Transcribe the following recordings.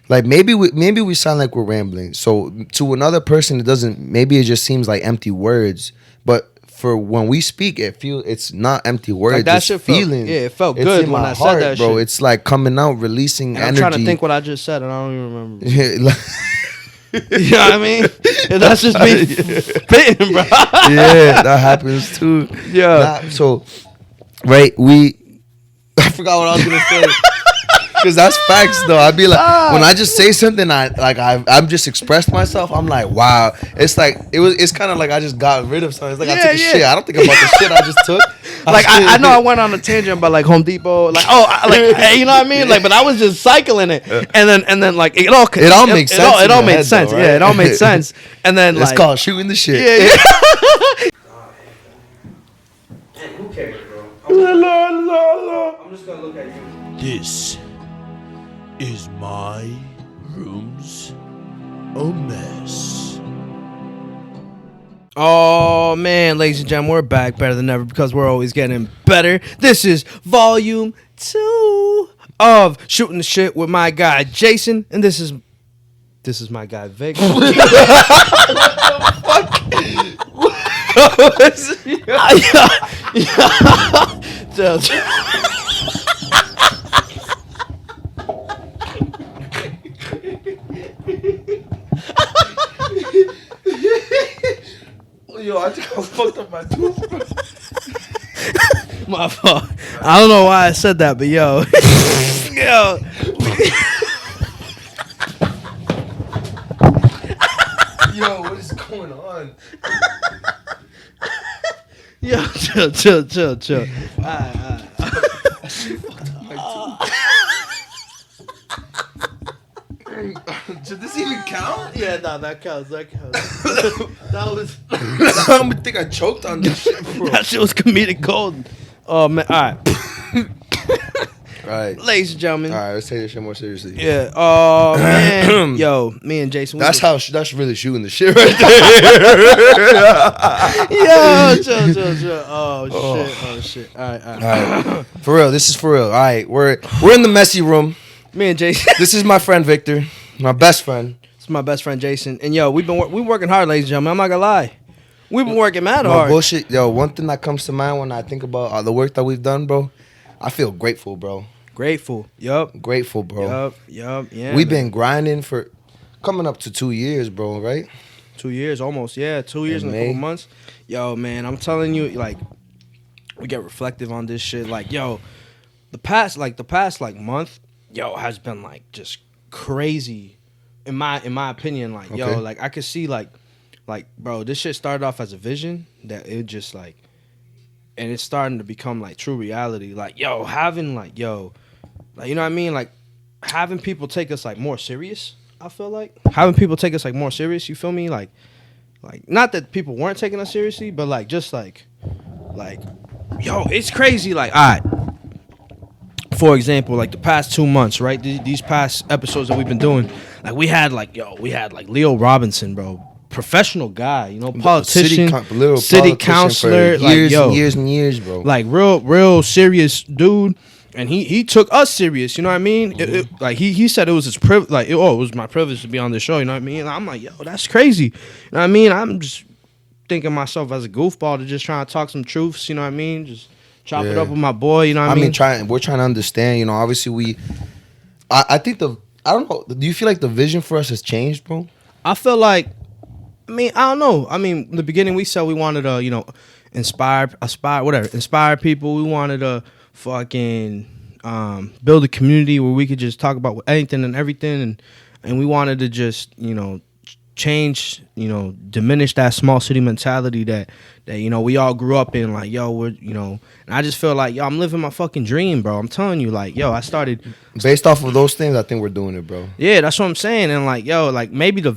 Like maybe we sound like we're rambling. So to another person, it doesn't. Maybe it just seems like empty words. But for when we speak, it's not empty words. Like that it's shit feeling. It felt it's good in when my I heart, said that bro. shit. It's like coming out, releasing And energy. I'm trying to think what I just said, and I don't even remember. Yeah, You know what I mean? And that's just me spitting, bro. yeah, that happens too. Yeah. So, right, I forgot what I was gonna say. Cause that's facts though. I'd be like, when I just say something, I'm just expressed myself. I'm like, wow. It's like it's kind of like I just got rid of something. It's like I took a shit. I don't think about the shit I just took. Like I know I went on a tangent about like Home Depot, like hey, you know what I mean? Like, but I was just cycling it, and then like it all makes sense. It all made sense. Though, right? Yeah, it all made sense. And then it's called shooting the shit. Yeah. Man, who cares, bro? I'm just gonna look at you. This is my room's a mess. Oh man, ladies and gentlemen, we're back better than ever because we're always getting better. This is volume 2 of Shooting the Shit with my guy Jason, and this is my guy Vic. What the fuck? Yo, I think I fucked up my toothbrush. My fault. I don't know why I said that, but yo. Yo, what is going on? Yo, chill. Alright. Should this even count? Yeah, no, that counts. That was. I don't think I choked on this shit, bro. That shit was comedic gold. Oh man, all right, ladies and gentlemen. All right, let's take this shit more seriously. Yeah. Oh man, yo, me and Jason. That's really shooting the shit right there. Yo, chill. Oh shit. All right. For real, this is for real. All right, we're in the messy room. Me and Jason. This is my friend Victor, my best friend. It's my best friend Jason, and yo, we working hard, ladies and gentlemen. I'm not gonna lie, we've been working mad hard. Bullshit, yo. One thing that comes to mind when I think about the work that we've done, bro, I feel grateful, bro. Grateful. Yup. Grateful, bro. Yup. Yeah. We've been grinding for coming up to 2 years, bro. Right? 2 years, almost. Yeah, 2 years and a couple months. Yo, man, I'm telling you, like, we get reflective on this shit. Like, yo, the past month, yo, has been like just crazy, in my opinion. Like, Okay. yo, like I could see like, bro, this shit started off as a vision that it just like, and it's starting to become like true reality. Like, yo, having like, yo, like, you know what I mean? Like, having people take us like more serious. I feel like having people take us like more serious. You feel me? Like not that people weren't taking us seriously, but like just like, yo, it's crazy. Like, all right. For example, like the past 2 months, right? These past episodes that we've been doing, like we had like Leo Robinson, bro, professional guy, you know, politician, city councilor, for like years and years, bro. like real serious dude, and he took us serious. You know what I mean? Like he said it was his privilege. Like, it was my privilege to be on the show. You know what I mean? And I'm like, yo, that's crazy. You know what I mean? I'm just thinking myself as a goofball to just trying to talk some truths. You know what I mean? Just chop it up with my boy, you know what I mean? We're trying to understand, you know, obviously I think I don't know, do you feel like the vision for us has changed, bro? I feel like, I don't know. In the beginning we said we wanted to, you know, inspire people. We wanted to fucking build a community where we could just talk about anything and everything, and we wanted to just, you know, change, you know, diminish that small city mentality that you know we all grew up in. Like, yo, we're, you know, and I just feel like, yo, I'm living my fucking dream, bro. I'm telling you, like, yo, I started based off of those things. I think we're doing it, bro. Yeah, that's what I'm saying. And like, yo, like maybe the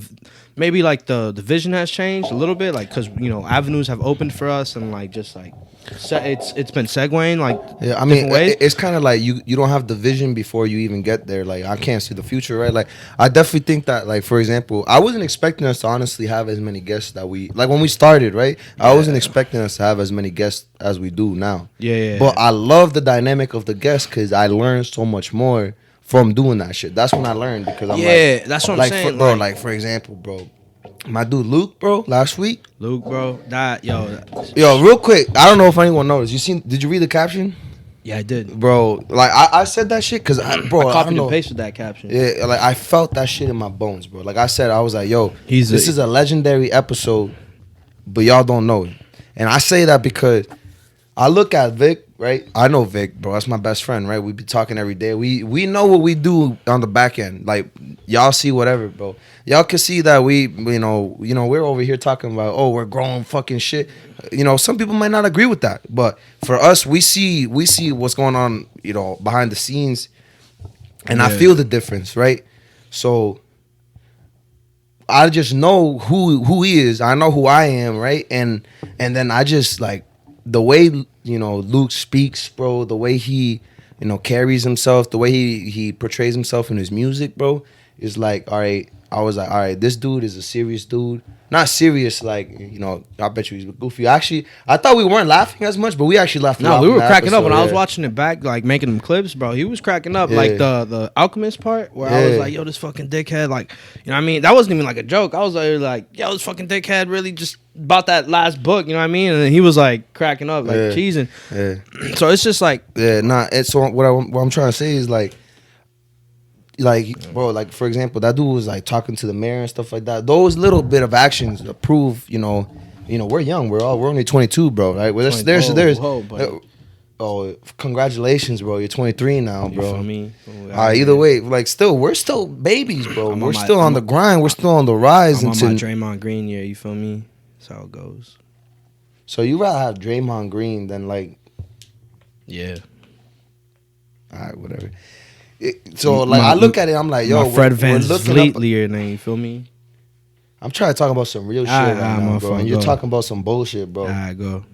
vision has changed a little bit, like, because, you know, avenues have opened for us, and like just like it's been segueing, like, yeah, I mean, it's kind of like you don't have the vision before you even get there. Like, I can't see the future, right? Like, I definitely think that, like, for example, I wasn't expecting us to honestly have as many guests that we, like, when we started, right? Yeah. I wasn't expecting us to have as many guests as we do now. Yeah. But I love the dynamic of the guests because I learned so much more from doing that shit. That's when I learned because I'm that's what I'm like, saying, bro. like- Like for example, bro, my dude Luke, bro, last week. Luke, bro, Yo, real quick, I don't know if anyone noticed. Did you read the caption? Yeah, I did. Bro, like I said that shit because bro, I I don't copied know. and pasted that caption. Yeah, like I felt that shit in my bones, bro. Like I said, I was like, yo, This this is a legendary episode, but y'all don't know it. And I say that because I look at Vic, right? I know Vic, bro. That's my best friend, right? We be talking every day. We know what we do on the back end. Like y'all see whatever, bro. Y'all can see that we, you know, we're over here talking about, oh, we're growing fucking shit. You know, some people might not agree with that, but for us, we see what's going on, you know, behind the scenes, and I feel the difference, right? So I just know who he is. I know who I am, right? And then I just like the way, you know, Luke speaks, bro, the way he, you know, carries himself, the way he portrays himself in his music, bro, is like, all right. I was like, all right, this dude is a serious dude. Not serious, like, you know, I bet you he's goofy. Actually, I thought we weren't laughing as much, but we actually laughed a lot. No, we were in that cracking up when episode, I was yeah. watching it back, like making them clips, bro. He was cracking up, Yeah. like the Alchemist part, where I was Yeah. like, "Yo, this fucking dickhead!" Like, you know what I mean? That wasn't even like a joke. I was like, "Yo, this fucking dickhead really just about that last book," you know what I mean? And then he was like cracking up, like Yeah. cheesing. Yeah. So it's just like, Yeah, nah. And so what I'm trying to say is like, bro, like for example, that dude was like talking to the mayor and stuff like that. Those little bit of actions prove, you know, we're young. We're only 22, bro. Right? Well, there's. Oh, congratulations, bro. You're 23 now, you bro. feel me? Either way, like we're still babies, bro. I'm We're on my- still on the grind. We're still on the rise. I'm on my into, Draymond Green year. You feel me? That's how it goes. so you rather have Draymond Green than like, Yeah. all right, whatever. So like I look at it, I'm like, yo, my Fred Van looking Vliet up. year, then you feel me? I'm trying to talk about some real shit Alright, right now, bro. motherfucker, And you're go. talking about some bullshit, bro. Alright, go.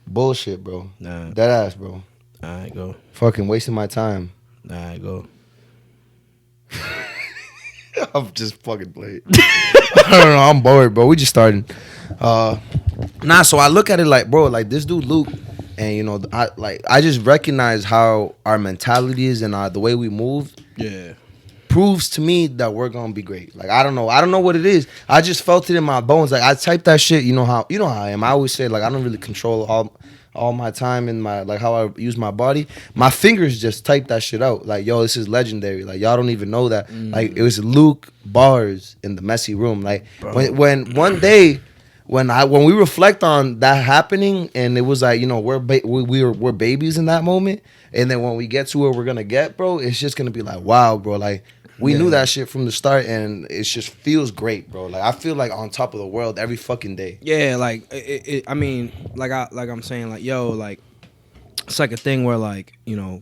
Bullshit, bro. Nah. Dead ass, bro. Alright, go. Fucking wasting my time. Alright, go. I'm just fucking playing. I don't know. I'm bored, bro. We just starting. Nah, so I look at it like, bro, like this dude Luke, and you know, I just recognize how our mentality is and the way we move Yeah. proves to me that we're gonna be great. Like I don't know what it is. I just felt it in my bones. Like I typed that shit. You know how I am. I always say like I don't really control all my time in my like how I use my body. My fingers just type that shit out. Like yo, this is legendary. Like y'all don't even know that. Like it was Luke bars in the messy room. Like when one day. When we reflect on that happening, and it was like, you know, we're babies in that moment, and then when we get to where we're gonna get, bro, it's just gonna be like, wow, bro, like we knew that shit from the start, and it just feels great, bro. Like I feel like on top of the world every fucking day. Yeah, like I mean, like I'm saying, like yo, like it's like a thing where like, you know,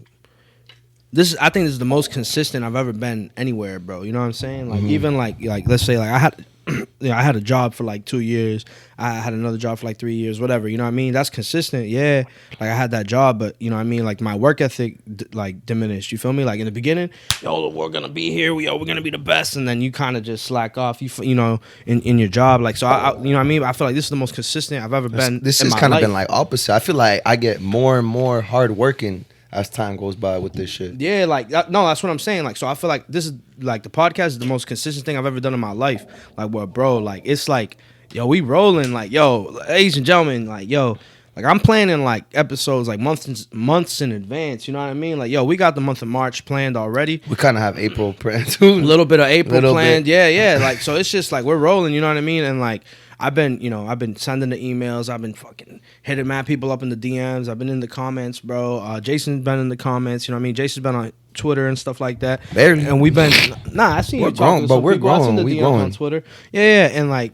I think this is the most consistent I've ever been anywhere, bro. You know what I'm saying? Like even like let's say like I had a job for like 2 years. I had another job for like 3 years, whatever. You know what I mean? That's consistent. Yeah. Like I had that job, but you know what I mean? Like my work ethic like diminished. You feel me? Like in the beginning, yo, we're going to be here. We're going to be the best. And then you kind of just slack off, you know, in your job. Like, so I you know what I mean? I feel like this is the most consistent I've ever been. This has kind of been like opposite. I feel like I get more and more hard working as time goes by with this shit. Yeah, like no, that's what I'm saying. Like, so I feel like this is like the podcast is the most consistent thing I've ever done in my life. Like, well, bro, like it's like, yo, we rolling. Like, yo, ladies and gentlemen, like, yo, like I'm planning like episodes like months in advance. You know what I mean? Like, yo, we got the month of March planned already. We kind of have April planned too. A little bit of April planned. Bit. Yeah. Like, so it's just like we're rolling. You know what I mean? And like. I've been sending the emails. I've been fucking hitting mad people up in the DMs. I've been in the comments, bro. Jason's been in the comments. You know what I mean? Jason's been on Twitter and stuff like that. Barely. And we've been, I seen we're you talking grown, to but some we're people. I seen growing. the We DMs growing on Twitter. Yeah. And like,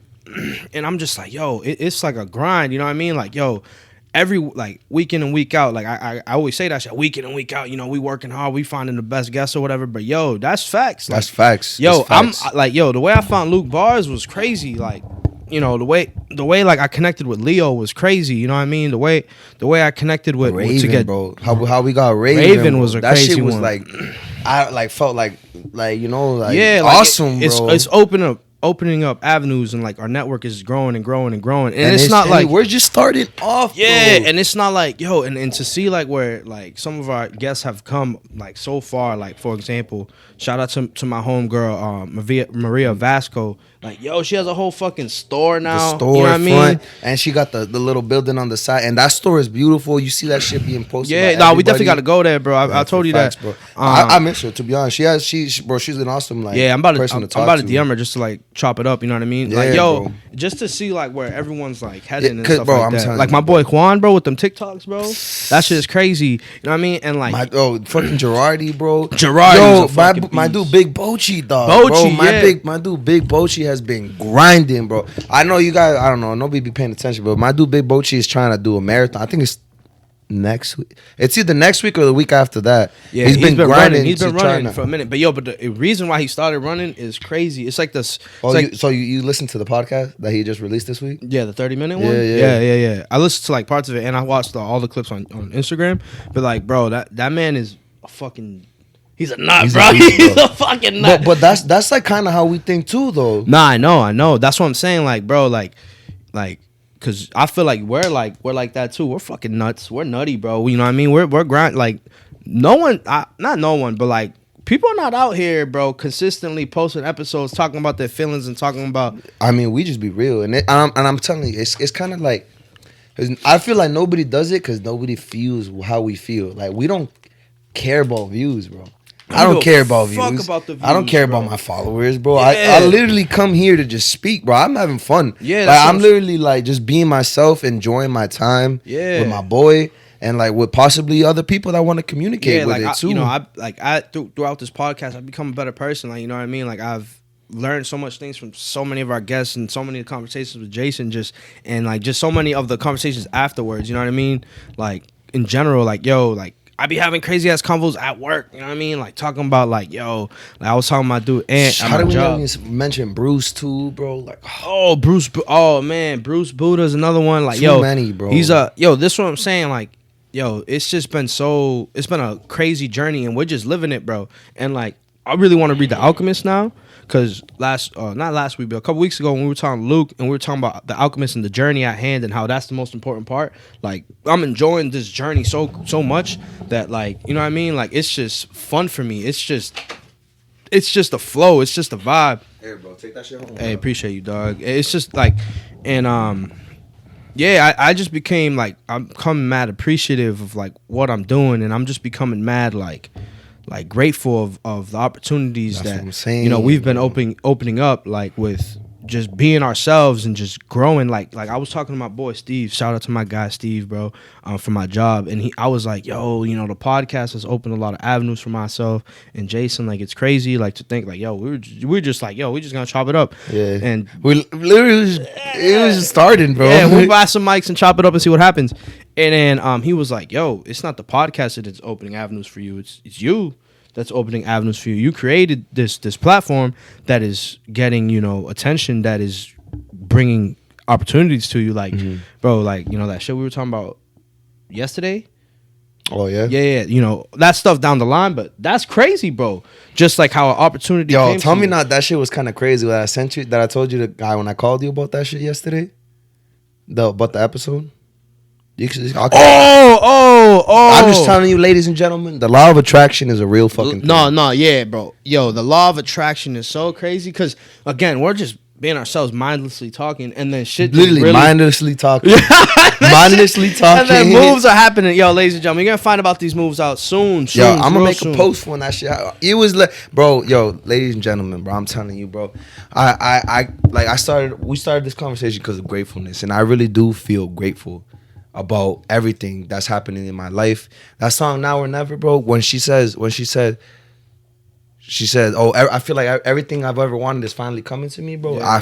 and I'm just like, yo, it's like a grind. You know what I mean? Like, yo, every like week in and week out, like I always say that shit, week in and week out, you know, we working hard, we finding the best guests or whatever. But yo, that's facts. Like, that's facts. Yo, that's facts. I'm like, yo, the way I found Luke bars was crazy. Like, you know, the way like I connected with Leo was crazy. You know what I mean? The way I connected with Raven, to get bro. How we got Raven? Raven was a that crazy shit was one. like, I like felt like you know like yeah, like awesome, bro. It's opened opening up avenues, and like our network is growing and growing and growing. And it's not like we're just starting off. yeah, bro. and it's not like and to see like where like some of our guests have come like so far. Like for example, shout out to my homegirl Maria Vasco. Like she has a whole fucking store now. The store, you know what I mean? and she got the little building on the side, and that store is beautiful. You see that shit being posted. Yeah, by we definitely got to everybody. go there, bro. I told you Facts, that, bro. I miss her, to be honest. She's an awesome like. Yeah, I'm about to talk DM her just to like chop it up. You know what I mean? Yeah, like bro. just to see like where everyone's like heading and 'cause, stuff bro, like I'm that. telling Like you, my boy Juan, bro, with them TikToks, bro. That shit is crazy. You know what I mean? And like fucking Girardi, bro. Girardi's a fucking my beast. dude Big Bochi, dog. Bochi, bro, yeah. my dude Big Bochi has been grinding, bro. I know you guys. I don't know. Nobody be paying attention, but my dude Big Bochi is trying to do a marathon. I think it's next week. It's either next week or the week after that. yeah, he's been grinding. running. He's been running to- for a minute. But but the reason why he started running is crazy. It's like this. Oh, It's like, you listened to the podcast that he just released this week? yeah, the 30-minute one. Yeah. Yeah. I listened to like parts of it, and I watched all the clips on Instagram. But like, bro, that man is a fucking. He's a nut, He's a bro. beast, He's bro. a fucking nut. But that's like kind of how we think too, though. Nah, I know. That's what I'm saying. Like, bro, like, cause I feel like we're like that too. We're fucking nuts. We're nutty, bro. You know what I mean? We're grind like not no one, but like people are not out here, bro, consistently posting episodes talking about their feelings and talking about. I mean, we just be real, and I'm telling you, it's kind of like, 'cause I feel like nobody does it because nobody feels how we feel. Like we don't care about views, bro. I don't care about views. I don't care about my followers, bro. Yeah. I literally come here to just speak, bro. I'm having fun. Yeah, like, that's I'm what literally like just being myself, enjoying my time with my boy, and like with possibly other people that want to communicate with it too. Throughout this podcast, I've become a better person. Like, you know what I mean? Like I've learned so much things from so many of our guests and so many conversations with Jason, just so many of the conversations afterwards. You know what I mean? Like in general, like I be having crazy ass convos at work. You know what I mean? Like talking about like I was talking to my dude Ant at How my do we job. even mention Bruce too, bro? Like, Bruce Buddha's another one. Like too many, bro. He's this is what I'm saying. Like it's just been it's been a crazy journey, and we're just living it, bro. And like I really want to read The Alchemist now. Because not last week, but a couple weeks ago when we were talking to Luke and we were talking about the alchemist and the journey at hand and how that's the most important part. Like I'm enjoying this journey so much that like, you know what I mean? Like it's just fun for me. It's just a flow. It's just a vibe. Here, bro, take that shit home. Hey, appreciate you, dog. It's just like, and I just became like, I'm becoming mad appreciative of like what I'm doing, and I'm just becoming mad like grateful of the opportunities That's that what I'm saying, we've been opening up, like with just being ourselves and just growing. Like I was talking to my boy Steve. Shout out to my guy Steve, bro, for my job. And I was like, yo, the podcast has opened a lot of avenues for myself and Jason. Like it's crazy, like to think like, yo, we're just like, yo, we're just gonna chop it up. Yeah, and we literally it was just starting, bro. yeah, we'll buy some mics and chop it up and see what happens. And then he was like, yo, it's not the podcast that's opening avenues for you. It's you that's opening avenues for you. You created this platform that is getting, attention, that is bringing opportunities to you. Like, bro, like, that shit we were talking about yesterday. Oh, yeah? Yeah, that stuff down the line, but that's crazy, bro. Just like how an opportunity Yo, came tell to me you. not that shit was kind of crazy that I sent you, that I told you the guy when I called you about that shit yesterday? About the episode? I'm just telling you, ladies and gentlemen, the law of attraction is a real fucking thing. No, yeah, bro. Yo, the law of attraction is so crazy because, again, we're just being ourselves, mindlessly talking, and then shit just Literally, mindlessly talking. Mindlessly And talking. then moves are happening. Yo, ladies and gentlemen, you're going to find about these moves out soon. Yo, I'm going to make a post when that shit. It was like, bro, yo, ladies and gentlemen, bro, I'm telling you, bro. We started this conversation because of gratefulness, and I really do feel grateful about everything that's happening in my life. That song Now or Never, bro, when she said, oh, I feel like everything I've ever wanted is finally coming to me, bro. Yeah.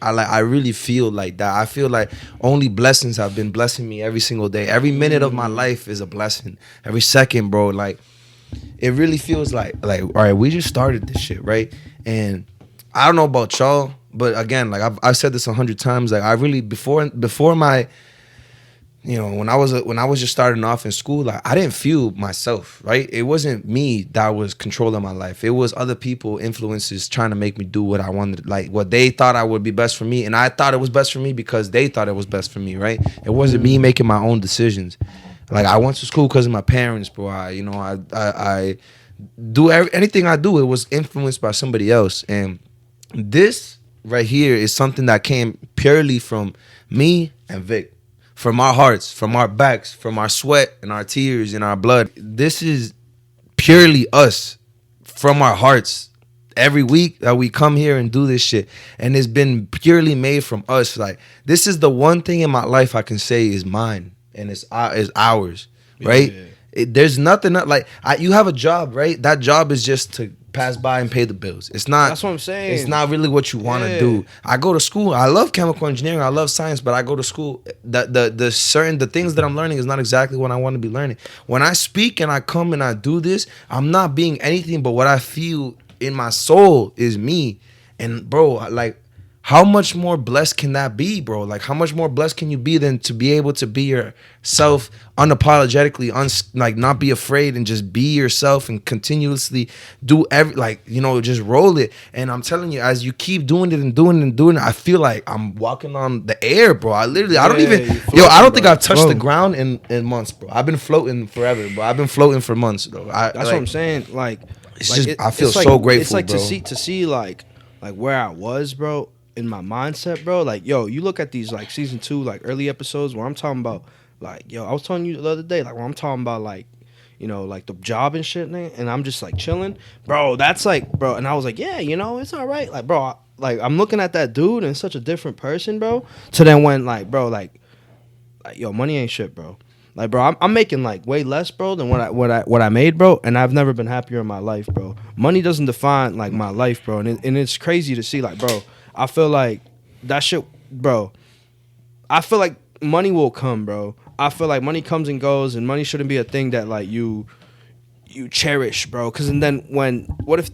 I really feel like that. I feel like only blessings have been blessing me every single day. Every minute of my life is a blessing. Every second, bro. Like, it really feels like, all right, we just started this shit, right? And I don't know about y'all, but again, like I've said this 100 times. Like I really before my when I was just starting off in school, like I didn't feel myself, right? It wasn't me that was controlling my life. It was other people, influences trying to make me do what I wanted, like what they thought I would be best for me, and I thought it was best for me because they thought it was best for me, right? It wasn't me making my own decisions. Like I went to school because of my parents, bro. I do anything I do. It was influenced by somebody else, and this right here is something that came purely from me and Vic. From our hearts, from our backs, from our sweat and our tears and our blood. This is purely us from our hearts. Every week that we come here and do this shit. And it's been purely made from us. Like, this is the one thing in my life I can say is mine. And it's ours, right? Yeah. There's nothing, like, you have a job, right? That job is just to pass by and pay the bills. It's not. That's what I'm saying. It's not really what you want to do. I go to school. I love chemical engineering. I love science, but I go to school. The things that I'm learning is not exactly what I want to be learning. When I speak and I come and I do this, I'm not being anything but what I feel in my soul is me. And bro, like, how much more blessed can that be, bro? Like, how much more blessed can you be than to be able to be yourself unapologetically, like, not be afraid and just be yourself and continuously do just roll it. And I'm telling you, as you keep doing it and doing it and doing it, I feel like I'm walking on the air, bro. I don't think I've touched the ground in months, bro. I've been floating forever, bro. I've been floating for months, though. That's what I'm saying. Like, I feel so grateful, it's like bro. to see like where I was, bro. In my mindset, bro, like, yo, you look at these like season 2, like early episodes where I'm talking about, like, yo, I was telling you the other day, like, when I'm talking about, like, like the job and shit, and I'm just like chilling, bro. That's like, bro, and I was like, yeah, it's all right, like, bro, like, I'm looking at that dude and such a different person, bro. To then when, like, bro, like, yo, money ain't shit, bro. Like, bro, I'm making like way less, bro, than what I made, bro, and I've never been happier in my life, bro. Money doesn't define like my life, bro, and it's crazy to see, like, bro. I feel like that shit, bro. I feel like money will come, bro. I feel like money comes and goes, and money shouldn't be a thing that like you cherish, bro. Cause and then what if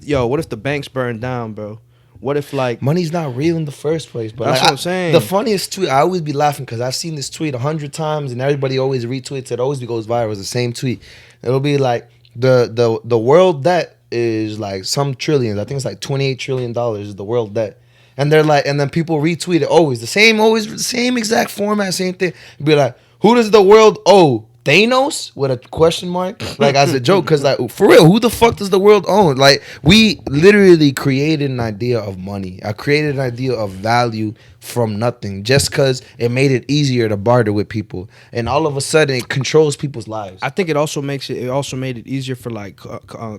the banks burn down, bro? What if like money's not real in the first place, bro? That's what I'm saying. The funniest tweet, I always be laughing because I've seen this tweet 100 times, and everybody always retweets it. Always goes viral. It's the same tweet. It'll be like the world debt is like some trillions. I think it's like $28 trillion is the world debt. And they're like, and then people retweet it always the same exact format, same thing. Be like, who does the world owe? Thanos with a question mark, like as a joke, because like for real, who the fuck does the world own? Like we literally created an idea of money. I created an idea of value from nothing, just because it made it easier to barter with people, and all of a sudden it controls people's lives. I think it also made it easier for like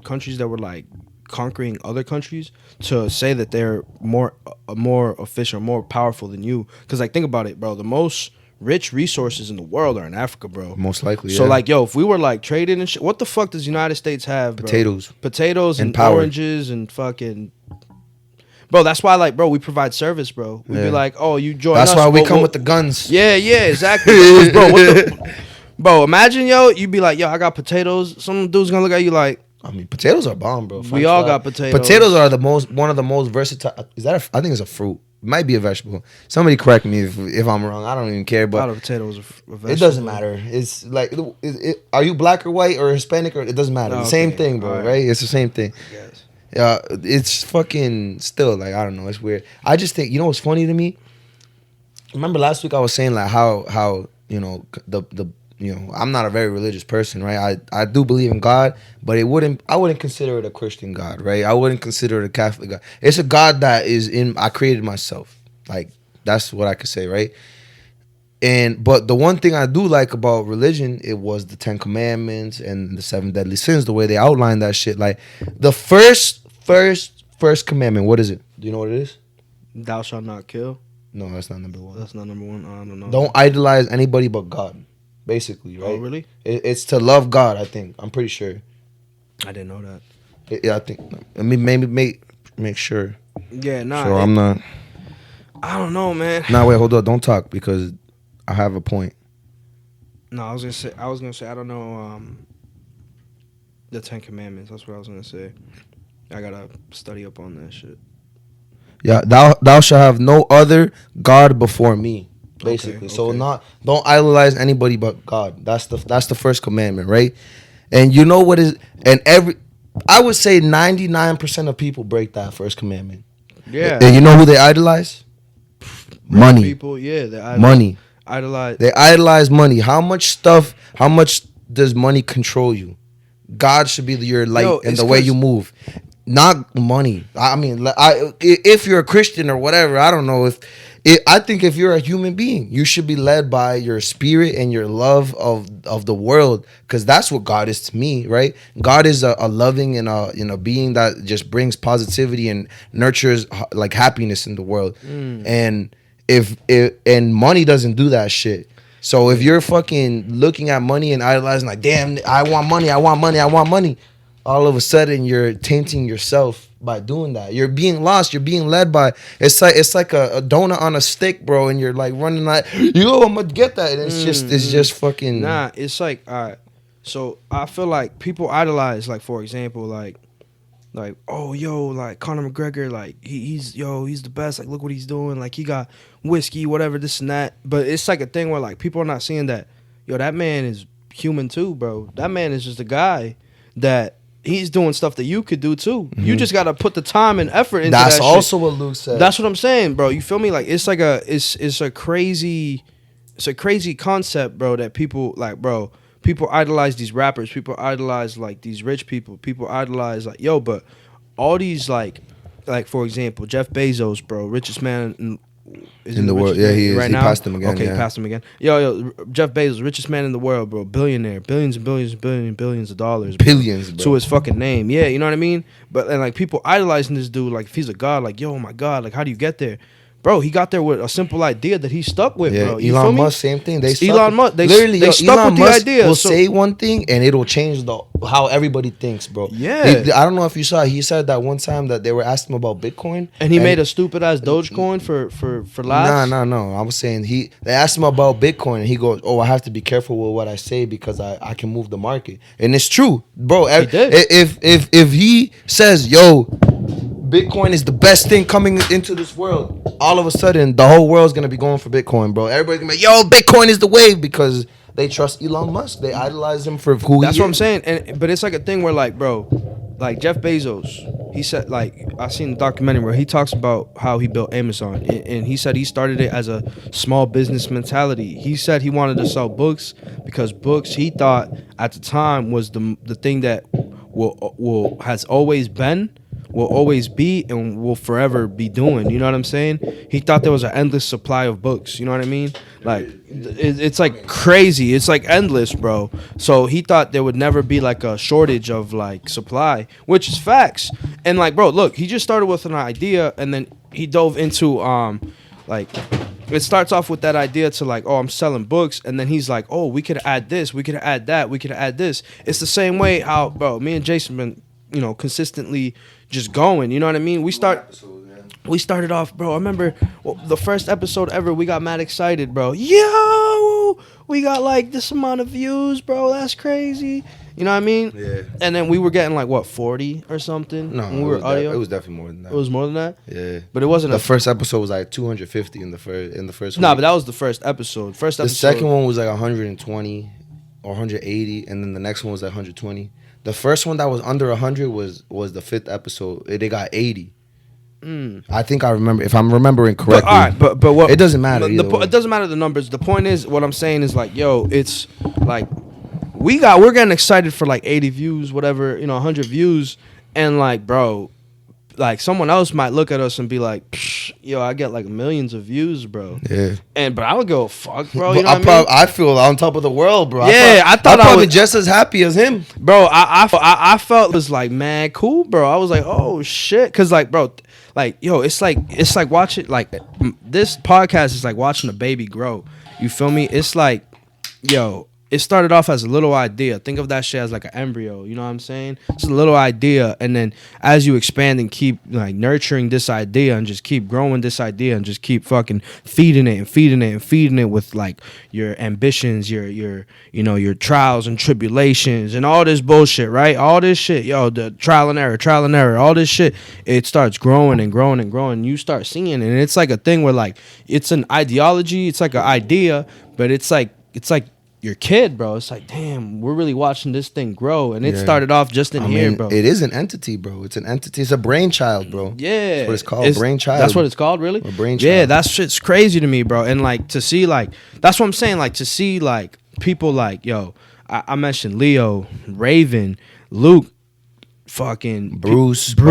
countries that were like conquering other countries to say that they're more efficient, more powerful than you. Because like think about it, bro. The most rich resources in the world are in Africa, bro. Most likely. So like, yo, if we were like trading and shit, what the fuck does the United States have, bro? Potatoes and oranges and fucking. Bro, that's why, like, bro, we provide service, bro. We'd be like, oh, you join us. That's why we come with the guns. Yeah, exactly. Bro, imagine, yo, you'd be like, yo, I got potatoes. Some dude's gonna look at you like, I mean, potatoes are bomb, bro. We all got potatoes. Potatoes are one of the most versatile. I think it's a fruit. It might be a vegetable. Somebody correct me if I'm wrong. I don't even care. But a lot of potatoes are a vegetable. It doesn't matter. It's like, are you black or white or Hispanic or it doesn't matter. Same thing, bro. Right? It's the same thing. Yes. It's fucking still like I don't know. It's weird. I just think what's funny to me. Remember last week I was saying like how the I'm not a very religious person, right? I do believe in God, but I wouldn't consider it a Christian God, right? I wouldn't consider it a Catholic God. It's a God that I created myself. Like, that's what I could say, right? But the one thing I do like about religion, it was the 10 Commandments and the 7 deadly sins, the way they outline that shit. Like, the first commandment, what is it? Do you know what it is? Thou shalt not kill. No, that's not number 1. That's not number 1. I don't know. Don't idolize anybody but God. Basically, right? Oh, really? It's to love God, I think. I'm pretty sure. I didn't know that. Yeah, I think. I mean, maybe make sure. Yeah, nah. So I'm not. I don't know, man. Nah, wait, hold on. Don't talk because I have a point. No, I was gonna say I don't know the 10 Commandments. That's what I was gonna say. I gotta study up on that shit. Yeah, thou shalt have no other God before me. basically. Okay, So okay. don't idolize anybody but God. That's the first commandment, right? And you know what is and I would say 99% of people break that first commandment. Yeah. And you know who they idolize? Rich Money. people, yeah, they Money. idolize. They idolize money. How much does money control you? God should be your light Yo, and it's the way 'cause- you move, not money. I mean, if you're a Christian or whatever, I don't know I think if you're a human being, you should be led by your spirit and your love of the world, because that's what God is to me, right? God is a loving and a being that just brings positivity and nurtures like happiness in the world, and if and money doesn't do that shit. So if you're fucking looking at money and idolizing, like, damn, I want money, all of a sudden you're tainting yourself by doing that. You're being lost. You're being led by. It's like a donut on a stick, bro, and you're like running like, yo, I'm gonna get that. And it's just fucking. Nah, it's like, all right. So I feel like people idolize, like, for example, like, oh, yo, like Conor McGregor, like he's the best. Like, look what he's doing. Like, he got whiskey, whatever, this and that. But it's like a thing where like people are not seeing that, yo, that man is human too, bro. That man is just a guy that he's doing stuff that you could do too. You just gotta put the time and effort into That's that also shit. what Luke said. That's what I'm saying, bro. You feel me? Like, it's like it's a crazy concept, bro. That people like, bro. People idolize these rappers. People idolize like these rich people. People idolize like, yo, but all these like for example, Jeff Bezos, bro, richest man in the world. Yeah, he is. Right He now? passed him again. Okay, yeah. passed him again. Yo, Jeff Bezos, richest man in the world, bro, billionaire, billions and billions and billions and billions of dollars, bro, Billions, bro. to his fucking name. Yeah, you know what I mean. But and like people idolizing this dude, like if he's a god, like, yo, oh my god, like how do you get there? Bro, he got there with a simple idea that he stuck with, Yeah, bro. You feel Elon me? Musk, same thing. They Elon Musk, they literally stuck Elon with the Musk idea. will So- say one thing and it'll change how everybody thinks, bro. Yeah. I don't know if you saw. He said that one time that they were asking him about Bitcoin, And he made a stupid ass Dogecoin for laughs. No. I was saying they asked him about Bitcoin and he goes, "Oh, I have to be careful with what I say because I can move the market." And it's true, bro. He did. If he says, "Yo, Bitcoin is the best thing coming into this world," all of a sudden the whole world's gonna be going for Bitcoin, bro. Everybody's gonna be, "Yo, Bitcoin is the wave," because they trust Elon Musk. They idolize him for who That's he what I'm is. saying. But it's like a thing where like, bro, like Jeff Bezos, he said, like, I seen a documentary where he talks about how he built Amazon, and he said he started it as a small business mentality. He said he wanted to sell books because books, he thought at the time, was the thing that has always been, will always be, and will forever be doing. You know what I'm saying? He thought there was an endless supply of books. You know what I mean? Like, it's like crazy. It's like endless, bro. So he thought there would never be like a shortage of like supply, which is facts. And like, bro, look, he just started with an idea, and then he dove into like, it starts off with that idea to like, oh, I'm selling books, and then he's like, oh, we could add this, we could add that, we could add this. It's the same way how, bro, me and Jason been, you know, consistently just going. You know what I mean? We started off, bro. I remember the first episode ever. We got mad excited, bro. Yo, we got like this amount of views, bro. That's crazy. You know what I mean? Yeah. And then we were getting like what, 40 or something? No, when we were audio. it was definitely more than that. It was more than that. Yeah, But it wasn't the first episode was like 250 in the first. Nah, week. but that was the first episode. The second one was like 120 or 180, and then the next one was like 120. The first one that was under 100 was the fifth episode. They got 80. I think I remember, if I'm remembering correctly. But, all right, but what? It doesn't matter. Either way. It doesn't matter the numbers. The point is, what I'm saying is like, yo, it's like we're getting excited for like 80 views, whatever, you know, 100 views, and like, bro, like someone else might look at us and be like, psh, yo, I get like millions of views, bro. Yeah. But I would go, fuck, bro. But You know what I mean? I feel on top of the world, bro. Yeah, I thought I'm I probably was- just as happy as him. Bro, I felt it was like, man, cool, bro. I was like, oh shit, cause like, bro, like, yo, it's like watching, like, this podcast is like watching a baby grow. You feel me? It's like, yo, it started off as a little idea. Think of that shit as like an embryo. You know what I'm saying? It's a little idea, and then as you expand and keep like nurturing this idea, and just keep growing this idea, and just keep fucking feeding it and feeding it and feeding it with like your ambitions, your you know, your trials and tribulations and all this bullshit, right? All this shit, yo, the trial and error, all this shit. It starts growing and growing and growing. You start seeing it, and it's like a thing where like it's an ideology, it's like an idea, but it's like your kid, bro. It's like, damn, we're really watching this thing grow, and it started off just in here, bro. It is an entity, bro. It's an entity. It's a brainchild, bro. Yeah, that's what it's called, brainchild. That's what it's called, really. A brainchild. Yeah, that shit's crazy to me, bro. And like to see, like, that's what I'm saying. Like to see, like people, like, yo, I mentioned Leo, Raven, Luke, fucking Bruce, Big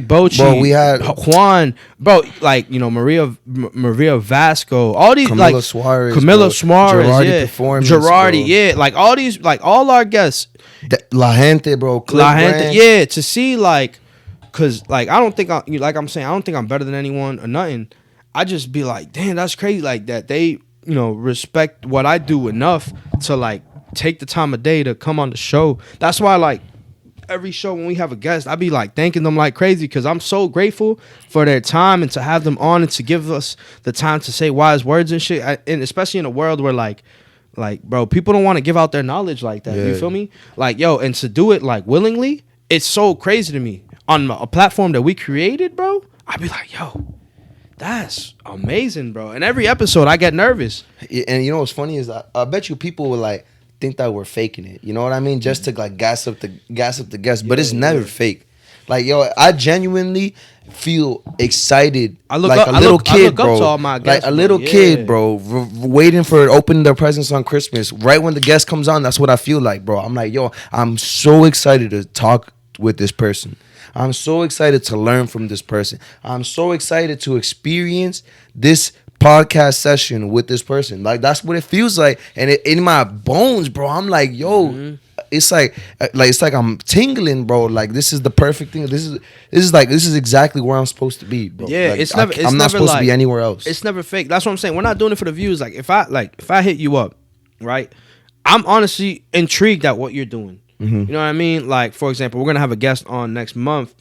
Bochi, bro. We had Juan, bro. Like, you know, Maria Vasco, all these Camila like Suarez, Girardi, yeah, like all these, like all our guests, La Gente, bro, yeah. To see, like, cause like I don't think I don't think I'm better than anyone or nothing. I just be like, damn, that's crazy, like that they, you know, respect what I do enough to like take the time of day to come on the show. That's why, like, every show when we have a guest, I be like thanking them like crazy, because I'm so grateful for their time and to have them on and to give us the time to say wise words and shit. And especially in a world where like bro, people don't want to give out their knowledge like that. You feel me? Like, yo, and to do it like willingly, it's so crazy to me on a platform that we created, bro. I be like, yo, that's amazing, bro. And every episode I get nervous. And you know what's funny is I bet you people will like think that we're faking it. You know what I mean? Just to like gas up the guests, but it's never fake. Like, yo, I genuinely feel excited. I look like a little kid, bro. Up to all my guests, like a little kid, bro, waiting for opening their presents on Christmas. Right when the guest comes on, that's what I feel like, bro. I'm like, yo, I'm so excited to talk with this person. I'm so excited to learn from this person. I'm so excited to experience this podcast session with this person. Like, that's what it feels like. And in my bones, bro, I'm like, yo, it's like I'm tingling, bro. Like, this is the perfect thing. This is exactly where I'm supposed to be, bro. Yeah, like, I'm not supposed to be anywhere else. It's never fake. That's what I'm saying. We're not doing it for the views. Like, if I hit you up, right, I'm honestly intrigued at what you're doing. You know what I mean? Like, for example, we're gonna have a guest on next month,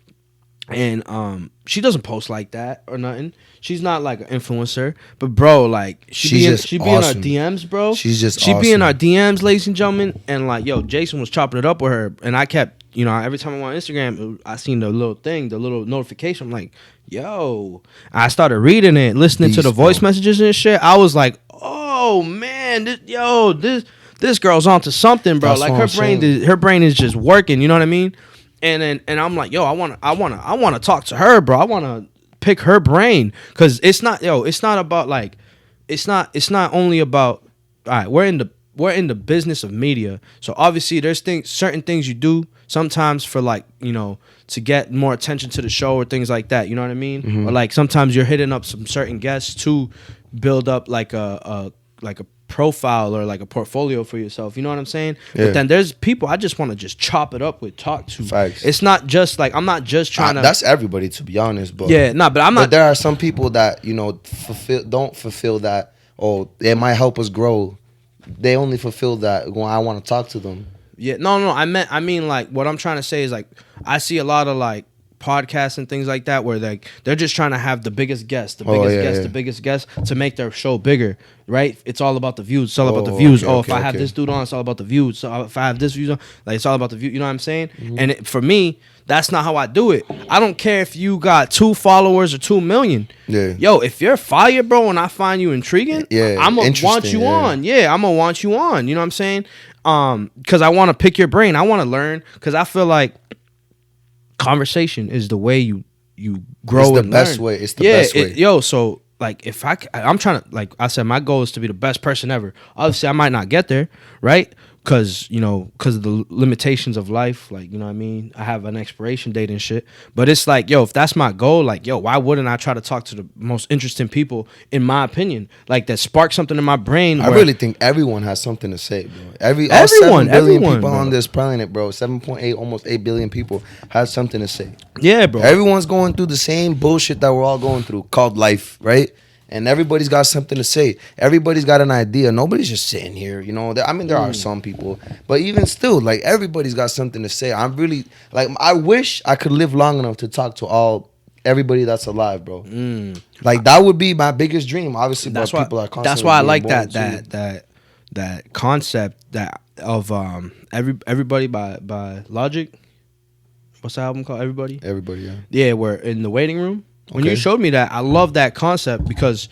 and she doesn't post like that or nothing. She's not like an influencer, but bro, like she be in our DMs, bro. She be in our DMs, ladies and gentlemen. And like, yo, Jason was chopping it up with her, and I kept, you know, every time I went on Instagram, I seen the little thing, the little notification. I'm like, yo, I started reading it, listening to the voice messages and shit. I was like, oh man, this girl's onto something, bro. That's like her brain is just working. You know what I mean? And I'm like, yo, I wanna talk to her, bro. I wanna pick her brain, because it's not about like, it's not only about, all right, we're in the business of media, so obviously there's certain things you do sometimes for, like, you know, to get more attention to the show or things like that. You know what I mean? Or like sometimes you're hitting up some certain guests to build up like a profile or like a portfolio for yourself. You know what I'm saying? Yeah. But then there's people I just want to just chop it up with, talk to. Facts. It's not just like, I'm not just trying to. That's everybody, to be honest. But yeah, but I'm not. But there are some people that, you know, don't fulfill that. Oh, it might help us grow. They only fulfill that when I want to talk to them. Yeah, no. I mean, like, what I'm trying to say is, like, I see a lot of like podcasts and things like that where they're just trying to have the biggest guest, the biggest guest to make their show bigger, right? It's all about the views. It's all about the views. If I have this dude on, it's all about the views. So if I have this views on, like, it's all about the view. You know what I'm saying? And for me, that's not how I do it. I don't care if you got 2 followers or 2 million. Yeah. Yo, if you're fire, bro, and I find you intriguing, I'm gonna want you on. Yeah, I'm gonna want you on. You know what I'm saying? Because I want to pick your brain. I want to learn, because I feel like conversation is the way you grow. It's the best way. It's the best way. So like, if I'm trying to, like I said, my goal is to be the best person ever. Obviously, I might not get there, right? Because of the limitations of life, like, you know what I mean? I have an expiration date and shit. But it's like, yo, if that's my goal, like, yo, why wouldn't I try to talk to the most interesting people, in my opinion? Like, that spark something in my brain. I really think everyone has something to say, bro. All 7 billion people on this planet, bro. 7.8, almost 8 billion people have something to say. Yeah, bro. Everyone's going through the same bullshit that we're all going through, called life, right? And everybody's got something to say. Everybody's got an idea. Nobody's just sitting here, you know. I mean, there are some people, but even still, like, everybody's got something to say. I'm really, like, I wish I could live long enough to talk to everybody that's alive, bro. Like, that would be my biggest dream. Obviously, That's but why. people are constantly That's why I being like born, that concept of everybody by Logic. What's the album called? Everybody. Everybody, yeah. Yeah, we're in the waiting room. When you Okay. showed me that, I love that concept because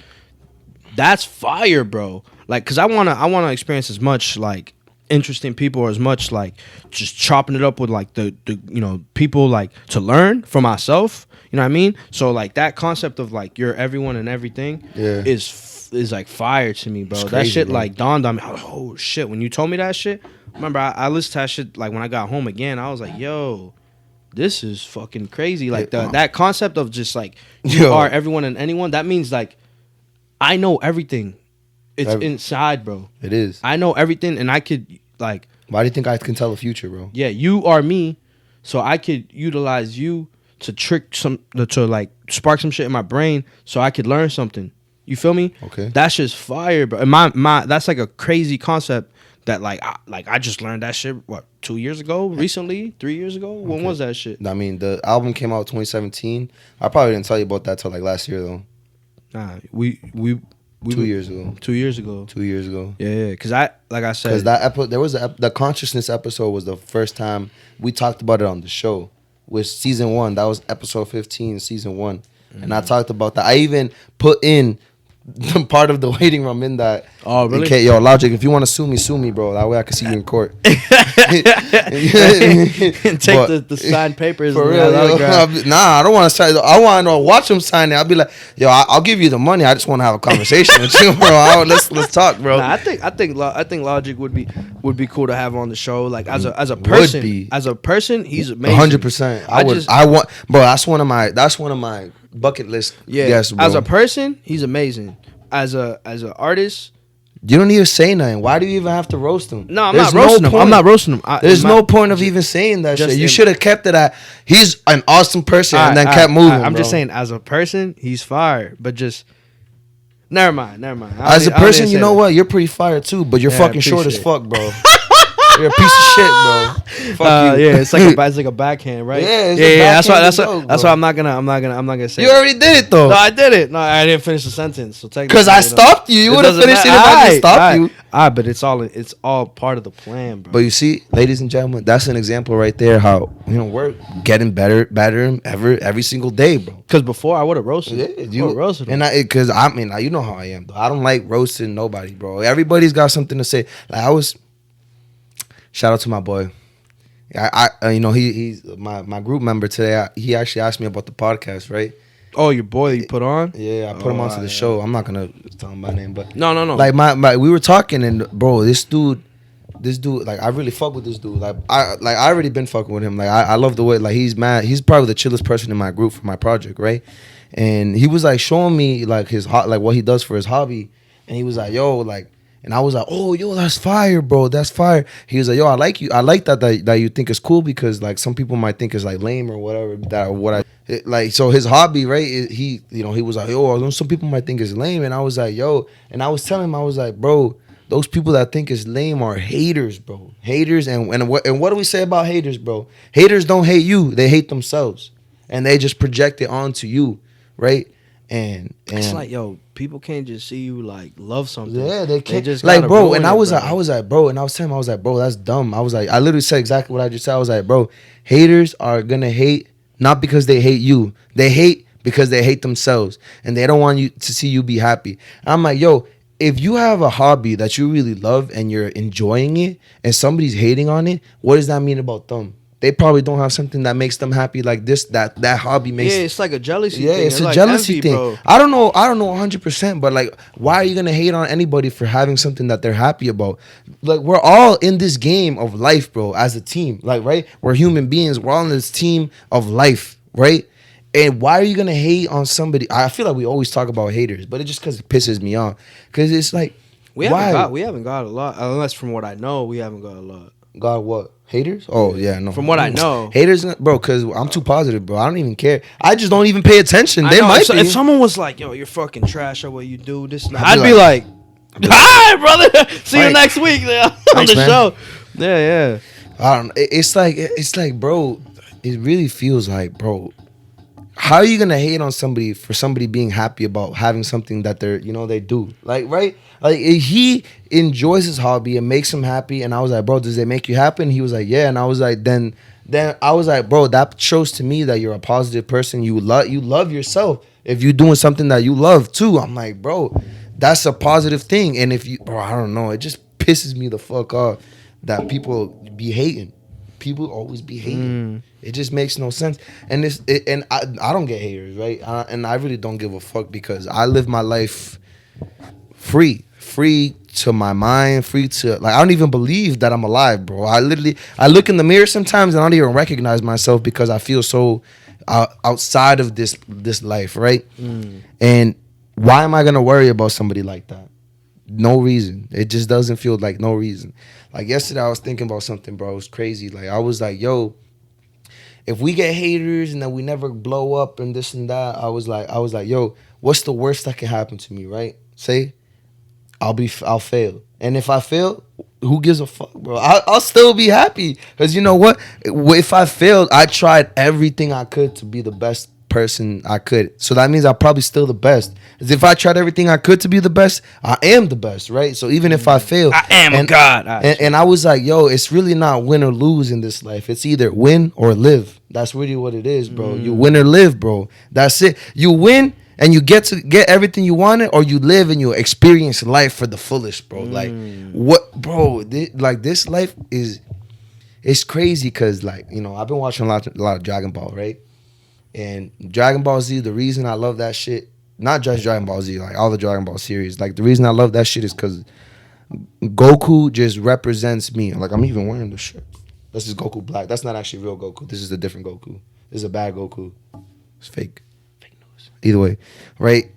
that's fire, bro. Like, cause I wanna experience as much like interesting people or as much like just chopping it up with like the you know people like to learn for myself. You know what I mean? So like that concept of like you're everyone and everything is like fire to me, bro. It's That crazy, shit bro. like dawned on me. Oh shit! When you told me that shit, remember I listened to that shit like when I got home again. I was like, yo. This is fucking crazy. Like that concept of just like you are everyone and anyone. That means like I know everything. It's inside, bro. It is. I know everything, and I could like. Why do you think I can tell the future, bro? Yeah, you are me, so I could utilize you to to like spark some shit in my brain, so I could learn something. You feel me? Okay. That's just fire, bro. And my that's like a crazy concept that like I just learned that shit. What 2 years ago? Recently? 3 years ago? When was that shit? I mean, the album came out 2017. I probably didn't tell you about that till like last year, though. Nah, we 2 years ago. 2 years ago. 2 years ago. Yeah, because like I said, Because that episode, there was the consciousness episode was the first time we talked about it on the show. With season 1, that was episode 15, season 1, and I talked about that. I even put in the part of the waiting room in that. Oh, really? Okay, yo, Logic, if you want to sue me, bro. That way I can see you in court. and take the signed papers. For and real, that yo. autograph. Nah, I don't want to sign. I want to watch him sign it. I'll be like, yo, I'll give you the money. I just want to have a conversation with you, bro. Let's talk, bro. Nah, I think Logic would be cool to have on the show. Like as a person, he's amazing. 100%. I want, bro. That's one of my bucket list. Yeah, guests, bro. as a person, he's amazing. As an artist, You don't even say nothing. Why do you even have to roast him? no, I'm not roasting him. I'm not roasting him. There's no point of even saying that shit. You should have kept it at he's an awesome person and then kept moving. I'm bro. just saying, as a person, he's fire. But just never mind. As a person, you know what? You're pretty fire too, but you're fucking short as appreciate fuck, bro. You're a piece of shit, bro. Fuck you. Yeah, it's like a backhand, right? Yeah, it's yeah. a That's why. backhanded That's joke, why bro. I'm not gonna say. You already did it though. No, I did it. No, I didn't finish the sentence. So technically, Because I stopped you. You would have finished it if I didn't stop you. But it's all part of the plan, bro. But you see, ladies and gentlemen, that's an example right there. How we're getting better every single day, bro. Because before I would have roasted. Yeah, You would roasted him. and because you know how I am, though. I don't like roasting nobody, bro. Everybody's got something to say. Like shout out to my boy. He's my group member today. He actually asked me about the podcast, right? Oh, your boy that you put on? Yeah, I put him onto the show. I'm not gonna tell him my name, but No. like we were talking, and bro, this dude, like I really fuck with this dude. Like I already been fucking with him. Like I love the way like he's mad. He's probably the chillest person in my group for my project, right? And he was like showing me like what he does for his hobby, and he was like, yo, like. And I was like, oh, yo, that's fire, bro. That's fire. He was like, yo, I like you. I like that you think it's cool because, like, some people might think it's, like, lame or whatever. So his hobby, right, he was like, yo, some people might think it's lame. And I was like, yo. And I was telling him, I was like, bro, those people that think it's lame are haters, bro. Haters. And what do we say about haters, bro? Haters don't hate you. They hate themselves. And they just project it onto you, right? And it's like, yo, people can't just see you like love something. Yeah, they can't. just Like, gotta bro, ruin and it, I was bro. like, bro, and I was telling him, I was like, bro, that's dumb. I literally said exactly what I just said. I was like, bro, haters are gonna hate not because they hate you. They hate because they hate themselves and they don't want you to see you be happy. And I'm like, yo, if you have a hobby that you really love and you're enjoying it and somebody's hating on it, what does that mean about them? They probably don't have something that makes them happy like this, that hobby makes. Yeah, it's like a jealousy Yeah, thing. it's a like jealousy envy, thing. bro. I don't know 100%, but like, why are you gonna hate on anybody for having something that they're happy about? Like, we're all in this game of life, bro, as a team. Like, right? We're human beings. We're all in this team of life, right? And why are you gonna hate on somebody? I feel like we always talk about haters, but it's just because it pisses me off. Because it's like, We why? haven't got a lot, unless from what I know, we haven't got a lot. God, what? Haters? Oh yeah, no. From what I know. Haters, bro. Because I'm too positive, bro. I don't even care. I just don't even pay attention. I They know, might be. if someone was like, "Yo, you're fucking trash at what you do," this, and that," I'd I'd be be like, like- "Hi, brother. See you Right. next week on Thanks, the man. show." Yeah. I don't. It's like, bro. It really feels like, bro. How are you gonna hate on somebody for somebody being happy about having something that they're, they do? Like, right? Like, he enjoys his hobby and makes him happy. And I was like, bro, does it make you happy? And he was like, yeah. And I was like, then I was like, bro, that shows to me that you're a positive person. You love yourself if you're doing something that you love too. I'm like, bro, that's a positive thing. And if you, bro, I don't know, it just pisses me the fuck off that people be hating. People always be hating. It just makes no sense. And I don't get haters, right? And I really don't give a fuck because I live my life free to my mind, free to, like, I don't even believe that I'm alive, bro. I look in the mirror sometimes and I don't even recognize myself because I feel so outside of this life, right? And why am I gonna worry about somebody like that? No reason. It just doesn't feel like no reason. Like yesterday I was thinking about something, bro. It was crazy. Like I was like, yo, if we get haters and then we never blow up and this and that, I was like, yo, what's the worst that can happen to me, right? Say, I'll fail. And if I fail, who gives a fuck, bro? I'll still be happy. Because you know what? If I failed, I tried everything I could to be the best person I could. So that means I'm probably still the best. Because if I tried everything I could to be the best, I am the best, right? So even if I fail, I am a god. And I was like, yo, it's really not win or lose in this life. It's either win or live. That's really what it is, bro. You win or live, bro. That's it. You win and you get everything you wanted, or you live and you experience life for the fullest, bro. Like what, bro? This life it's crazy because, like, I've been watching a lot of Dragon Ball, right? And Dragon Ball Z, the reason I love that shit, not just Dragon Ball Z, like all the Dragon Ball series, like the reason I love that shit is because Goku just represents me. Like, I'm even wearing the shirt. This is Goku Black. That's not actually real Goku. This is a different Goku. This is a bad Goku. It's fake. Fake news. Either way, right?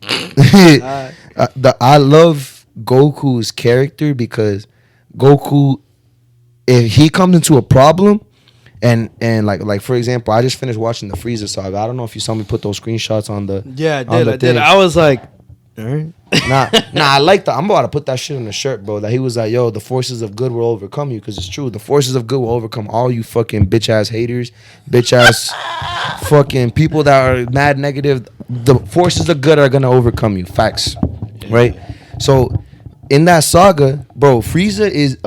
I love Goku's character because Goku, if he comes into a problem, and like for example, I just finished watching the Frieza saga. I don't know if you saw me put those screenshots on the I did. I was like, all right. Nah, I like that. I'm about to put that shit on the shirt, bro. That he was like, yo, the forces of good will overcome you, because it's true. The forces of good will overcome all you fucking bitch ass haters, bitch ass fucking people that are mad negative. The forces of good are gonna overcome you. Facts, right? So in that saga, bro, Frieza is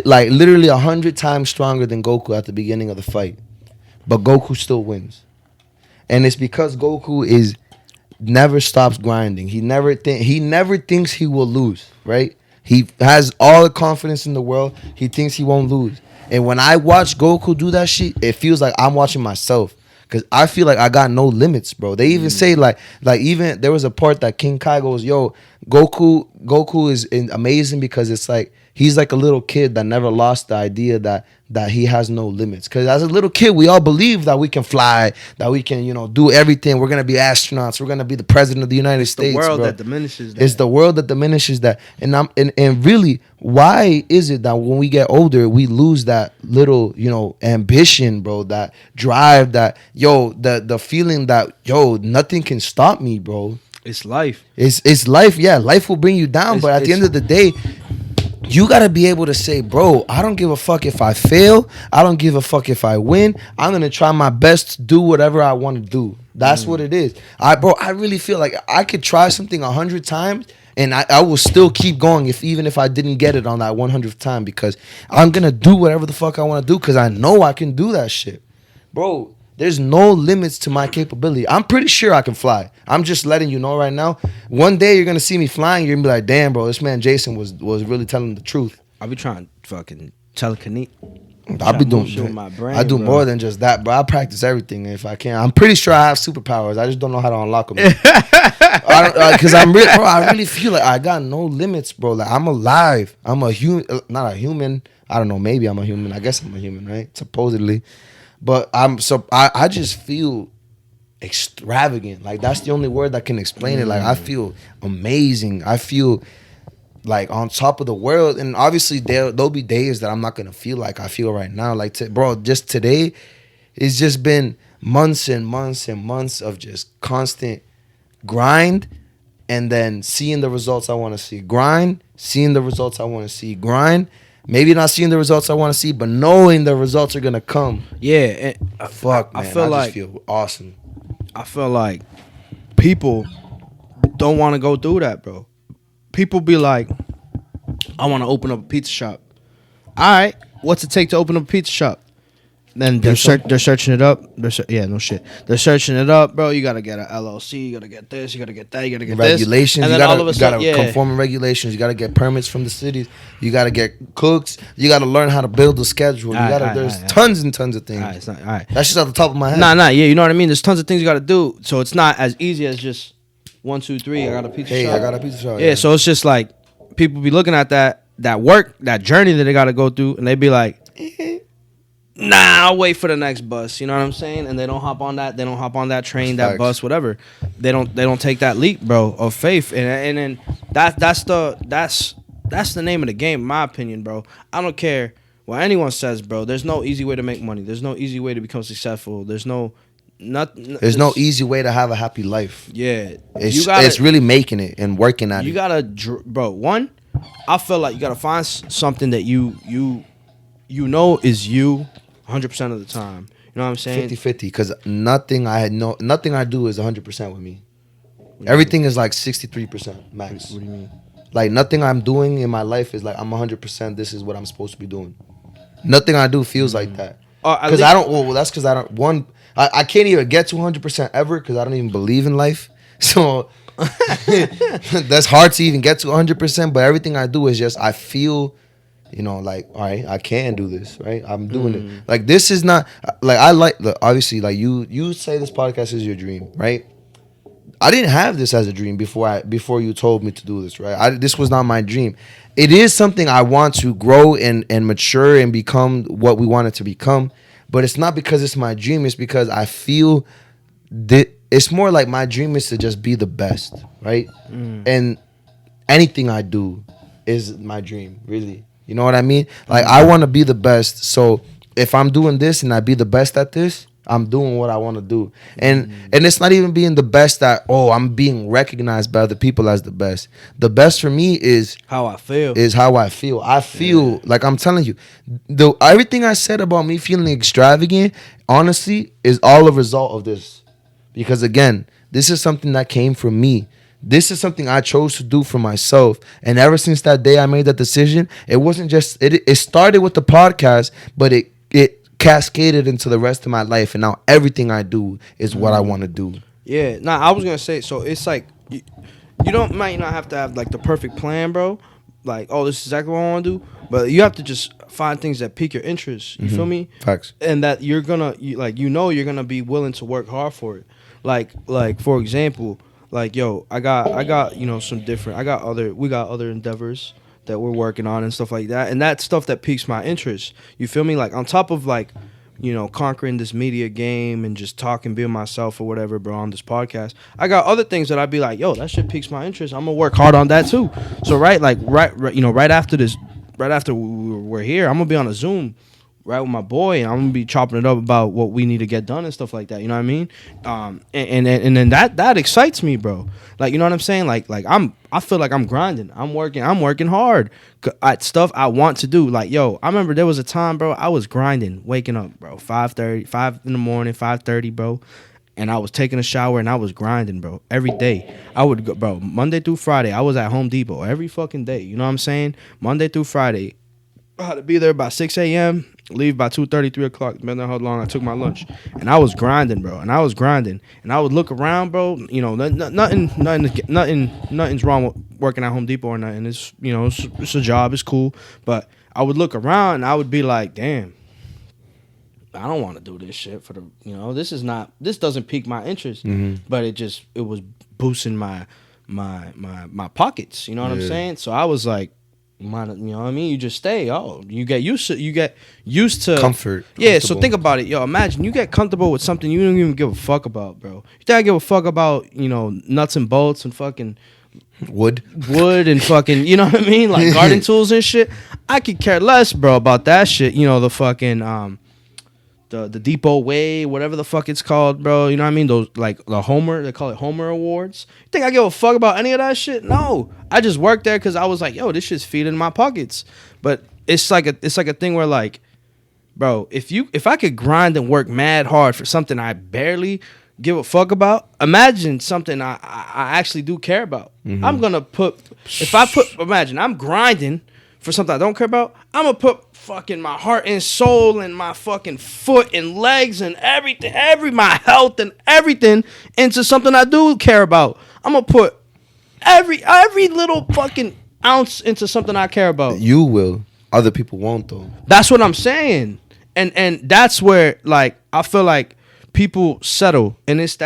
like literally 100 times stronger than Goku at the beginning of the fight, but Goku still wins, and it's because Goku never stops grinding. He never thinks he will lose, right? He has all the confidence in the world. He thinks he won't lose. And when I watch Goku do that shit, it feels like I'm watching myself, because I feel like I got no limits, bro. They even say like even there was a part that King Kai goes, yo, Goku is amazing because it's like he's like a little kid that never lost the idea that he has no limits. Because as a little kid, we all believe that we can fly, that we can, do everything. We're gonna be astronauts. We're gonna be the president of the United States. The world bro. that diminishes that. It's the world that diminishes that. And really, why is it that when we get older, we lose that little, ambition, bro, that drive, that the feeling that nothing can stop me, bro. It's life. It's life. Yeah, life will bring you down, but at the end of the day, you gotta be able to say, bro, I don't give a fuck if I fail. I don't give a fuck if I win. I'm gonna try my best to do whatever I want to do. That's what it is. I really feel like I could try something 100 times and I will still keep going even if I didn't get it on that 100th time, because I'm gonna do whatever the fuck I want to do because I know I can do that shit, bro. There's no limits to my capability. I'm pretty sure I can fly. I'm just letting you know right now. One day you're gonna see me flying. You're gonna be like, damn, bro, this man Jason was really telling the truth. I be trying to fucking telekinetic. I be doing shit with my brain, I do bro. more than just that, bro. I practice everything if I can. I'm pretty sure I have superpowers. I just don't know how to unlock them. Because I really feel like I got no limits, bro. Like, I'm alive. I'm a human, not a human. I don't know. Maybe I'm a human. I guess I'm a human, right? Supposedly. But I just feel extravagant. Like, that's the only word that can explain it. Like, I feel amazing. I feel like on top of the world. And obviously there'll be days that I'm not gonna feel like I feel right now. Like bro, just today, it's just been months and months and months of just constant grind, and then seeing the results I want to see. Grind, seeing the results I want to see. Grind, maybe not seeing the results I want to see, but knowing the results are gonna come. Yeah, and Fuck, man, I feel like just feel awesome. I feel like people don't want to go through that, bro. People be like, I want to open up a pizza shop. All right, what's it take to open up a pizza shop? Then they're searching it up. No shit. They're searching it up, bro. You gotta get an LLC. You gotta get this. You gotta get that. You gotta get regulations. This. You gotta conform to regulations. You gotta get permits from the cities. You gotta get cooks. You gotta learn how to build a schedule. There's tons and tons of things. All right. That's just off the top of my head. Yeah. You know what I mean. There's tons of things you gotta do. So it's not as easy as just 1, 2, 3. I got a pizza shop. I got a pizza shop. Yeah. So it's just like people be looking at that work, that journey that they gotta go through, and they be like, nah, I'll wait for the next bus. You know what I'm saying? And they don't hop on that. They don't hop on that train, that bus, whatever. They don't take that leap, bro, of faith. And then that's the name of the game, in my opinion, bro. I don't care what anyone says, bro. There's no easy way to make money. There's no easy way to become successful. There's no easy way to have a happy life. Yeah, it's really making it and working at it. You gotta, bro. One, I feel like you gotta find something that you know is you 100% of the time. You know what I'm saying? 50-50, because nothing I do is 100% with me. Everything is like 63% max. What do you mean? Like nothing I'm doing in my life is like I'm 100%. This is what I'm supposed to be doing. Nothing I do feels like that. Because I don't. Well, that's because I don't. One, I can't even get to 100% ever because I don't even believe in life. So that's hard to even get to 100%. But everything I do is just I feel. You know, like, all right, I can do this, right? I'm doing it. Like, this is not, like, obviously, like, you say this podcast is your dream, right? I didn't have this as a dream before you told me to do this, right? This was not my dream. It is something I want to grow and mature and become what we want it to become. But it's not because it's my dream. It's because I feel that it's more like my dream is to just be the best, right? And anything I do is my dream, really. You know what I mean? Like, I want to be the best. So if I'm doing this and I be the best at this, I'm doing what I want to do. And it's not even being the best at, I'm being recognized by other people as the best. The best for me is how I feel. I feel like, I'm telling you, everything I said about me feeling extravagant, honestly, is all a result of this. Because again, this is something that came from me. This is something I chose to do for myself. And ever since that day I made that decision, it wasn't just, it started with the podcast, but it cascaded into the rest of my life. And now everything I do is what I want to do. Yeah. Nah, I was going to say, so it's like, you might not have to have like the perfect plan, bro. Like, this is exactly what I want to do. But you have to just find things that pique your interest. You feel me? Facts. And that you're going to, you're going to be willing to work hard for it. Like for example, like, yo, I got some different, we got other endeavors that we're working on and stuff like that. And that stuff that piques my interest. You feel me? Like, on top of, like, conquering this media game and just talking, being myself or whatever, bro, on this podcast, I got other things that I'd be like, yo, that shit piques my interest. I'm going to work hard on that too. So, right after we're here, I'm going to be on a Zoom right with my boy, and I'm gonna be chopping it up about what we need to get done and stuff like that. You know what I mean? And then that excites me, bro. Like, you know what I'm saying? Like I feel like I'm grinding. I'm working hard at stuff I want to do. Like, yo, I remember there was a time, bro, I was grinding, waking up, bro, 5 in the morning, 5:30, bro. And I was taking a shower and I was grinding, bro, every day. I would go, bro, Monday through Friday. I was at Home Depot every fucking day. You know what I'm saying? Monday through Friday. I had to be there by 6 a.m., leave by 2:30, 3 o'clock, depending on how long I took my lunch. And I was grinding, bro. And I would look around, bro. Nothing's wrong with working at Home Depot or nothing. It's, it's a job. It's cool. But I would look around and I would be like, damn, I don't want to do this shit for the, this doesn't pique my interest. But it was boosting my pockets. You know what I'm saying? So I was like, you know what I mean? You just stay. You get used to comfort. Yeah, so think about it. Yo, imagine you get comfortable with something you don't even give a fuck about, bro. You think I give a fuck about, nuts and bolts and fucking Wood. and fucking, you know what I mean? Like garden tools and shit. I could care less, bro, about that shit. You know, the fucking the Depot Way, whatever the fuck it's called, bro. You know what I mean? Those like the Homer, they call it Homer Awards. You think I give a fuck about any of that shit? No. I just worked there because I was like, yo, this shit's feeding my pockets. But it's like a thing where like, bro, if I could grind and work mad hard for something I barely give a fuck about, imagine something I actually do care about. Mm-hmm. I'm gonna imagine I'm grinding for something I don't care about. I'm gonna put fucking my heart and soul and my fucking foot and legs and everything, my health and everything into something I do care about. I'm gonna put every little fucking ounce into something I care about. You will. Other people won't though. That's what I'm saying. And that's where like I feel like people settle, and it's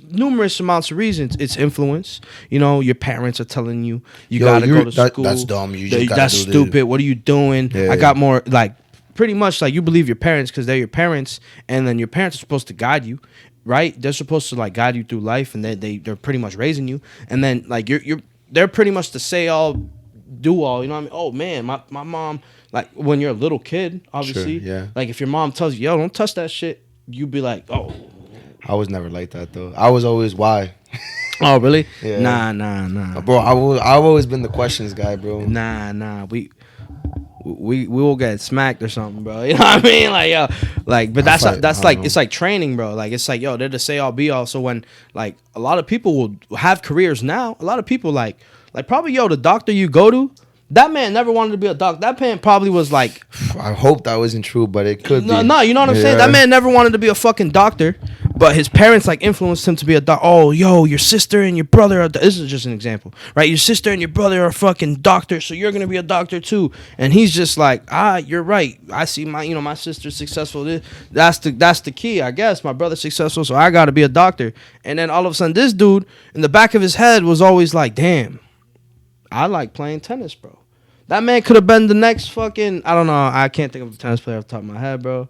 numerous amounts of reasons. It's influence. You know, your parents are telling you gotta go to school. That's dumb. That's stupid. This. What are you doing? Yeah. I got more like pretty much like you believe your parents because they're your parents, and then your parents are supposed to guide you, right? They're supposed to like guide you through life, and they're pretty much raising you, and then like they're pretty much the say all, do all. You know what I mean? Oh man, my mom. Like when you're a little kid, obviously. Sure, yeah. Like if your mom tells you, yo, don't touch that shit. You'd be like, oh. I was never like that though. I was always why. Oh really? Yeah. Nah. Bro, I've always been the questions guy, bro. Nah. We will get smacked or something, bro. You know what I mean? Like yo, like but that's like it's like training, bro. Like it's like yo, they're the say all be all. So when like a lot of people will have careers now, a lot of people like probably yo, the doctor you go to. That man never wanted to be a doctor. That man probably was like... I hope that wasn't true, but it could be. No, you know what I'm saying? That man never wanted to be a fucking doctor, but his parents like influenced him to be a doctor. Oh, yo, your sister and your brother are... This is just an example, right? Your sister and your brother are fucking doctors, so you're going to be a doctor too. And he's just like, you're right. I see my sister's successful. That's the key, I guess. My brother's successful, so I got to be a doctor. And then all of a sudden, this dude in the back of his head was always like, damn, I like playing tennis, bro. That man could have been the next fucking... I don't know. I can't think of a tennis player off the top of my head, bro.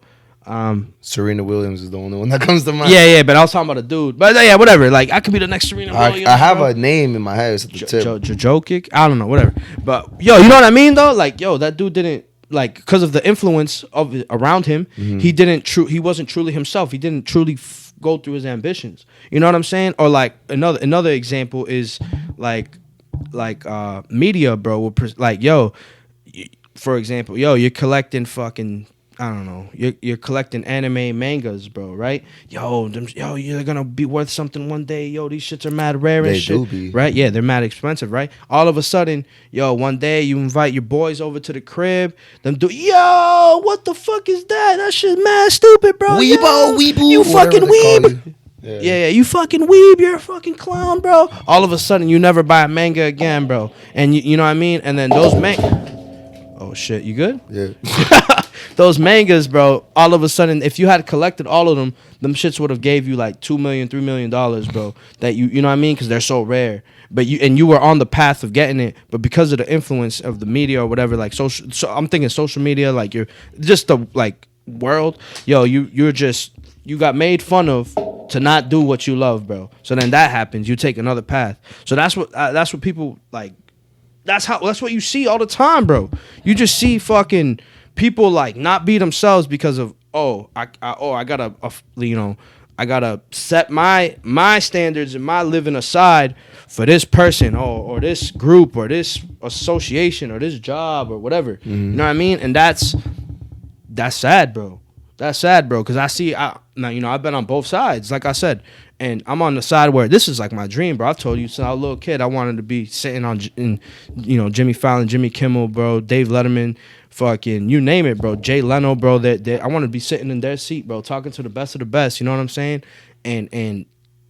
Serena Williams is the only one that comes to mind. Yeah, but I was talking about a dude. But yeah, whatever. Like, I could be the next Serena Williams. I have a name in my head. It's at the tip. Jokic? I don't know. Whatever. But, yo, you know what I mean, though? Like, yo, that dude didn't... Like, because of the influence around him, mm-hmm. He wasn't truly himself. He didn't truly go through his ambitions. You know what I'm saying? Or, like, another example is, like media, bro, will like, yo, for example, yo, you're collecting fucking, I don't know, you're collecting anime mangas, bro, right? Yo, you're gonna be worth something one day. Yo, these shits are mad rare and shit. They do be. Right? Yeah, they're mad expensive, right? All of a sudden, yo, one day you invite your boys over to the crib. Yo, what the fuck is that? That shit's mad stupid, bro. Weebo. You fucking weeb. Yeah, you fucking weeb, you're a fucking clown, bro. All of a sudden, you never buy a manga again, bro. And you know what I mean? And then those oh shit, you good? Yeah. Those mangas, bro, all of a sudden, if you had collected all of them shits would have gave you like $2 million, $3 million, bro. That you know what I mean? Because they're so rare. But you were on the path of getting it, but because of the influence of the media or whatever, like so I'm thinking social media, like you're just the like world, yo, you got made fun of to not do what you love, bro. So then that happens. You take another path. So that's what people like. That's what you see all the time, bro. You just see fucking people like not be themselves because of I gotta set my standards and my living aside for this person or this group or this association or this job or whatever. Mm-hmm. You know what I mean? And that's sad, bro. That's sad, bro, because I've been on both sides, like I said, and I'm on the side where this is like my dream, bro. I told you since I was a little kid, I wanted to be sitting in Jimmy Fallon, Jimmy Kimmel, bro, Dave Letterman, fucking, you name it, bro, Jay Leno, bro. I want to be sitting in their seat, bro, talking to the best of the best, you know what I'm saying? And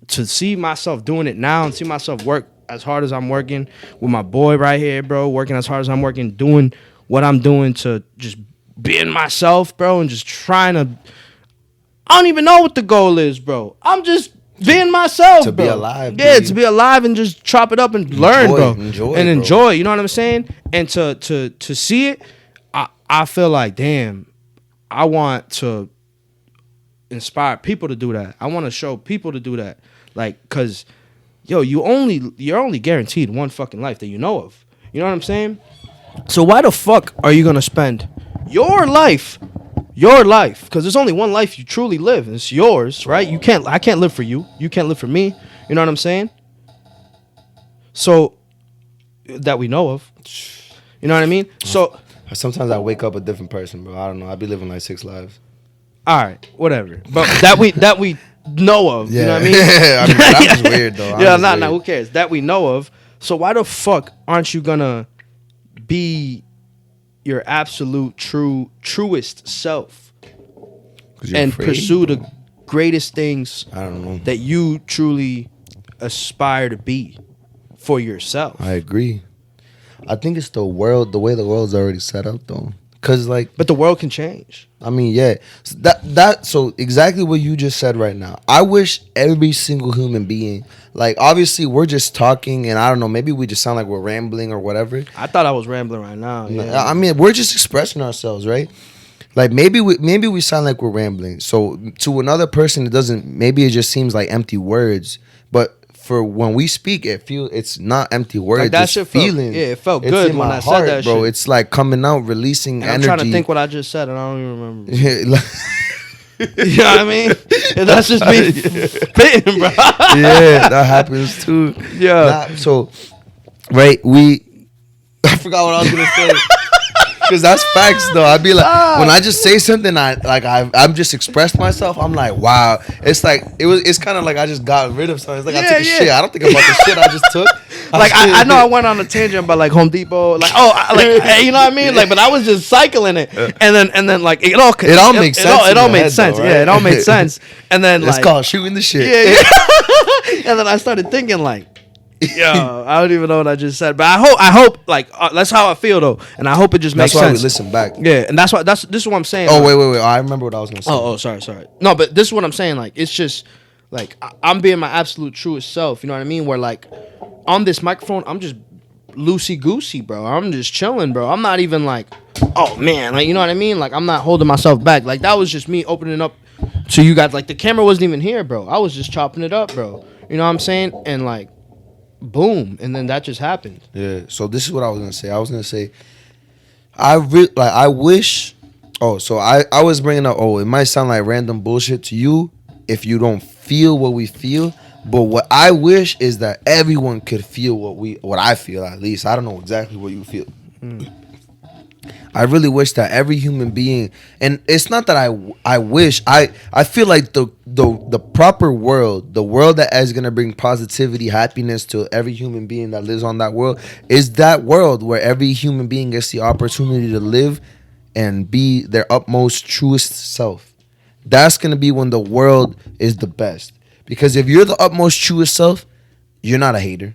to see myself doing it now and see myself work as hard as I'm working with my boy right here, bro, working as hard as I'm working, doing what I'm doing to just being myself, bro, and just trying to... I don't even know what the goal is, bro. I'm just being myself, to bro. Be alive, yeah, dude. To be alive and just chop it up and learn, bro. Enjoy, you know what I'm saying? And to see it, I feel like, damn, I want to inspire people to do that. I want to show people to do that. Like, because... yo, you're only guaranteed one fucking life that you know of. You know what I'm saying? So why the fuck are you gonna spend your life, because there's only one life you truly live, and it's yours, right? I can't live for you. You can't live for me. You know what I'm saying? So that we know of. You know what I mean? So sometimes I wake up a different person, bro. I don't know. I be living like 6 lives. All right, whatever. But that we know of. Yeah. You know what I mean? I mean, that was weird though. Yeah, nah, who cares? That we know of. So why the fuck aren't you gonna be your absolute truest self and afraid, pursue bro. the greatest things I don't know. that you truly aspire to be for yourself? I agree. I think it's the world, the way the world's already set up though. Cause like, But the world can change. I mean, yeah. So exactly what you just said right now. I wish every single human being, like, obviously we're just talking, and I don't know, maybe we just sound like we're rambling or whatever. I thought I was rambling right now. Yeah. I mean, we're just expressing ourselves, right? Like maybe we sound like we're rambling. So to another person, it doesn't. Maybe it just seems like empty words. But for when we speak, it's not empty words. Like that it's shit feeling. it felt It's good in when my I heart, said that bro. shit. It's like coming out, releasing And I'm energy. trying to think what I just said, and I don't even remember. Yeah, You know what I mean? And that's just me spitting, bro. yeah, that happens too. Yeah. So, right, I forgot what I was gonna say. Because that's facts, though. I'd be like, when I just say something, I'm just expressed myself. I'm like, wow. It's like it's kind of like I just got rid of something. It's like I took a shit. I don't think about the shit I just took. Like I know I went on a tangent about like Home Depot, like hey, you know what I mean? Like, but I was just cycling it, and then like it all makes sense. It all in your made head, sense. though, right? Yeah, it all made sense. And then It's like called shooting the shit. yeah. And then I started thinking like, yo, I don't even know what I just said, but I hope like that's how I feel though, and I hope it just makes That's why sense. we listen back. Yeah, and this is what I'm saying. Oh, like, wait. I remember what I was gonna say. Oh, sorry. No, but this is what I'm saying. Like, it's just like I'm being my absolute truest self. You know what I mean? Where like on this microphone, I'm just loosey goosey, bro. I'm just chilling, bro. I'm not even like, oh man, like you know what I mean? Like I'm not holding myself back. Like that was just me opening up to you guys. Like the camera wasn't even here, bro. I was just chopping it up, bro. You know what I'm saying? And like, boom, and then that just happened. Yeah. So this is what I was gonna say. I was gonna say, I wish. Oh, so I was bringing up. Oh, it might sound like random bullshit to you if you don't feel what we feel. But what I wish is that everyone could feel what I feel, at least. I don't know exactly what you feel. I really wish that every human being, and it's not that I wish, I feel like the proper world, the world that is gonna bring positivity, happiness to every human being that lives on that world, is that world where every human being gets the opportunity to live and be their utmost truest self. That's gonna be when the world is the best. Because if you're the utmost truest self, you're not a hater.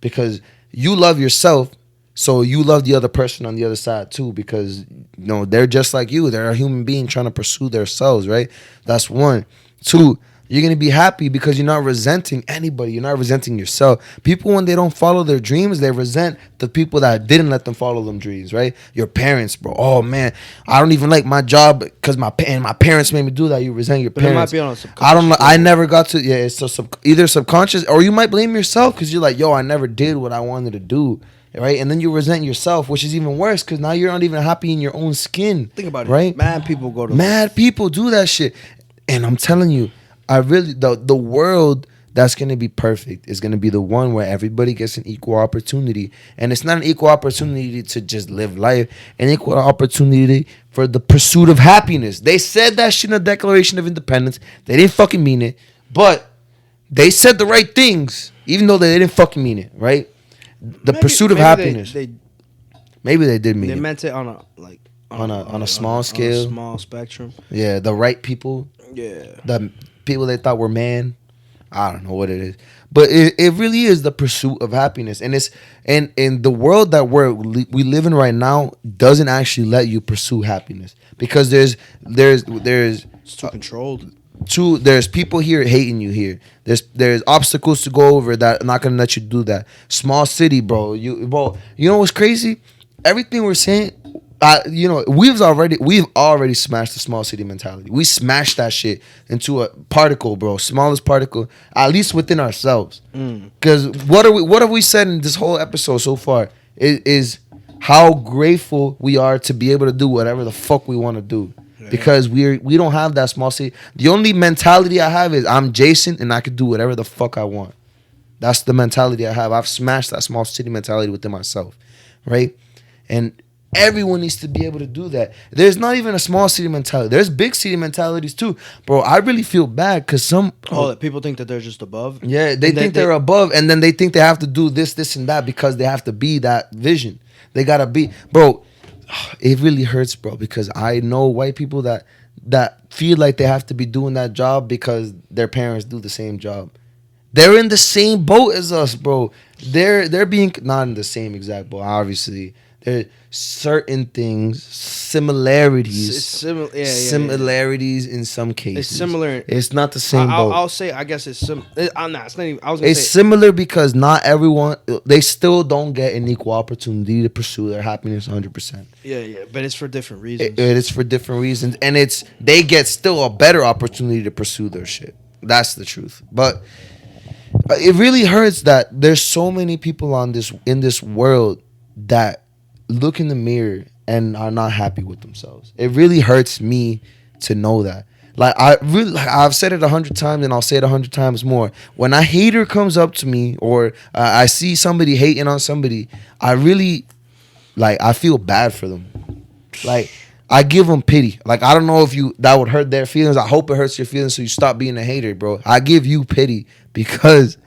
Because you love yourself, so you love the other person on the other side too. Because they're just like you. They're a human being trying to pursue themselves, right? That's one. Two, you're gonna be happy because you're not resenting anybody. You're not resenting yourself. People, when they don't follow their dreams, they resent the people that didn't let them follow them dreams, right? Your parents, bro. Oh man, I don't even like my job because my parents made me do that. You resent your parents. It might be on a subconscious I don't know. I never got to. Yeah, it's either subconscious or you might blame yourself because you're like, yo, I never did what I wanted to do. Right, and then you resent yourself, which is even worse because now you're not even happy in your own skin. Think about it, right? Mad people go to Mad people do that shit, and I'm telling you, I really the world that's gonna be perfect is gonna be the one where everybody gets an equal opportunity, and it's not an equal opportunity to just live life, an equal opportunity for the pursuit of happiness. They said that shit in the Declaration of Independence. They didn't fucking mean it, but they said the right things, even though they didn't fucking mean it, right? The pursuit of happiness. Maybe they did mean they it. meant it on a small scale. on a small spectrum. Yeah, the right people. Yeah. The people they thought were man. I don't know what it is. But it really is the pursuit of happiness. And it's and the world that we live in right now doesn't actually let you pursue happiness. Because there's It's too controlled. There's people here hating you here. There's obstacles to go over that are not gonna let you do that. Small city, bro. You know what's crazy? Everything we're saying, we've already smashed the small city mentality. We smashed that shit into a particle, bro, smallest particle, at least within ourselves. Because what have we said in this whole episode so far is how grateful we are to be able to do whatever the fuck we want to do. Yeah. Because we don't have that small city. The only mentality I have is I'm Jason and I can do whatever the fuck I want. That's the mentality I have. I've smashed that small city mentality within myself, right? And everyone needs to be able to do that. There's not even a small city mentality. There's big city mentalities too. Bro, I really feel bad because people think that they're just above? Yeah, they think they're above, and then they think they have to do this, and that because they have to be that vision. They got to be. Bro, it really hurts, bro, because I know white people that feel like they have to be doing that job because their parents do the same job. They're in the same boat as us, bro. They're being not in the same exact boat, obviously. There's certain things, similarities. Similarities in some cases. It's similar. It's not the same boat. I'll say, I guess it's similar. I'm not. It's not even, it's similar because not everyone, they still don't get an equal opportunity to pursue their happiness 100%. Yeah. But it's for different reasons. It is for different reasons. And they get still a better opportunity to pursue their shit. That's the truth. But it really hurts that there's so many people in this world that look in the mirror and are not happy with themselves. It really hurts me to know that. I've said it 100 times and I'll say it 100 times more. When a hater comes up to me or I see somebody hating on somebody, I really I feel bad for them. I give them pity. I don't know if that would hurt their feelings. I hope it hurts your feelings so you stop being a hater, bro. I give you pity because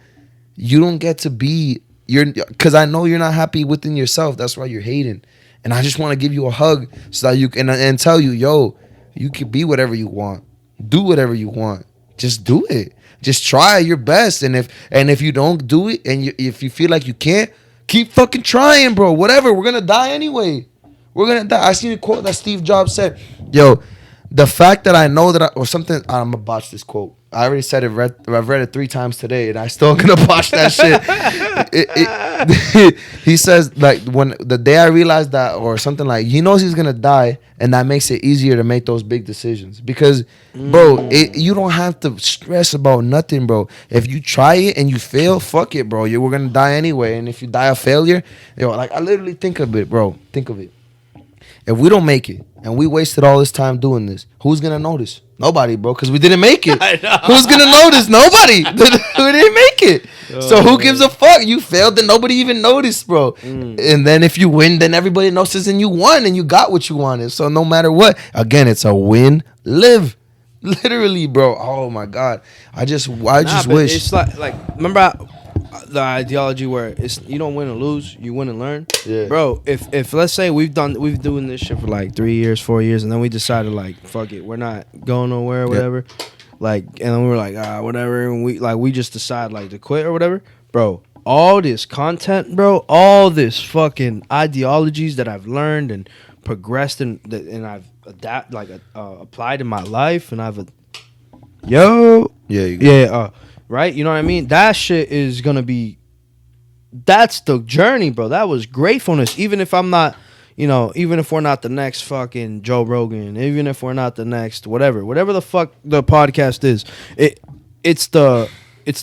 you don't get to be because I know you're not happy within yourself. That's why you're hating. And I just want to give you a hug so that you can and tell you, yo, you can be whatever you want. Do whatever you want. Just do it. Just try your best. And if you don't do it and if you feel like you can't, keep fucking trying, bro. Whatever. We're gonna die anyway. We're gonna die. I seen a quote that Steve Jobs said, yo, the fact that I know that or something, I'm gonna botch this quote. I already said it. I've read it 3 times today, and I still gonna botch that shit. He says when the day I realized that, or something he knows he's gonna die, and that makes it easier to make those big decisions. Because, bro, you don't have to stress about nothing, bro. If you try it and you fail, fuck it, bro. We're gonna die anyway, and if you die a failure, I literally think of it, bro. Think of it. If we don't make it and we wasted all this time doing this, who's gonna notice? Nobody, bro, because we didn't make it. Who's gonna notice? Nobody. We didn't make it. So who gives a fuck? You failed, then nobody even noticed, bro. And then if you win, then everybody notices and you won and you got what you wanted. So no matter what, again, it's a win-live. Literally, bro. Oh my God. I just wish. It's remember the ideology where it's you don't win or lose, you win and learn. Yeah. Bro, if let's say we've doing this shit for 3 years, 4 years, and then we decided fuck it, we're not going nowhere or whatever. And then we were whatever, and we just decide to quit or whatever. Bro, all this content, bro, all this fucking ideologies that I've learned and progressed and I've applied in my life, and I've right? You know what I mean? That shit is gonna be. That's the journey, bro. That was gratefulness. Even if I'm not, even if we're not the next fucking Joe Rogan, even if we're not the next whatever the fuck the podcast is, it's the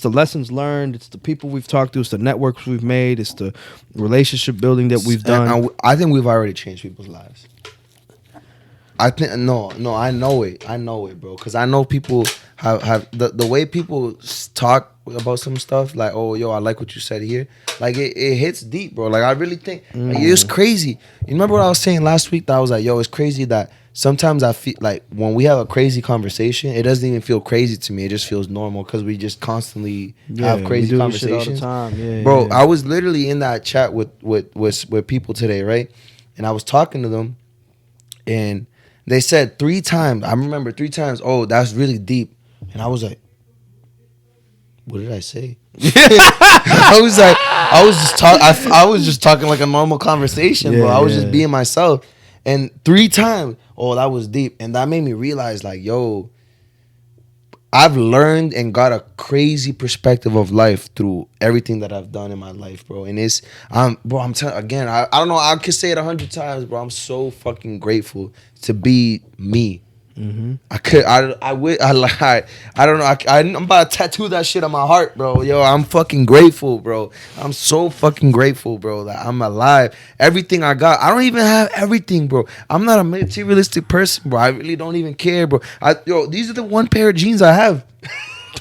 lessons learned. It's the people we've talked to. It's the networks we've made. It's the relationship building that we've done. And I think we've already changed people's lives. I think I know it, bro. Because I know people have the way people talk about some stuff. Oh, yo, I like what you said here. It hits deep, bro. I really think it's crazy. You remember what I was saying last week? That I was yo, it's crazy that sometimes I feel when we have a crazy conversation, it doesn't even feel crazy to me. It just feels normal because we just constantly have crazy conversations. All the time. Bro, I was literally in that chat with people today, right? And I was talking to them, and they said 3 times. I remember 3 times. Oh, that's really deep. And I was like, what did I say? I was just talking like a normal conversation, bro. I was just being myself. And 3 times, oh, that was deep. And that made me realize, yo, I've learned and got a crazy perspective of life through everything that I've done in my life, bro. And it's, bro, I'm telling again, I don't know, I could say it 100 times, bro. I'm so fucking grateful to be me. I don't know. I'm about to tattoo that shit on my heart, bro. Yo, I'm fucking grateful, bro. I'm so fucking grateful, bro, that I'm alive. Everything I got, I don't even have everything, bro. I'm not a materialistic person, bro. I really don't even care, bro. These are the one pair of jeans I have.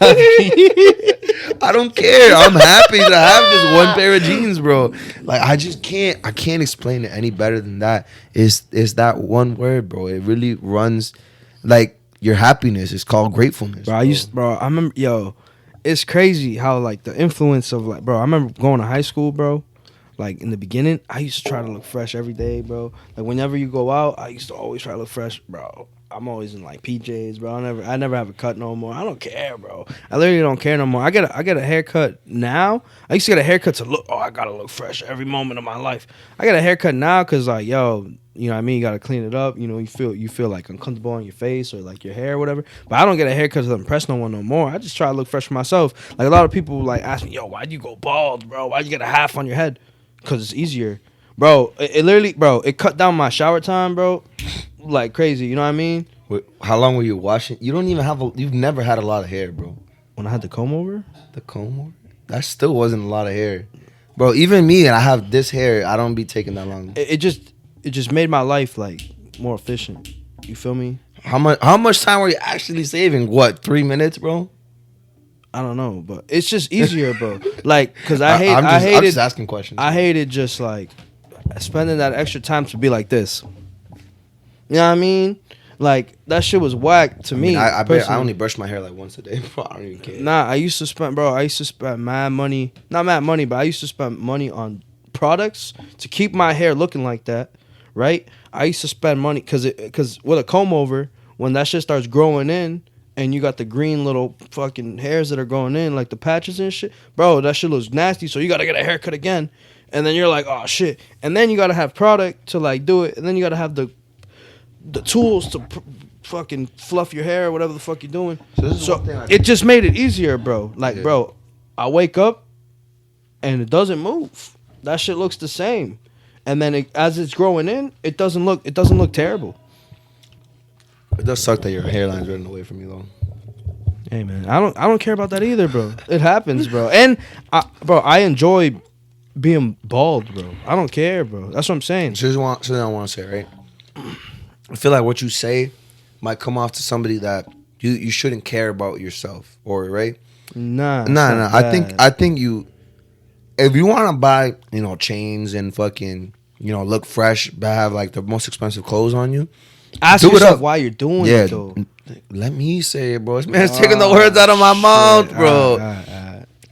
I don't care. I'm happy to have this one pair of jeans, bro. Like I can't explain it any better than that. It's that one word, bro. It really runs like your happiness. Is called gratefulness. Bro, I remember, it's crazy how like the influence of like, bro, I remember going to high school, bro. Like in the beginning, I used to try to look fresh every day, bro. Like whenever you go out, I used to always try to look fresh, bro. I'm always in like PJs, bro. I never have a cut no more. I don't care, bro. I literally don't care no more. I get a haircut now. I used to get a haircut to look. Oh, I gotta look fresh every moment of my life. I get a haircut now because like, yo, you know what I mean. You gotta clean it up. You know, you feel like uncomfortable on your face or like your hair or whatever. But I don't get a haircut to impress no one no more. I just try to look fresh for myself. Like a lot of people like ask me, yo, why'd you go bald, bro? Why'd you get a half on your head? Because it's easier, bro. It literally, bro. It cut down my shower time, bro, like crazy. You know what I mean? How long were you washing? You don't even have you've never had a lot of hair, bro. When I had the comb over? The comb over? That still wasn't a lot of hair. Bro, even me, and I have this hair, I don't be taking that long. It just made my life like more efficient. You feel me? How much time were you actually saving? What, 3 minutes, bro? I don't know, but it's just easier, bro. Like, cause I'm just asking questions. I hated just like spending that extra time to be like this. You know what I mean? Like that shit was whack to me. I only brush my hair like once a day, bro. I don't even care. Nah, I used to spend mad money. Not mad money, but I used to spend money on products to keep my hair looking like that, right? I used to spend money because with a comb over, when that shit starts growing in, and you got the green little fucking hairs that are going in, like the patches and shit, bro, that shit looks nasty. So you gotta get a haircut again, and then you're like, oh shit, and then you gotta have product to like do it, and then you gotta have the tools to fucking fluff your hair or whatever the fuck you're doing. So it just made it easier, bro. Like, bro, I wake up and it doesn't move. That shit looks the same, and then as it's growing in, it doesn't look terrible. It does suck that your hairline's running away from you, though. Hey man, I don't care about that either, bro. It happens, bro. And I enjoy being bald, bro. I don't care, bro. That's what I'm saying. Something I want to say, right? I feel like what you say might come off to somebody that you shouldn't care about yourself, or right? Nah. I think you, if you want to buy, chains and fucking, look fresh, but have like the most expensive clothes on you, ask yourself why you're doing it, though. Let me say it, bro. This man's taking the words out of my mouth, bro.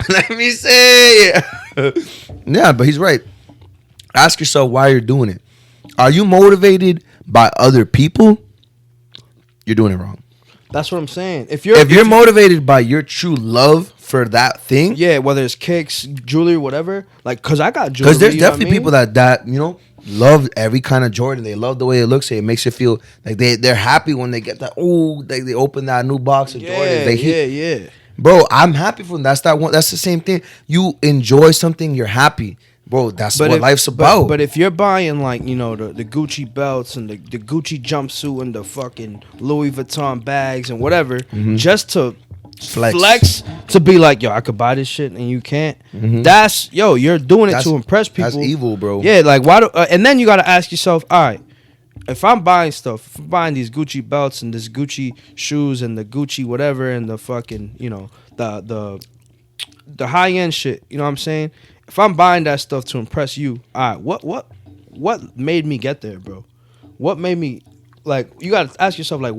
Let me say it. Yeah, but he's right. Ask yourself why you're doing it. Are you motivated by other people? You're doing it wrong. That's what I'm saying. If you're motivated by your true love for that thing, yeah, whether it's kicks, jewelry, whatever, like, cause I got jewelry. Because there's definitely people that love every kind of Jordan. They love the way it looks. It makes you feel like they're happy when they get that. Oh, they open that new box of Jordan. Yeah. Bro, I'm happy for them. That's the same thing. You enjoy something, you're happy. Bro, that's what life's about. But if you're buying like, the Gucci belts and the Gucci jumpsuit and the fucking Louis Vuitton bags and whatever, just to flex to be like, yo, I could buy this shit and you can't. That's, you're doing it to impress people. That's evil, bro. Yeah, like why do? And then you got to ask yourself, all right, if I'm buying stuff, if I'm buying these Gucci belts and this Gucci shoes and the Gucci whatever and the fucking, the high end shit, you know what I'm saying? If I'm buying that stuff to impress you, all right, what made me get there, bro? What made me, like, you gotta ask yourself, like,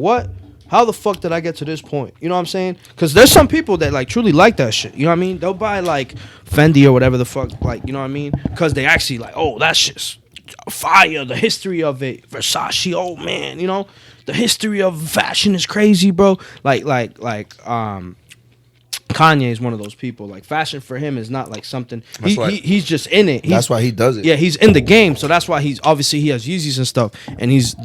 how the fuck did I get to this point? You know what I'm saying? Because there's some people that, like, truly like that shit. You know what I mean? They'll buy, like, Fendi or whatever the fuck, like, you know what I mean? Because they actually, like, oh, that shit's fire. The history of it. Versace, oh, man, the history of fashion is crazy, bro. Like, Kanye is one of those people. Like fashion for him is not like something. He's just in it. That's why he does it. Yeah, he's in the game, so that's why he's obviously he has Yeezys and stuff, and he's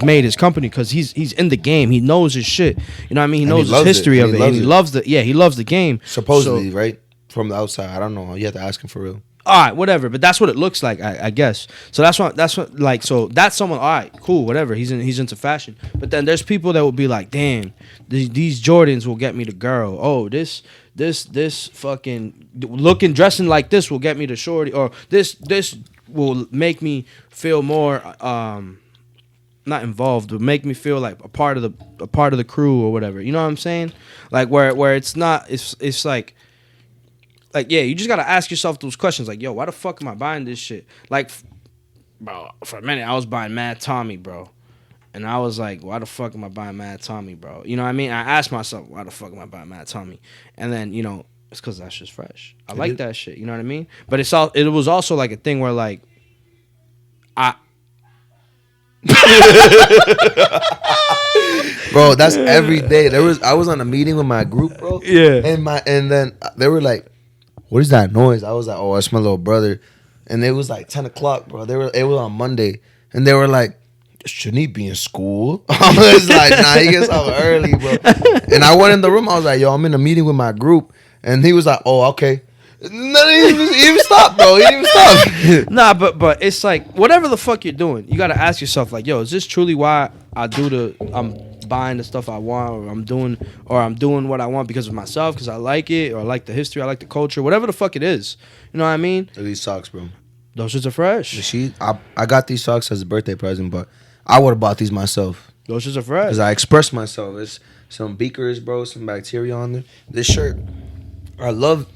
made his company because he's in the game. He knows his shit. You know what I mean? He knows his history of it, and he loves the game. Supposedly, right from the outside. I don't know. You have to ask him for real. All right, whatever, but that's what it looks like, I guess. So that's what like, so that's someone. All right, cool, whatever. He's into fashion, but then there's people that will be like, damn, these Jordans will get me the girl. Oh, this fucking dressing like this will get me the shorty, or this will make me feel more not involved, but make me feel like a part of the crew or whatever. You know what I'm saying? Like where it's not, it's like. Like, yeah, you just got to ask yourself those questions. Like, yo, why the fuck am I buying this shit? Like, bro, for a minute, I was buying Mad Tommy, bro. And I was like, why the fuck am I buying Mad Tommy, bro? You know what I mean? I asked myself, why the fuck am I buying Mad Tommy? And then, you know, it's because that shit's fresh. I like that shit. You know what I mean? But it was also like a thing where, like, Bro, that's every day. I was on a meeting with my group, bro. Yeah. And then they were like, what is that noise? I was like, oh, it's my little brother. And it was like 10 o'clock, bro. It was on Monday. And they were like, shouldn't he be in school? I was like, nah, he gets off early, bro. And I went in the room. I was like, yo, I'm in a meeting with my group. And he was like, oh, okay. No, he even stopped, bro. He didn't even stop. Nah, but it's like, whatever the fuck you're doing, you got to ask yourself, like, yo, is this truly why I'm buying the stuff I want, or I'm doing what I want because of myself, because I like it, or I like the history, I like the culture, whatever the fuck it is. You know what I mean? These socks, bro. Those shits are fresh. I got these socks as a birthday present, but I would have bought these myself. Those shits are fresh. Because I expressed myself. There's some beakers, bro, some bacteria on there. This shirt, I love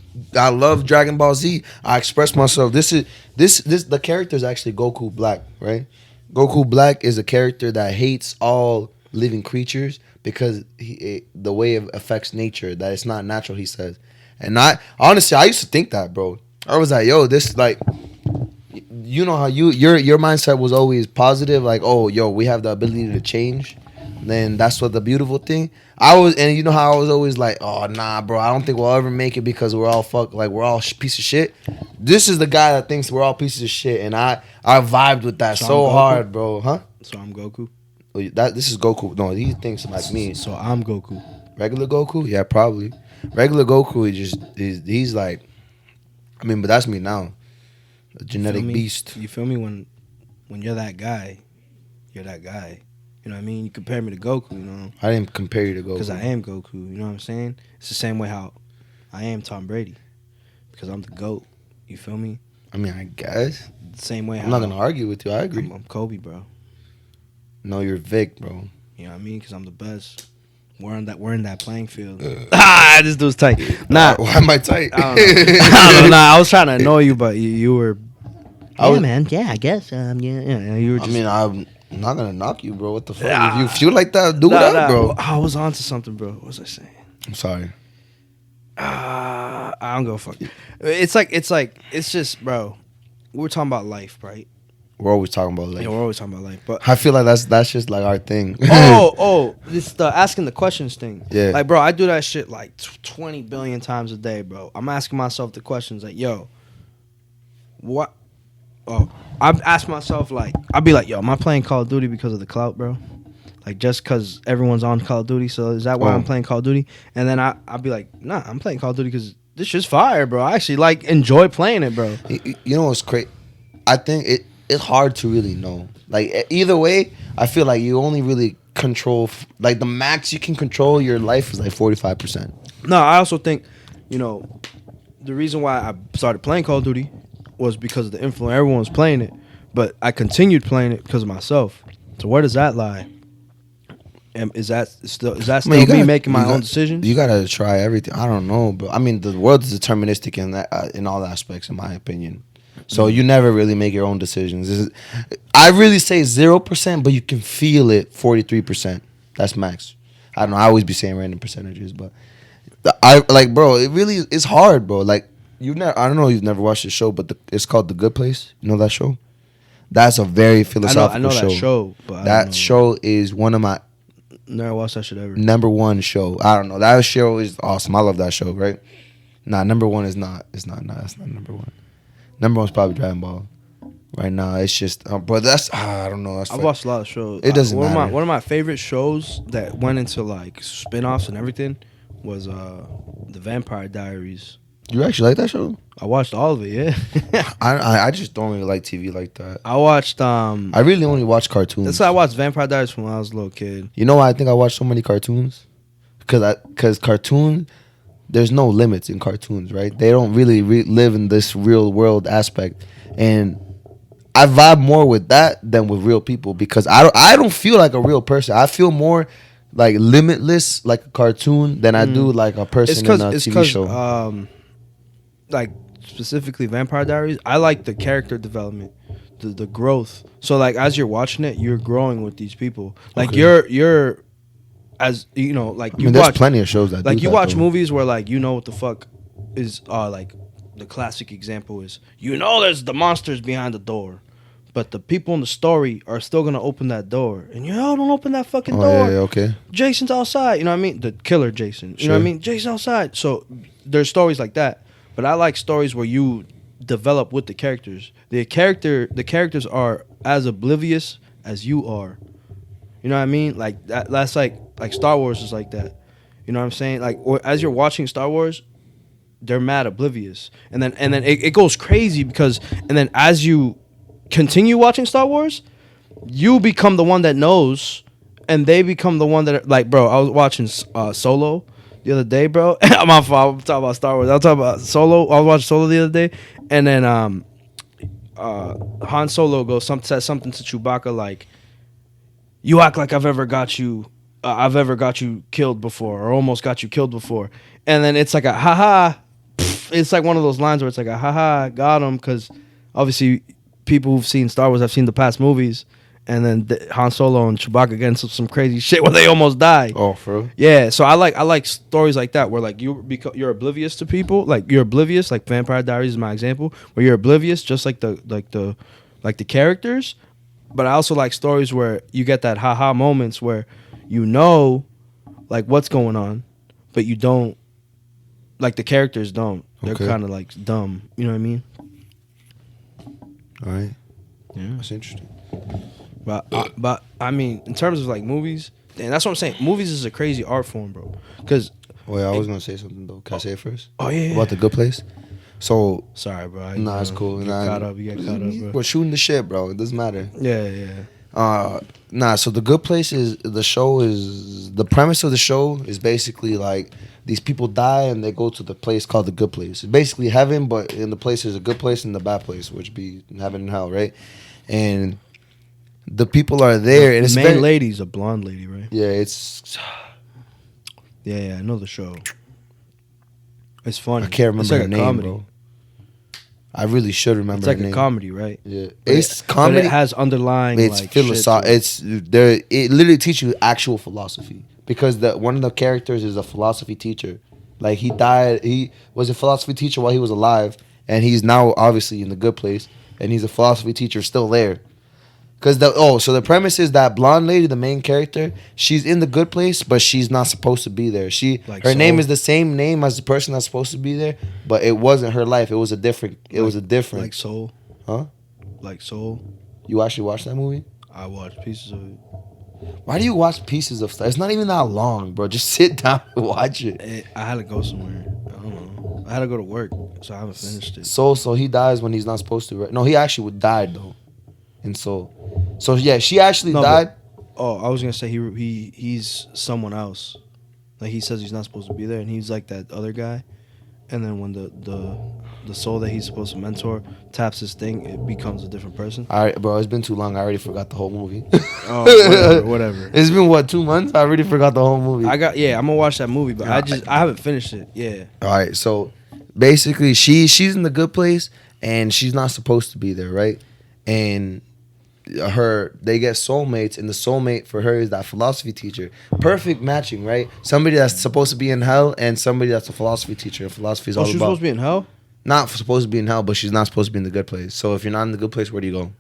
Dragon Ball Z. I express myself. This the character is actually Goku Black, right? Goku Black is a character that hates all living creatures because the way it affects nature, that it's not natural, he says. And honestly, I used to think that, bro. I was like, yo, this, like, you know how your mindset was always positive, like, oh, yo, we have the ability to change. Then that's what the beautiful thing. And you know how I was always like, oh, nah, bro, I don't think we'll ever make it because we're all we're all piece of shit. This is the guy that thinks we're all pieces of shit, and I vibed with that so hard, bro. Huh? So I'm Goku? This is Goku. No, he thinks like me. So I'm Goku. Regular Goku? Yeah, probably. Regular Goku he's like, I mean, but that's me now. A genetic beast. You feel me? When you're that guy, you're that guy. You know what I mean? You compare me to Goku, you know? I didn't compare you to Goku. Because I am Goku, you know what I'm saying? It's the same way how I am Tom Brady. Because I'm the GOAT. You feel me? I mean, I guess. The same way I'm not going to argue with you. I agree. I'm Kobe, bro. No, you're Vic, bro. You know what I mean? Because I'm the best. We're in that playing field. This dude's tight. Nah. Why am I tight? I don't know. I was trying to annoy you, but you were... man. Yeah, I guess. Yeah, you were just... I mean, I'm not going to knock you, bro. What the fuck? If you feel like that, do that, bro. I was on to something, bro. What was I saying? I'm sorry. I don't go fuck. It's just, bro. We're talking about life, right? We're always talking about life. Yeah, we're always talking about life. But I feel like that's just like our thing. This the asking the questions thing. Yeah. Like, bro, I do that shit like 20 billion times a day, bro. I'm asking myself the questions like, yo, what? Oh, I ask myself like, I'll be like, yo, am I playing Call of Duty because of the clout, bro? Like, just because everyone's on Call of Duty, so is that why I'm playing Call of Duty? And then I'll be like, nah, I'm playing Call of Duty because this shit's fire, bro. I actually like enjoy playing it, bro. You know what's crazy? I think it's hard to really know. Like, either way, I feel like you only really control, like, the max you can control your life is like 45%. No, I also think, you know, the reason why I started playing Call of Duty was because of the influence. Everyone was playing it, but I continued playing it because of myself. So where does that lie? Is that still me making my own decisions? You gotta try everything. I don't know, but I mean, the world is deterministic in all aspects, in my opinion. So you never really make your own decisions. I really say 0%, but you can feel it 43%. That's max. I don't know. I always be saying random percentages, but bro, it really is hard, bro. Like, I don't know if you've never watched the show, but it's called The Good Place. You know that show? That's a very philosophical show. I know that show, but that show is one of my Never watched that shit ever. Number one show. I don't know. That show is awesome. I love that show, right? Nah, number one is not. It's not. Nah, that's not number one. Number one's probably Dragon Ball. Right now, it's just. But that's. I don't know. I've watched a lot of shows. It doesn't matter. One of my favorite shows that went into like spin-offs and everything was The Vampire Diaries. You actually like that show? I watched all of it. Yeah. I just don't really like TV like that. I watched. I really only watch cartoons. That's why I watched Vampire Diaries when I was a little kid. You know why I think I watch so many cartoons? Because cartoons, there's no limits in cartoons, right? They don't really live in this real world aspect, and I vibe more with that than with real people because I don't feel like a real person. I feel more like limitless, like a cartoon, than I do like a person in a TV show. Like specifically Vampire Diaries, I like the character development, the growth. So like as you're watching it, you're growing with these people. Like you're as you know, like you there's watch plenty of shows that like do you that, watch though. movies where like you know what the fuck is like the classic example is there's the monsters behind the door, but the people in the story are still gonna open that door, and don't open that fucking door. Yeah, okay. Jason's outside. You know what I mean? The killer Jason. You know what I mean? Jason's outside. So there's stories like that. But I like stories where you develop with the characters. The characters are as oblivious as you are. You know what I mean? Like that's like Star Wars is like that. You know what I'm saying? Like as you're watching Star Wars, they're mad oblivious. And then it goes crazy because then as you continue watching Star Wars, you become the one that knows and they become the one that like, bro, I was watching Solo the other day, bro. My fault. I'm talking about Star Wars. I'm talking about Solo. I was watching Solo the other day, and then Han Solo says something to Chewbacca like, "You act like I've ever got you killed before, or almost got you killed before." And then it's like a haha. It's like one of those lines where it's like a haha, got him, because obviously people who've seen Star Wars have seen the past movies. And then Han Solo and Chewbacca get into some crazy shit where they almost die. Oh, for real? Yeah, so I like stories like that where like you're oblivious to people, like you're oblivious. Like Vampire Diaries is my example, where you're oblivious, just like the characters. But I also like stories where you get that haha moments where you know, like what's going on, but you don't. Like the characters don't. They're kind of like dumb. You know what I mean? All right. Yeah, that's interesting. But I mean, in terms of like movies, and that's what I'm saying. Movies is a crazy art form, bro. Because wait, I was gonna say something though. Can I say it first? Oh yeah. About The Good Place. So sorry, bro. Nah, it's cool. You get caught up, bro. We're shooting the shit, bro. It doesn't matter. Yeah. So The Good Place is the premise of the show is basically like these people die and they go to the place called the good place. It's basically heaven, but in the place there's a good place and the bad place, which be heaven and hell, right? And the people are there, and the main lady's a blonde lady, right? Yeah, it's. Yeah, I know the show. It's funny. I can't remember it's like her name, comedy. bro. I really should remember. It's like her name. a comedy, right? Yeah, It's comedy. But it has underlying. It's like, philosophy. It's there. It literally teaches you actual philosophy because one of the characters is a philosophy teacher. Like he died. He was a philosophy teacher while he was alive, and he's now obviously in the good place, and he's a philosophy teacher still there. So the premise is that blonde lady, the main character, she's in the good place, but she's not supposed to be there. Her name is the same name as the person that's supposed to be there, but it wasn't her life. It was a different. Like Soul. Huh? Like Soul. You actually watched that movie? I watched pieces of it. Why do you watch pieces of stuff? It's not even that long, bro. Just sit down and watch it. I had to go somewhere. I don't know. I had to go to work, so I haven't finished it. So he dies when he's not supposed to, right? No, he actually died though. And so yeah, she actually died. I was gonna say he's someone else. Like he says he's not supposed to be there, and he's like that other guy. And then when the soul that he's supposed to mentor taps his thing, it becomes a different person. All right, bro, it's been too long. I already forgot the whole movie. Whatever. It's been 2 months? I already forgot the whole movie. I'm gonna watch that movie, but I haven't finished it. Yeah. All right, so basically she's in the good place and she's not supposed to be there, right? And they get soulmates, and the soulmate for her is that philosophy teacher. Perfect matching, right? Somebody that's supposed to be in hell and somebody that's a philosophy teacher. Philosophy is all about. She's supposed to be in hell? Not supposed to be in hell, but she's not supposed to be in the good place. So if you're not in the good place, where do you go?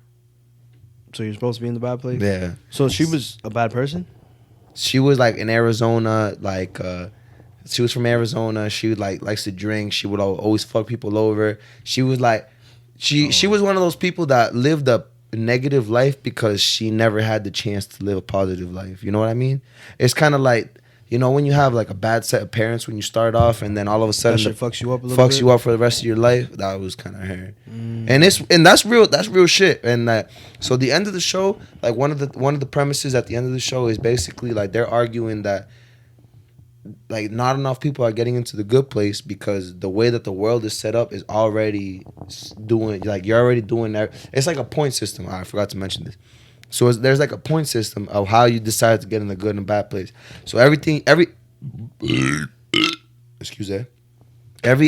So you're supposed to be in the bad place? Yeah. So she was a bad person? She was like in Arizona, like she was from Arizona. She would like likes to drink. She would always fuck people over. She was like, she was one of those people that lived a negative life because she never had the chance to live a positive life. You know what I mean? It's kind of like, you know, when you have like a bad set of parents when you start off, and then all of a sudden That shit fucks you up a little bit. you up for the rest of your life. That was kind of her, and that's real shit. And so the end of the show, like one of the premises at the end of the show is basically like they're arguing that like not enough people are getting into the good place because the way that the world is set up is already doing, like you're already doing that. It's like a point system. I forgot to mention this. So there's like a point system of how you decide to get in the good and bad place. So every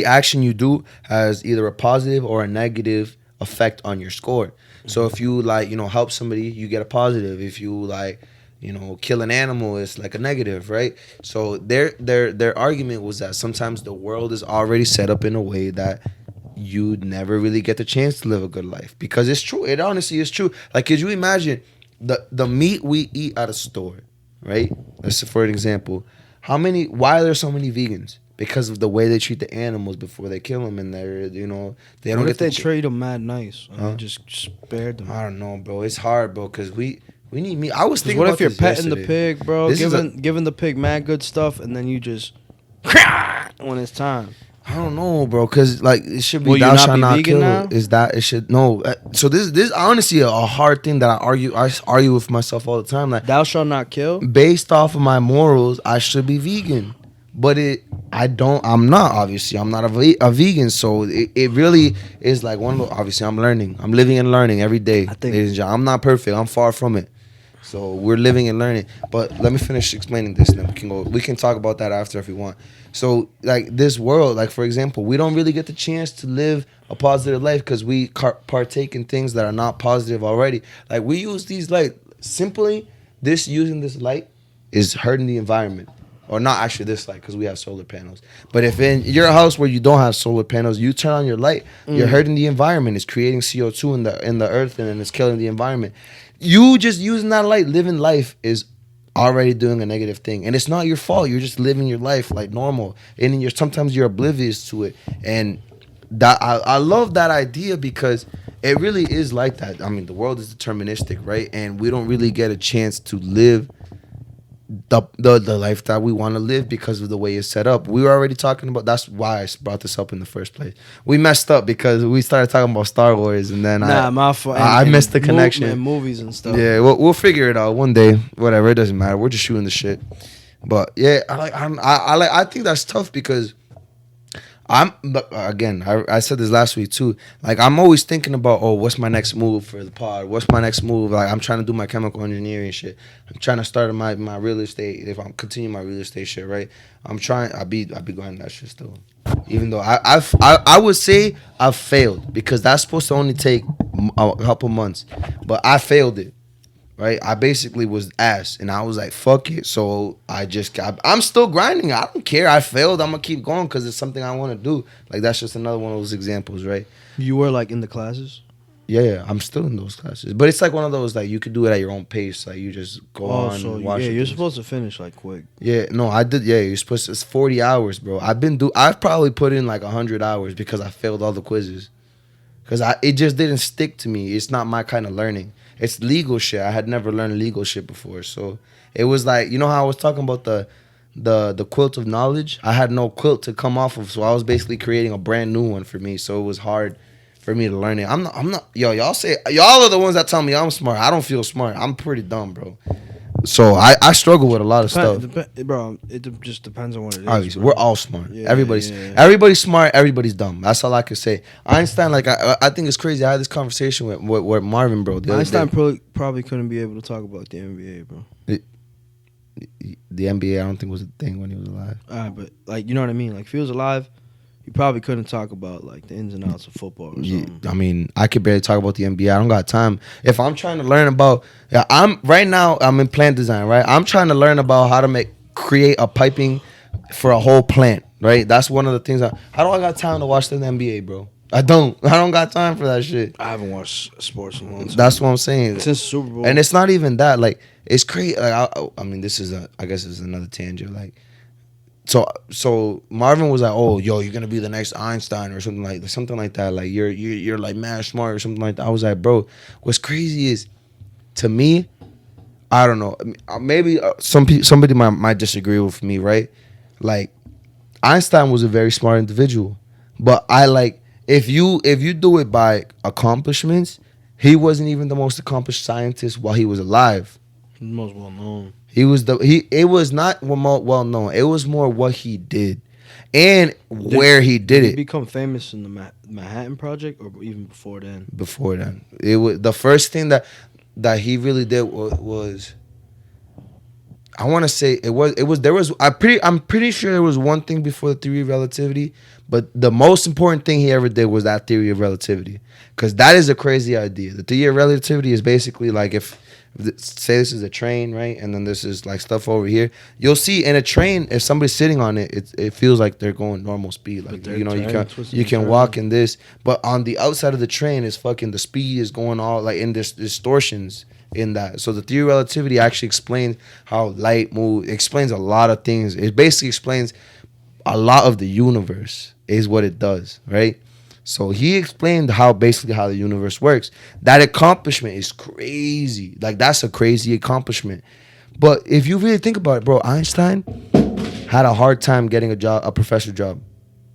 action you do has either a positive or a negative effect on your score. So if you like, you know, help somebody, you get a positive. If you like, you know, kill an animal, it's like a negative, right? So their argument was that sometimes the world is already set up in a way that you never really get the chance to live a good life. Because it's true. It honestly is true. Like, could you imagine the meat we eat at a store, right? Let's say, for an example, why are there so many vegans? Because of the way they treat the animals before they kill them, and they're, you know, they don't What get if they treat them mad nice? And they just spared them. I don't know, bro. It's hard, bro, because we need meat. I was thinking, what about if you're this petting yesterday. the pig, bro, giving the pig mad good stuff, and then you just when it's time? I don't know, bro, because like it should be Will you thou not shalt be not vegan kill. now? Is that it should no? So this is honestly a hard thing that I argue with myself all the time. Like, Thou shalt not kill. based off of my morals, I should be vegan, but I'm not. Obviously, I'm not a vegan. So it really is like one of the, obviously I'm learning. I'm living and learning every day. I think- ladies and gentlemen. I'm not perfect. I'm far from it. So we're living and learning. But let me finish explaining this, and then we can talk about that after if you want. So like this world, like for example, we don't really get the chance to live a positive life because we partake in things that are not positive already. Like we use these light simply. Using this light is hurting the environment. Or not actually this light, because we have solar panels. But if in your house where you don't have solar panels, you turn on your light, you're hurting the environment. It's creating CO2 in the earth, and it's killing the environment. You just using that light, living life is already doing a negative thing. And it's not your fault. You're just living your life like normal. And sometimes you're oblivious to it. And that I love that idea because it really is like that. I mean, the world is deterministic, right? And we don't really get a chance to live the life that we want to live because of the way it's set up. We were already talking about, that's why I brought this up in the first place. We messed up because we started talking about Star Wars, and then I missed the connection. And movies and stuff. Yeah, we'll figure it out one day. Whatever, it doesn't matter. We're just shooting the shit. But yeah, I think that's tough because I said this last week too. Like I'm always thinking about, what's my next move for the pod? What's my next move? Like I'm trying to do my chemical engineering shit. I'm trying to start my real estate. If I'm continuing my real estate shit, right? I'll be going that shit still. Even though I would say I've failed because that's supposed to only take a couple months, but I failed it. Right, I basically was ass, and I was like, "Fuck it." So I'm still grinding. I don't care. I failed. I'm gonna keep going because it's something I want to do. Like that's just another one of those examples, right? You were like in the classes. Yeah, I'm still in those classes, but it's like one of those like you could do it at your own pace. Like you just go on. So and watch you're supposed to finish like quick. Yeah, no, I did. Yeah, you're supposed to. It's 40 hours, bro. I've probably put in like 100 hours because I failed all the quizzes. Because it just didn't stick to me. It's not my kind of learning. It's legal shit. I had never learned legal shit before. So it was like, you know how I was talking about the quilt of knowledge? I had no quilt to come off of. So I was basically creating a brand new one for me. So it was hard for me to learn it. I'm not, y'all are the ones that tell me I'm smart. I don't feel smart. I'm pretty dumb, bro. So I struggle with a lot of stuff. Bro, it just depends on what it is. Obviously, bro. we're all smart. Yeah, Everybody's smart. Everybody's dumb. That's all I can say. Einstein, like I think it's crazy. I had this conversation with Marvin, bro. Einstein probably couldn't be able to talk about the NBA, bro. The NBA, I don't think was a thing when he was alive. But like, you know what I mean? Like, if he was alive, he probably couldn't talk about like the ins and outs of football or something. I mean, I could barely talk about the NBA. I don't got time. If I'm trying to learn about, I'm in plant design, right? I'm trying to learn about how to create a piping for a whole plant, right? That's one of the things. How do I got time to watch the NBA, bro? I don't got time for that shit. I haven't watched sports in a long time. That's what I'm saying. Since Super Bowl. And it's not even that. Like, it's crazy. Like, I mean, I guess it's another tangent. Like, so Marvin was like, "Oh, yo, you're gonna be the next Einstein or something like that. Like, you're like mad smart or something like that." I was like, "Bro, what's crazy is, to me, I don't know. Maybe somebody might disagree with me, right? Like, Einstein was a very smart individual, but I like if you do it by accomplishments, he wasn't even the most accomplished scientist while he was alive. Most well known. He was it was not well known. It was more what he did and where he did he it. become famous in the Manhattan Project or even before then? Before then, it was the first thing that he really did was I want to say I'm pretty sure there was one thing before the theory of relativity, but the most important thing he ever did was that theory of relativity, because that is a crazy idea. The theory of relativity is basically like if say this is a train, right, and then this is like stuff over here. You'll see in a train, if somebody's sitting on it, it feels like they're going normal speed, like you can walk in this, but on the outside of the train is fucking the speed is going all like in this distortions in that. So the theory of relativity actually explains how light moves. It explains a lot of things. It basically explains a lot of the universe is what it does, right? So he explained how the universe works. That accomplishment is crazy. Like, that's a crazy accomplishment. But if you really think about it, bro, Einstein had a hard time getting a professor job,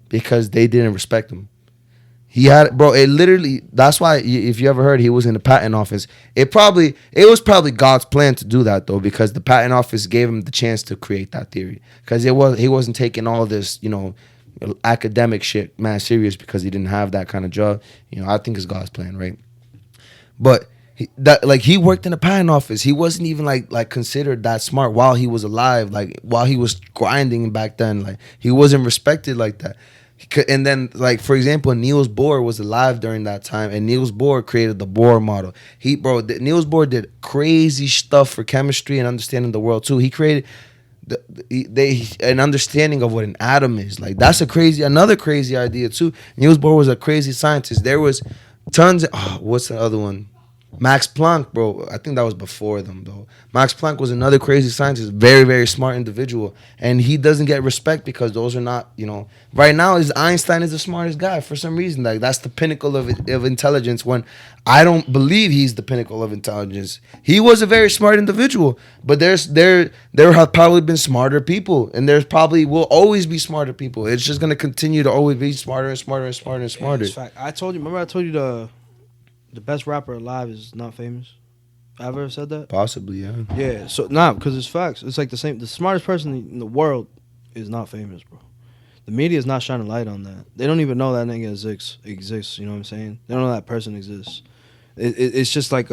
because they didn't respect him. He had, bro, it literally, that's why if you ever heard he was in the patent office, it was probably God's plan to do that, though, because the patent office gave him the chance to create that theory. Because he wasn't taking all this, academic shit mad serious, because he didn't have that kind of job. I think it's God's plan, right? But he worked in the patent office. He wasn't even like considered that smart while he was alive, like while he was grinding back then. Like, he wasn't respected like that. And then, like, for example, Niels Bohr was alive during that time, and Niels Bohr created the Bohr model. Niels Bohr did crazy stuff for chemistry and understanding the world too. He created an understanding of what an atom is. Like, that's another crazy idea too. Niels Bohr was a crazy scientist. There was tons of what's the other one? Max Planck, bro. I think that was before them, though. Max Planck was another crazy scientist, very, very smart individual, and he doesn't get respect because those are not, Right now, Einstein is the smartest guy for some reason. Like, that's the pinnacle of intelligence. When I don't believe he's the pinnacle of intelligence. He was a very smart individual, but there have probably been smarter people, and there's probably will always be smarter people. It's just gonna continue to always be smarter and smarter and smarter and smarter. Yeah, fact. I told you the best rapper alive is not famous. Have I ever said that? Possibly, yeah. Yeah, so because it's facts. It's like the same. The smartest person in the world is not famous, bro. The media is not shining light on that. They don't even know that nigga exists. You know what I'm saying? They don't know that person exists. It's just like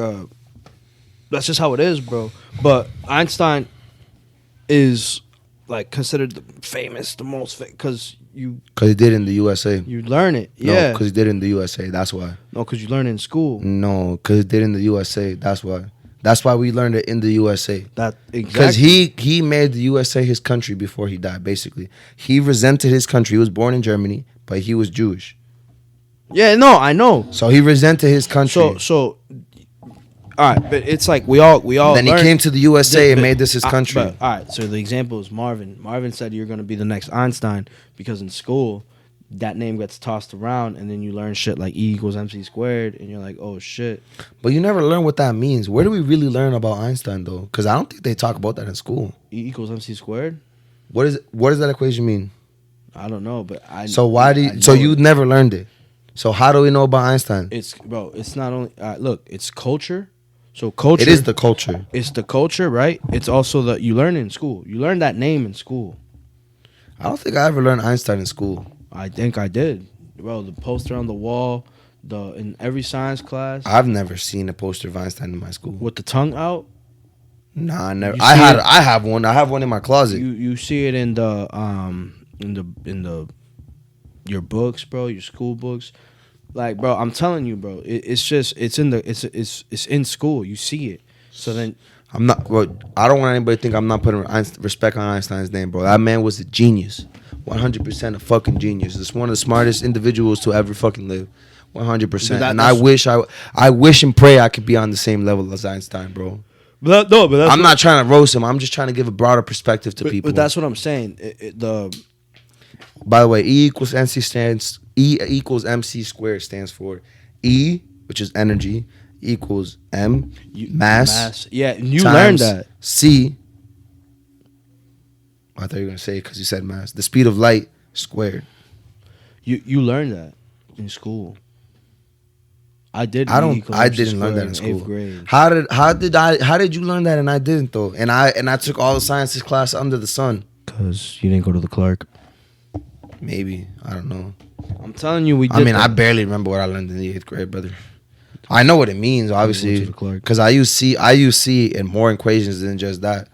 that's just how it is, bro. But Einstein is like considered the most because he did in the USA. You learn it, No, yeah. because he did in the USA. That's why. No, because you learn it in school. No, because he did in the USA. That's why. That's why we learned it in the USA. That exactly. Because he made the USA his country before he died. Basically, he resented his country. He was born in Germany, but he was Jewish. Yeah, no, I know. So he resented his country. So, all right, but it's like we all. Then he came to the USA and made this his country. All right, so the example is Marvin. Marvin said you're going to be the next Einstein because in school, that name gets tossed around, and then you learn shit like E equals MC squared, and you're like, oh shit. But you never learn what that means. Where do we really learn about Einstein though? Because I don't think they talk about that in school. E equals MC squared. What does that equation mean? I don't know, but you never learned it. So how do we know about Einstein? It's not only look, it's culture. So culture. It is the culture. It's the culture, right? It's also that you learn in school. You learn that name in school. I don't think I ever learned Einstein in school. I think I did. Bro, the poster on the wall, in every science class. I've never seen a poster of Einstein in my school. With the tongue out? Nah, never. I have one. I have one in my closet. You see it in your books, bro, your school books. Like, bro, I'm telling you, bro, it's in school. You see it. So then I'm not. Bro, I don't want anybody to think I'm not putting respect on Einstein's name, bro. That man was a genius. 100% a fucking genius. It's one of the smartest individuals to ever fucking live. 100%. And I wish and pray I could be on the same level as Einstein, bro. But that's I'm not trying to roast him. I'm just trying to give a broader perspective to people. But that's what I'm saying. By the way, E equals MC squared stands for E, which is energy, equals M, mass. Yeah, you learned that. C. I thought you were gonna say it because you said mass. The speed of light squared. You learned that in school. I didn't learn that in school. 8th grade. How did you learn that and I didn't though? And I took all the sciences class under the sun. Cause you didn't go to the Clark. Maybe, I don't know. I'm telling you, we did. I mean, I barely remember what I learned in the 8th grade, brother. I know what it means, obviously, because I use C in more equations than just that.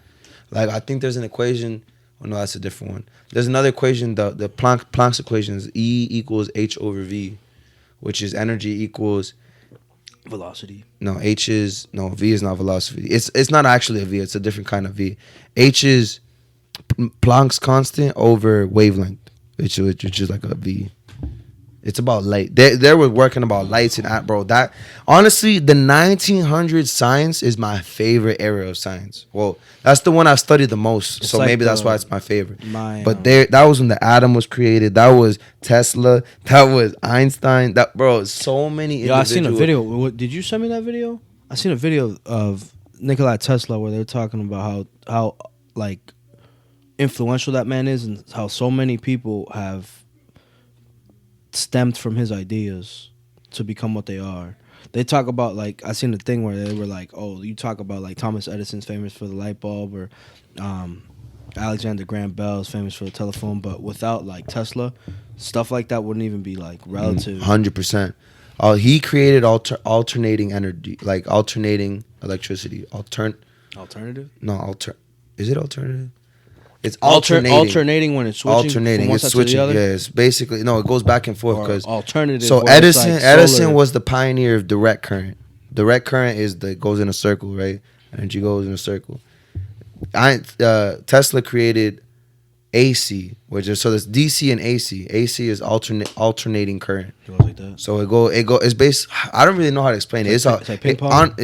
Like, I think there's an equation. Oh no, that's a different one. There's another equation. The Planck's equation is E equals H over V, which is energy equals velocity. V is not velocity. It's not actually a V. It's a different kind of V. H is Planck's constant over wavelength, which is like a V. It's about light. They were working about lights and bro. That honestly, the 1900s science is my favorite area of science. Well, that's the one I studied the most. So like maybe that's why it's my favorite. But that was when the atom was created. That was Tesla. That was Einstein. That bro, so many. Yeah, I seen a video. Did you send me that video? I seen a video of Nikola Tesla where they're talking about how like influential that man is and how so many people have stemmed from his ideas to become what they are. They talk about, like, I seen a thing where they were like, oh, you talk about like Thomas Edison's famous for the light bulb, or Alexander Graham Bell's famous for the telephone, but without like Tesla, stuff like that wouldn't even be like relative. 100%. He created alternating energy, like alternating electricity. Alternative? No, is it alternative? It's alternating when it's switching. Alternating, from one it's side switching. to the other? Yeah, it's basically it goes back and forth because alternative. So Edison was the pioneer of direct current. Direct current goes in a circle, right? Energy goes in a circle. Tesla created AC, which is so there's DC and AC. AC is alternating current. It goes like that. So it's based. I don't really know how to explain it. It's like ping pong.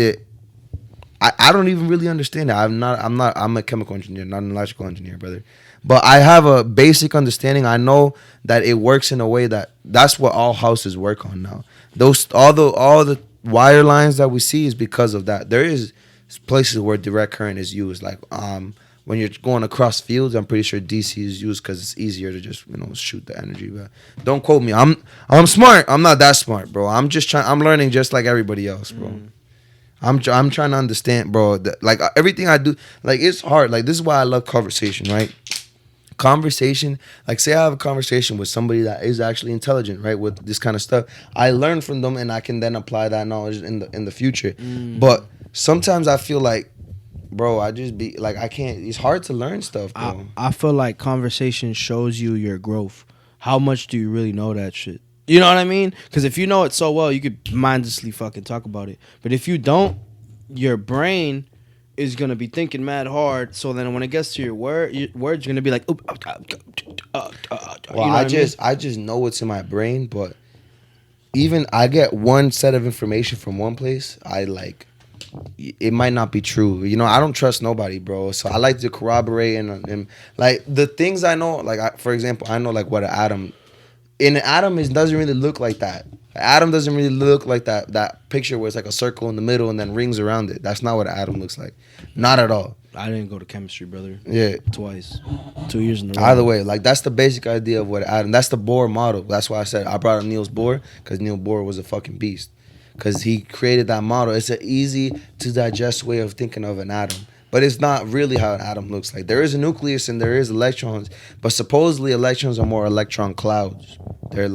I don't even really understand it. I'm a chemical engineer, not an electrical engineer, brother. But I have a basic understanding. I know that it works in a way that's what all houses work on now. All the wire lines that we see is because of that. There is places where direct current is used, like when you're going across fields. I'm pretty sure DC is used because it's easier to just shoot the energy. But don't quote me. I'm smart. I'm not that smart, bro. I'm learning just like everybody else, bro. I'm trying to understand, bro. Like everything I do, like it's hard. Like this is why I love conversation, right? Conversation, like say I have a conversation with somebody that is actually intelligent, right? With this kind of stuff, I learn from them, and I can then apply that knowledge in the future. But sometimes I feel like, bro, I just be like I can't. It's hard to learn stuff, bro. I feel like conversation shows you your growth. How much do you really know that shit? You know what I mean? Because if you know it so well, you could mindlessly fucking talk about it. But if you don't, your brain is going to be thinking mad hard. So then when it gets to your words, you're going to be like... Well, I just know what's in my brain, but even I get one set of information from one place, it might not be true. I don't trust nobody, bro. So I like to corroborate and like the things I know, like for example, I know like what an atom... In an atom, it doesn't really look like that. An atom doesn't really look like that picture where it's like a circle in the middle and then rings around it. That's not what an atom looks like. Not at all. I didn't go to chemistry, brother. Yeah. Twice. 2 years in a row. Either way, like that's the basic idea of what an atom. That's the Bohr model. That's why I said I brought up Niels Bohr, because Niels Bohr was a fucking beast. Because he created that model. It's an easy to digest way of thinking of an atom. But it's not really how an atom looks like. There is a nucleus and there is electrons, but supposedly electrons are more electron clouds. It's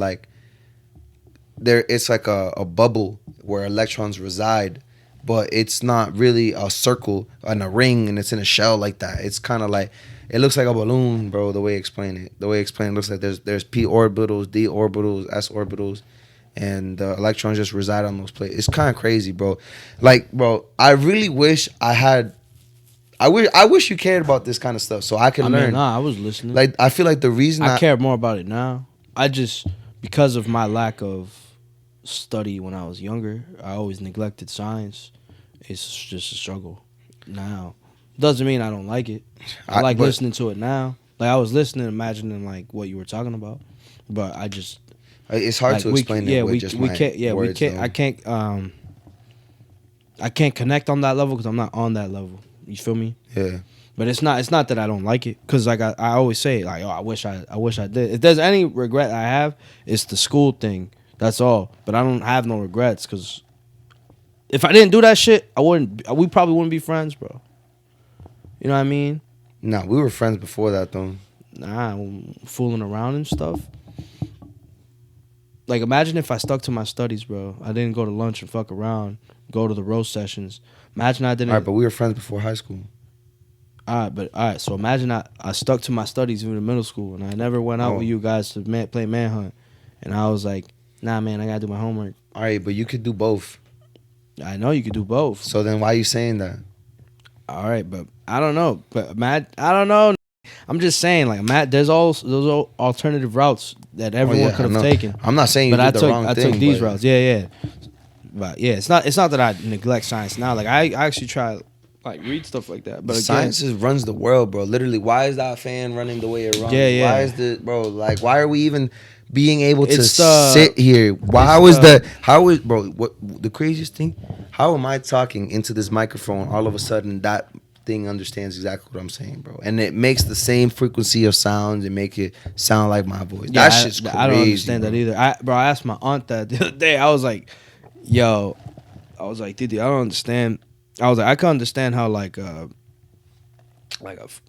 like a bubble where electrons reside, but it's not really a circle and a ring and it's in a shell like that. It's kind of like, it looks like a balloon, bro, the way I explain it. The way I explain it looks like there's p orbitals, d orbitals, s orbitals, and the electrons just reside on those places. It's kind of crazy, bro. Like, bro, I really wish I I wish you cared about this kind of stuff so I can learn. Nah, I was listening. Like I feel like the reason I care more about it now. I just, because of my lack of study when I was younger, I always neglected science. It's just a struggle now. Doesn't mean I don't like it. I like listening to it now. Like I was listening, imagining like what you were talking about, but I just it's hard to explain it with just my words, I can't connect on that level because I'm not on that level. You feel me? Yeah. But it's not that I don't like it, because like I always say, like, oh, I wish I did. If there's any regret I have, it's the school thing. That's all. But I don't have no regrets, because if I didn't do that shit, we probably wouldn't be friends, bro. You know what I mean? Nah, we were friends before that though. Nah, fooling around and stuff. Like, imagine if I stuck to my studies, bro. I didn't go to lunch and fuck around, go to the roast sessions. Imagine I didn't. All right, but we were friends before high school. All right. So imagine I stuck to my studies even in middle school, and I never went out with you guys to play manhunt. And I was like, nah, man, I gotta do my homework. All right, but you could do both. I know you could do both. So then why are you saying that? All right, but I don't know. But Matt, I don't know. I'm just saying, like, Matt, there's all those alternative routes that everyone could have taken. I'm not saying you did the wrong thing. I took these routes. Yeah. But yeah, it's not that I neglect science now. Like I actually try like read stuff like that. But science runs the world, bro. Literally, why is that fan running the way it runs? Yeah. Why is why are we even being able to sit here? How is bro? What the craziest thing? How am I talking into this microphone? All of a sudden, that thing understands exactly what I'm saying, bro, and it makes the same frequency of sounds and make it sound like my voice. Yeah, that shit's crazy. I don't understand that either. I asked my aunt that the other day. I was like, Didi, I don't understand. I was like, I can understand how like a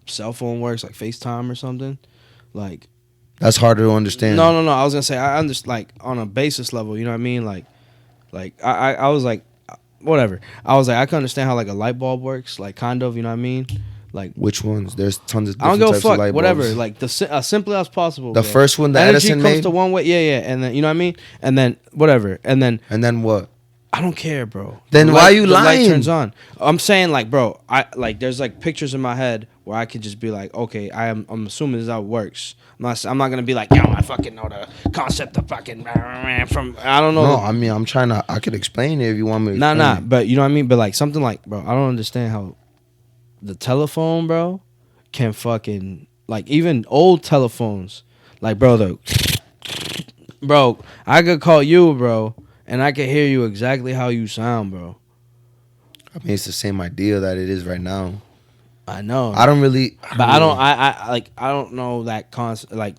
cell phone works, like FaceTime or something. Like that's harder to understand. No. I was gonna say I understand, like on a basis level. You know what I mean? Like I was like, whatever. I was like, I can understand how like a light bulb works, like kind of. You know what I mean? Like which ones? There's tons of. I don't different give a types of fuck. light Whatever. bulbs. Like as simple as possible. The bro. first one that energy Edison comes made to one way. Yeah. And then you know what I mean? And then whatever. And then what? I don't care, bro. Then why are you lying? The light turns on. I'm saying, like, bro, I like there's like pictures in my head where I could just be like, okay, I'm assuming this is how it works. I'm not gonna be like, yo, I fucking know the concept of fucking from I don't know. No, I mean I could explain it if you want me to. Nah, but you know what I mean. But like something like, bro, I don't understand how the telephone, bro, can fucking like even old telephones, like bro, I could call you, bro. And I can hear you exactly how you sound, bro. I mean, it's the same idea that it is right now. I know. I don't really. I don't know that concept. Like,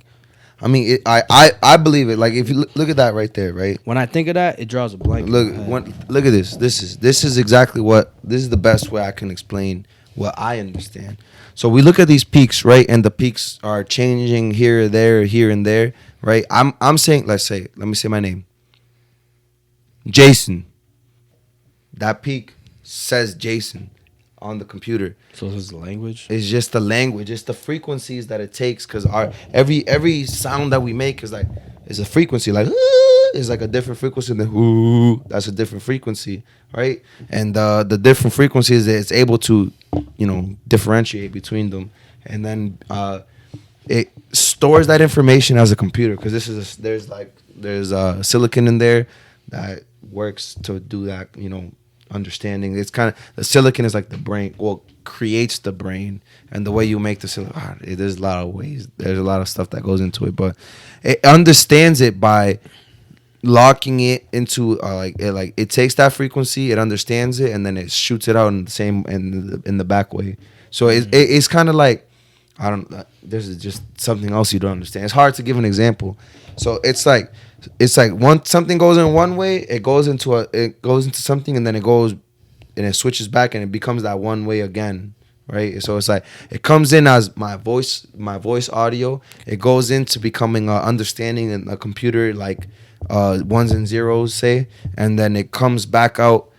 I mean, I believe it. Like, if you look at that right there, right? When I think of that, it draws a blank. Look at this. This is exactly what. This is the best way I can explain what I understand. So we look at these peaks, right? And the peaks are changing here, and there, right? I'm saying, let me say my name. Jason. That peak says Jason on the computer. So this is the language? It's just the language. It's the frequencies that it takes, because every sound that we make is a frequency. Like is like a different frequency than ooh. That's a different frequency, right? And the different frequencies, it's able to, differentiate between them, and then it stores that information as a computer, because there's silicon in there that works to do that, understanding. It's kind of, the silicon is like the brain, creates the brain, and the way you make the silicon, there's a lot of ways, there's a lot of stuff that goes into it, but it understands it by locking it into it takes that frequency, it understands it, and then it shoots it out in the same in the back way. So it's kind of like, this is just something else you don't understand. It's hard to give an example. So it's like once something goes in one way, it goes into something, and then it switches back, and it becomes that one way again, right? So it's like it comes in as my voice audio. It goes into becoming understanding in a computer, like ones and zeros, say, and then it comes back out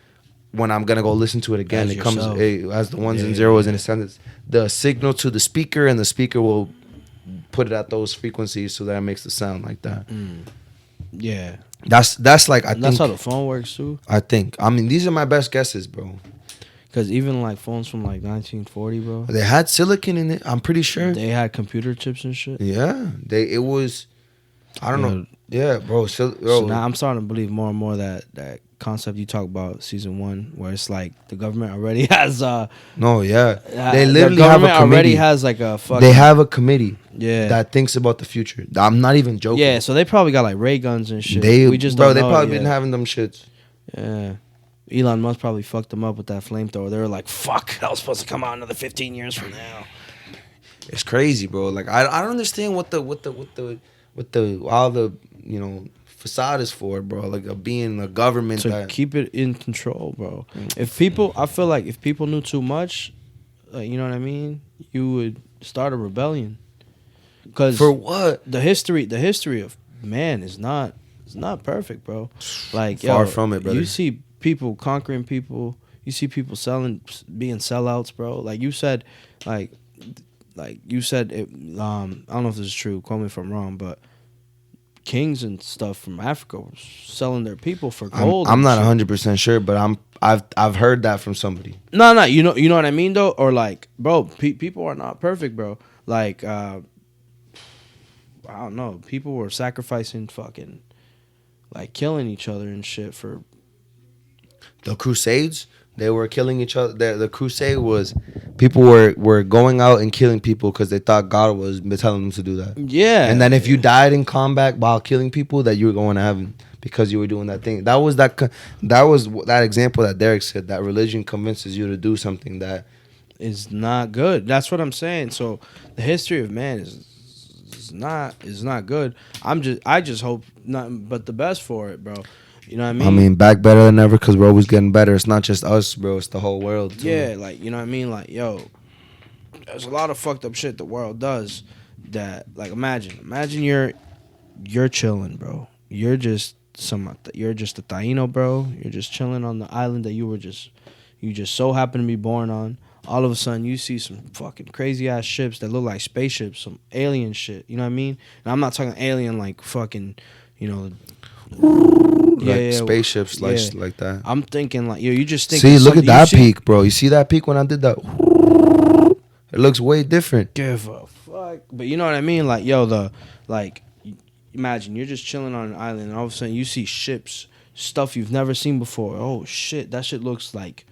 when I'm gonna go listen to it again. It comes as the ones and zeros, and it sends the signal to the speaker, and the speaker will put it at those frequencies so that it makes the sound like that. Yeah, that's like, I think that's how the phone works too. I think. I mean, these are my best guesses, bro. Because even like phones from like 1940, bro, They had silicon in it. I'm pretty sure. they had computer chips and shit. Yeah, it was. I don't know. Yeah, bro. So now I'm starting to believe more and more that concept you talk about season 1, where it's like the government already has no, yeah, they the literally have a government committee. already has like a fucking, They have a committee yeah, that thinks about the future. I'm not even joking. yeah. So they probably got like ray guns and shit. They We just bro, don't they know probably it been yet. having them shits. Yeah. Elon Musk probably fucked them up with that flamethrower. They were like, "Fuck, that was supposed to come out another 15 years from now." It's crazy, bro. Like I don't understand what the all the facade is for, bro. Like being a government To that keep it in control, bro. I feel like if people knew too much, you know what I mean, you would start a rebellion. Because for what? the history of man is not perfect, bro. Like Far from it, brother. You see people conquering people. You see people being sellouts, bro. Like you said, like you said. I don't know if this is true. Quote me if I'm wrong, but kings and stuff from Africa were selling their people for gold. I'm not 100% sure, but I've heard that from somebody. No, you know what I mean though, or like, bro, people are not perfect, bro. Like, I don't know, people were sacrificing fucking, like, killing each other and shit for The Crusades. They were killing each other. The crusade was people were going out and killing people because they thought God was telling them to do that. Yeah. And then if you died in combat while killing people, that you were going to heaven because you were doing that thing. That was that example that Derek said, that religion convinces you to do something that is not good. That's what I'm saying. So the history of man is not good. I just hope nothing but the best for it, bro. You know what I mean? I mean, back better than ever because we're always getting better. It's not just us, bro. It's the whole world, too. Yeah, like, you know what I mean? Like, yo, there's a lot of fucked up shit the world does that, like, imagine you're chilling, bro. You're just a Taino, bro. You're just chilling on the island that you just so happen to be born on. All of a sudden, you see some fucking crazy ass ships that look like spaceships, some alien shit. You know what I mean? And I'm not talking alien like fucking, you know, spaceships like that. I'm thinking like, yo, you just think. See, look at that peak, bro. You see that peak when I did that? It looks way different. Give a fuck. But you know what I mean? Like, yo, imagine you're just chilling on an island and all of a sudden you see ships, stuff you've never seen before. Oh shit, that shit looks like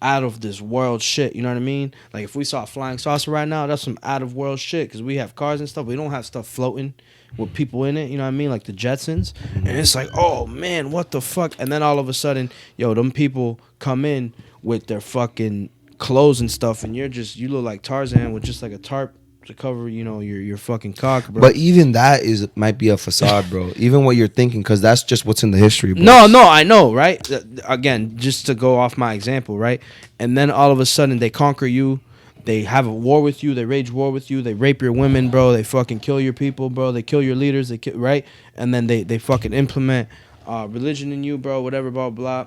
out of this world shit. You know what I mean? Like if we saw a flying saucer right now, that's some out of world shit because we have cars and stuff. We don't have stuff floating with people in it. You know what I mean? Like the Jetsons. And it's like, oh man, what the fuck? And then all of a sudden, yo, them people come in with their fucking clothes and stuff, and you look like Tarzan with just like a tarp to cover, you know, your fucking cock, bro. But even that might be a facade, bro. Even what you're thinking, because that's just what's in the history, bro. No, I know, right? Again, just to go off my example, right? And then all of a sudden they conquer you. They have a war with you. They wage war with you. They rape your women, bro. They fucking kill your people, bro. They kill your leaders. Right? And then they fucking implement religion in you, bro. Whatever, blah, blah.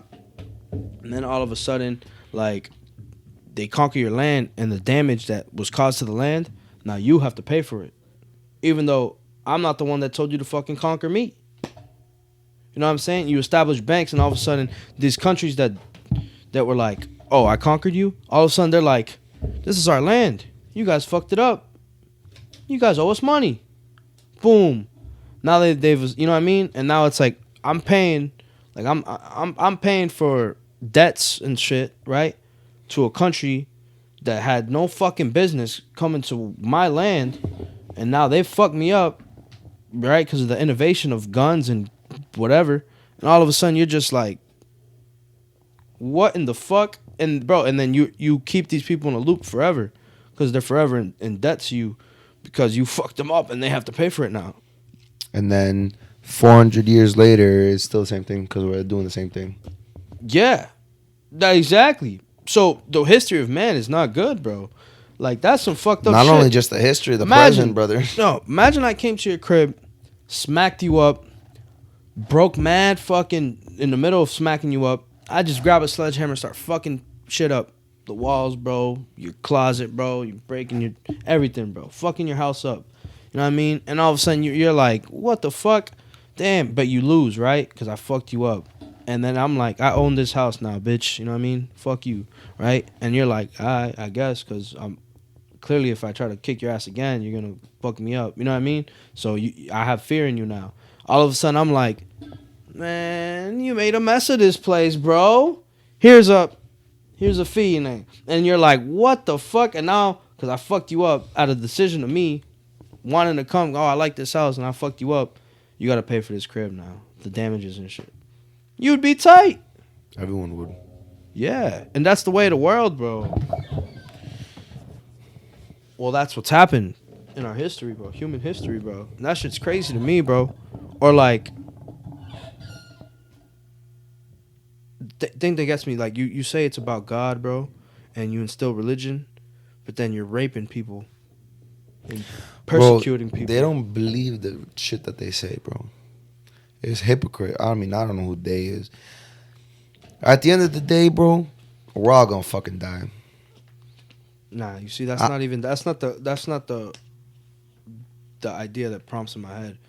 And then all of a sudden, like, they conquer your land, and the damage that was caused to the land, now you have to pay for it. Even though I'm not the one that told you to fucking conquer me. You know what I'm saying? You establish banks, and all of a sudden, these countries that were like, oh, I conquered you, all of a sudden they're like, this is our land. You guys fucked it up. You guys owe us money. Boom. Now they've you know what I mean? And now it's like I'm paying, like I'm paying for debts and shit, right? To a country that had no fucking business coming to my land, and now they fucked me up, right? Because of the innovation of guns and whatever. And all of a sudden you're just like, what in the fuck? And bro, and then you keep these people in a loop forever because they're forever in debt to you because you fucked them up and they have to pay for it now. And then 400 years later, it's still the same thing because we're doing the same thing. Yeah, exactly. So the history of man is not good, bro. Like that's some fucked up shit. Not only just the history, the present, brother. No, imagine I came to your crib, smacked you up, broke mad fucking in the middle of smacking you up. I just grab a sledgehammer and start fucking shit up. The walls, bro. Your closet, bro. You're breaking your everything, bro. Fucking your house up. You know what I mean? And all of a sudden you're like, what the fuck? Damn. But you lose, right? Because I fucked you up. And then I'm like, I own this house now, bitch. You know what I mean? Fuck you, right? And you're like, I guess, because I'm clearly, if I try to kick your ass again, you're gonna fuck me up. You know what I mean? So I have fear in you now. All of a sudden, I'm like, man, you made a mess of this place, bro. Here's a fee, and you're like, what the fuck? And now, because I fucked you up out of decision of me wanting to come, I like this house, and I fucked you up. You gotta pay for this crib now, the damages and shit. You'd be tight. Everyone would. Yeah, and that's the way of the world, bro. Well, that's what's happened in our history, bro. Human history, bro. And that shit's crazy to me, bro. Or like, thing that gets me, like, you say it's about God, bro, and you instill religion, but then you're raping people and persecuting people. They don't believe the shit that they say, bro. It's hypocrite. I mean, I don't know who they is. At the end of the day, bro, we're all gonna fucking die. Nah, you see, that's not the idea that prompts in my head.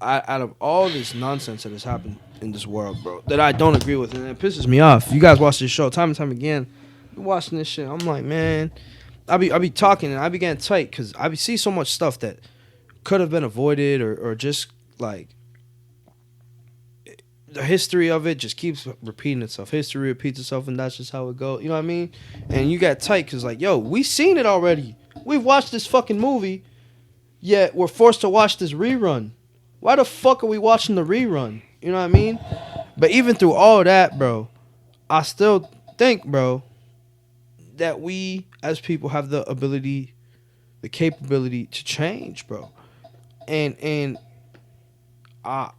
Out of all this nonsense that has happened in this world, bro, that I don't agree with, and it pisses me off. You guys watch this show time and time again. You're watching this shit. I'm like, man, I be talking and I be getting tight because I see so much stuff that could have been avoided or just like the history of it just keeps repeating itself. History repeats itself, and that's just how it goes. You know what I mean? And you got tight because, like, yo, we seen it already. We've watched this fucking movie, yet we're forced to watch this rerun. Why the fuck are we watching the rerun? You know what I mean? But even through all that, bro, I still think, bro, that we as people have the ability, the capability to change, bro. And I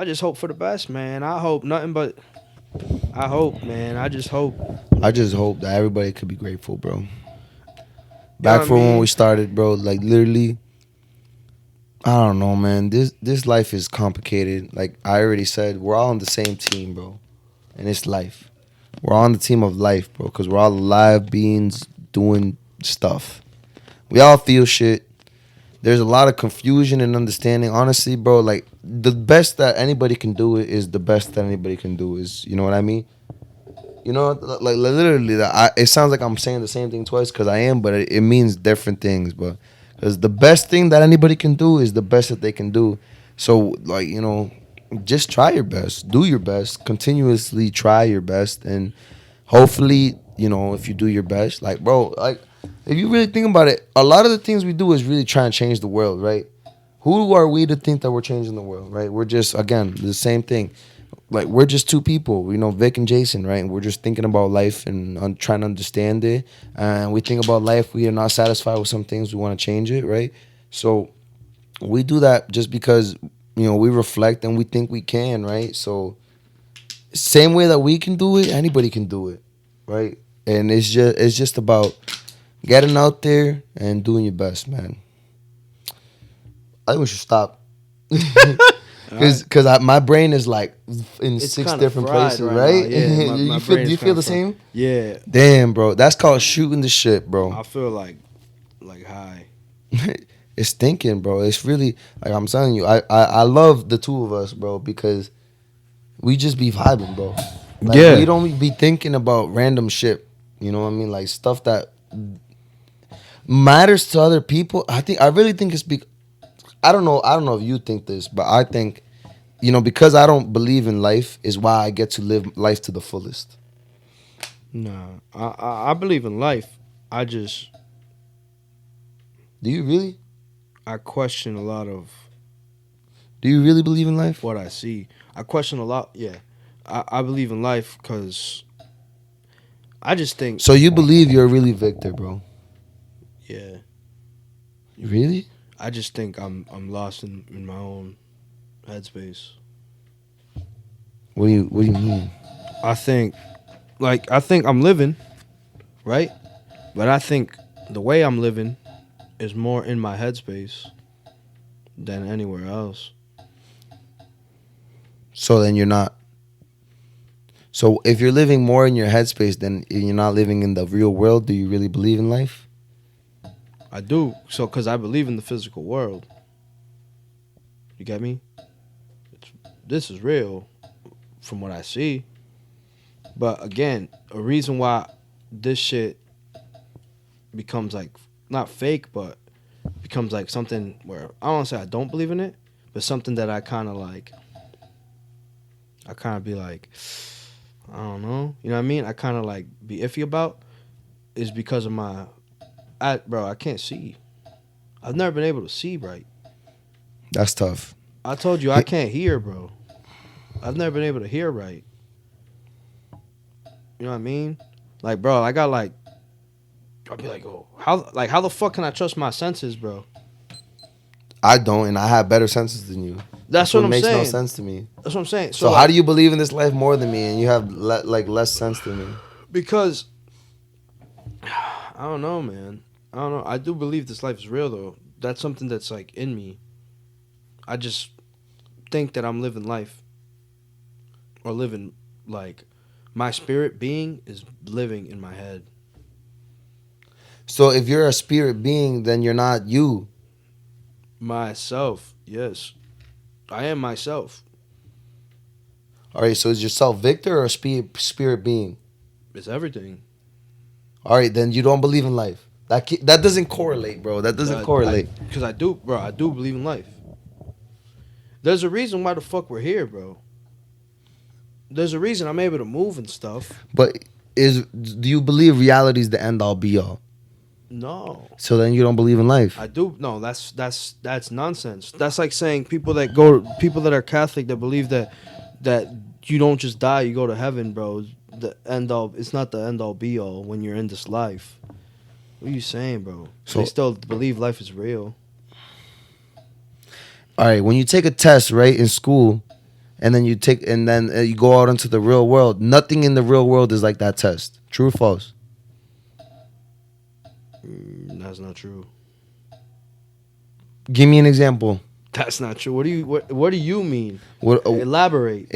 just hope for the best, man. I hope nothing but. I hope, man. I just hope. I just hope that everybody could be grateful, bro. Back from when we started, bro, like literally, I don't know, man. This life is complicated. Like I already said, we're all on the same team, bro. And it's life. We're on the team of life, bro, because we're all alive beings doing stuff. We all feel shit. There's a lot of confusion and understanding. Honestly, bro, like the best that anybody can do is the best that anybody can do is, you know what I mean? You know, like literally, it sounds like I'm saying the same thing twice because I am, but it means different things. But because the best thing that anybody can do is the best that they can do. So, like, you know, just try your best, do your best, continuously try your best, and hopefully, you know, if you do your best, like, bro, like. If you really think about it, a lot of the things we do is really trying to change the world, right? Who are we to think that we're changing the world, right? We're just, again, the same thing. Like, we're just two people, you know, Vic and Jason, right? And we're just thinking about life and trying to understand it. And we think about life. We are not satisfied with some things. We want to change it, right? So we do that just because, you know, we reflect and we think we can, right? So same way that we can do it, anybody can do it, right? And it's just about getting out there and doing your best, man. I think we should stop. Because my brain is like in it's 6 different places, right? Yeah, do you feel the same? Yeah. Damn, bro. That's called shooting the shit, bro. I feel like high. It's thinking, bro. It's really, like I'm telling you, I love the two of us, bro, because we just be vibing, bro. Like, yeah. We don't be thinking about random shit. You know what I mean? Like stuff that matters to other people. I really think it's I don't know if you think this, but I think, you know, because I don't believe in life is why I get to live life to the fullest. Nah, I believe in life. I just. Do you really? I question a lot of. Do you really believe in life? What I see. I question a lot. Yeah, I believe in life because I just think. So you believe you're really Victor, bro? Yeah. Really? I just think I'm lost in my own headspace. What do you mean? I think I'm living, right? But I think the way I'm living is more in my headspace than anywhere else. So then you're not. So if you're living more in your headspace, then you're not living in the real world. Do you really believe in life? I do, so because I believe in the physical world. You get me? This is real. from what I see. But again, a reason why this shit becomes like not fake, but becomes like something where I don't want to say I don't believe in it, but something that I kind of be like, I don't know, you know what I mean? I kind of like be iffy about is because of bro, I can't see. I've never been able to see right. That's tough. I told you I can't hear, bro. I've never been able to hear right. You know what I mean? Like, bro, I got like, I'll be like, oh, how the fuck can I trust my senses, bro? I don't, and I have better senses than you. That's what I'm makes saying. No sense to me. That's what I'm saying. So like, how do you believe in this life more than me, and you have less sense than me? Because I don't know, man. I don't know. I do believe this life is real, though. That's something that's like in me. I just think that I'm living life, or living like my spirit being is living in my head. So if you're a spirit being, then you're not you. Myself, yes. I am myself. All right, so is yourself Victor or a spirit being? It's everything. All right, then you don't believe in life. That doesn't correlate, bro. That doesn't correlate. Because I do believe in life. There's a reason why the fuck we're here, bro. There's a reason I'm able to move and stuff. But do you believe reality is the end all be all? No. So then you don't believe in life. I do. No, that's nonsense. That's like saying people that are Catholic that believe that you don't just die, you go to heaven, bro. It's not the end all be all when you're in this life. What are you saying, bro? So they still believe life is real. All right, when you take a test, right, in school, and then you go out into the real world, nothing in the real world is like that test. True or false? That's not true. Give me an example. That's not true. What do you mean? Elaborate.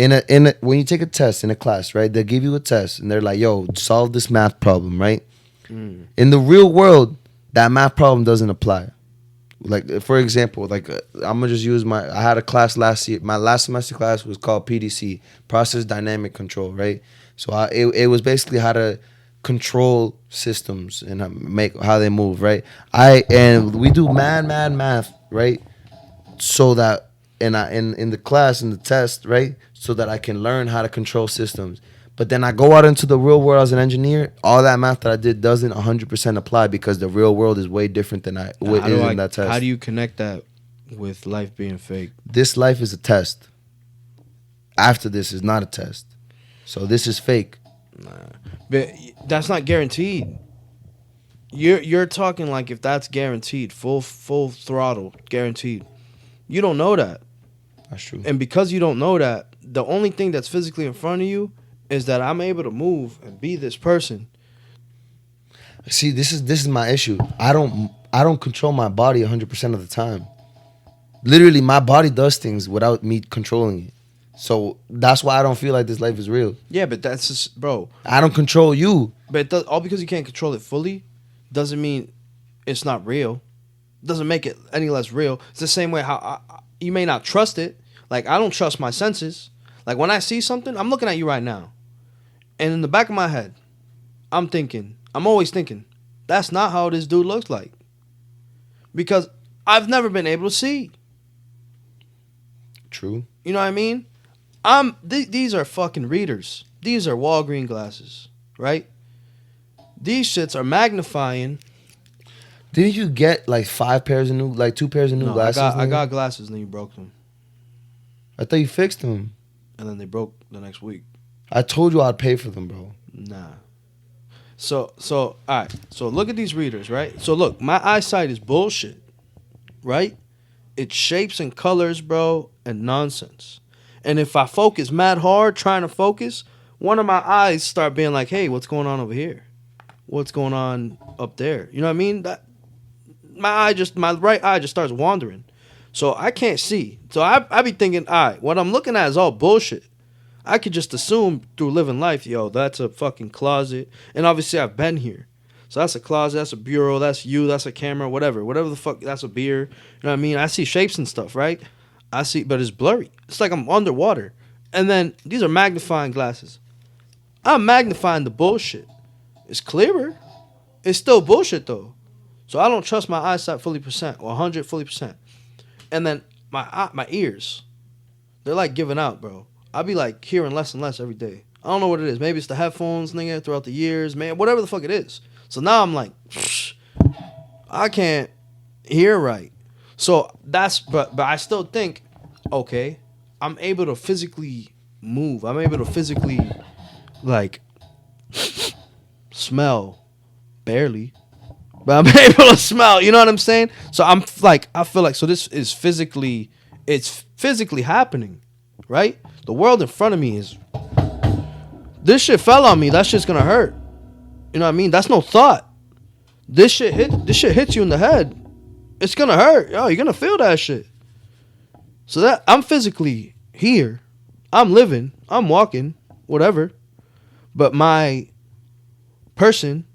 When you take a test in a class, right? They give you a test and they're like, "Yo, solve this math problem," right? In the real world, that math problem doesn't apply. Like, for example, like I'm gonna just use I had a class last year. My last semester class was called PDC, Process Dynamic Control, right? So it was basically how to control systems and make how they move, right? And we do mad math, right? So that in the class, in the test, right? So that I can learn how to control systems. But then I go out into the real world as an engineer. All that math that I did doesn't 100% apply because the real world is way different than in that test. How do you connect that with life being fake? This life is a test. After this is not a test. So this is fake. Nah. But that's not guaranteed. You're talking like if that's guaranteed, full throttle, guaranteed. You don't know that. That's true. And because you don't know that, the only thing that's physically in front of you is that I'm able to move and be this person. See, this is my issue. I don't control my body 100% of the time. Literally, my body does things without me controlling it. So that's why I don't feel like this life is real. Yeah, but that's just, bro. I don't control you. But all because you can't control it fully doesn't mean it's not real. Doesn't make it any less real. It's the same way how you may not trust it. Like, I don't trust my senses. Like, when I see something, I'm looking at you right now. And in the back of my head, I'm always thinking, that's not how this dude looks like. Because I've never been able to see. True. You know what I mean? These are fucking readers. These are Walgreens glasses, right? These shits are magnifying. Didn't you get like 2 pairs of new glasses? I got glasses and then you broke them. I thought you fixed them. And then they broke the next week. I told you I'd pay for them, bro. Nah. So all right. So look at these readers, right? So look, my eyesight is bullshit, right? It's shapes and colors, bro, and nonsense. And if I focus mad hard trying to focus, one of my eyes start being like, hey, what's going on over here? What's going on up there? You know what I mean? My right eye just starts wandering. So I can't see. So I be thinking, all right, what I'm looking at is all bullshit. I could just assume through living life, yo, that's a fucking closet. And obviously I've been here. So that's a closet, that's a bureau, that's you, that's a camera, whatever the fuck, that's a beer. You know what I mean? I see shapes and stuff, right? But it's blurry. It's like I'm underwater. And then these are magnifying glasses. I'm magnifying the bullshit. It's clearer. It's still bullshit though. So I don't trust my eyesight fully percent or 100 fully percent. And then my ears, they're like giving out, bro. I be like hearing less and less every day. I don't know what it is. Maybe it's the headphones, nigga, throughout the years, man. Whatever the fuck it is. So now I'm like, I can't hear right. So but I still think, okay, I'm able to physically move. I'm able to physically, like, smell, barely. But I'm able to smell, you know what I'm saying? So I feel like, so this is it's physically happening, right? The world in front of me is, this shit fell on me, that shit's gonna hurt. You know what I mean? That's no thought. This shit hits you in the head. It's gonna hurt. Yo, you're gonna feel that shit. So that I'm physically here. I'm living. I'm walking. Whatever. But my person,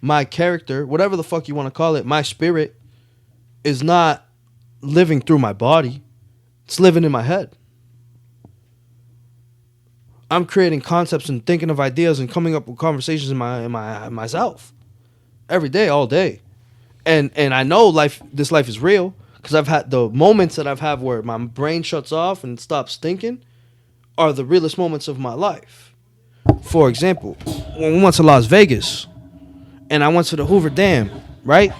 my character, whatever the fuck you want to call it, my spirit is not living through my body. It's living in my head. I'm creating concepts and thinking of ideas and coming up with conversations in myself every day, all day. And I know this life is real because I've had the moments that I've had where my brain shuts off and stops thinking are the realest moments of my life. For example, when we went to Las Vegas and I went to the Hoover Dam, right?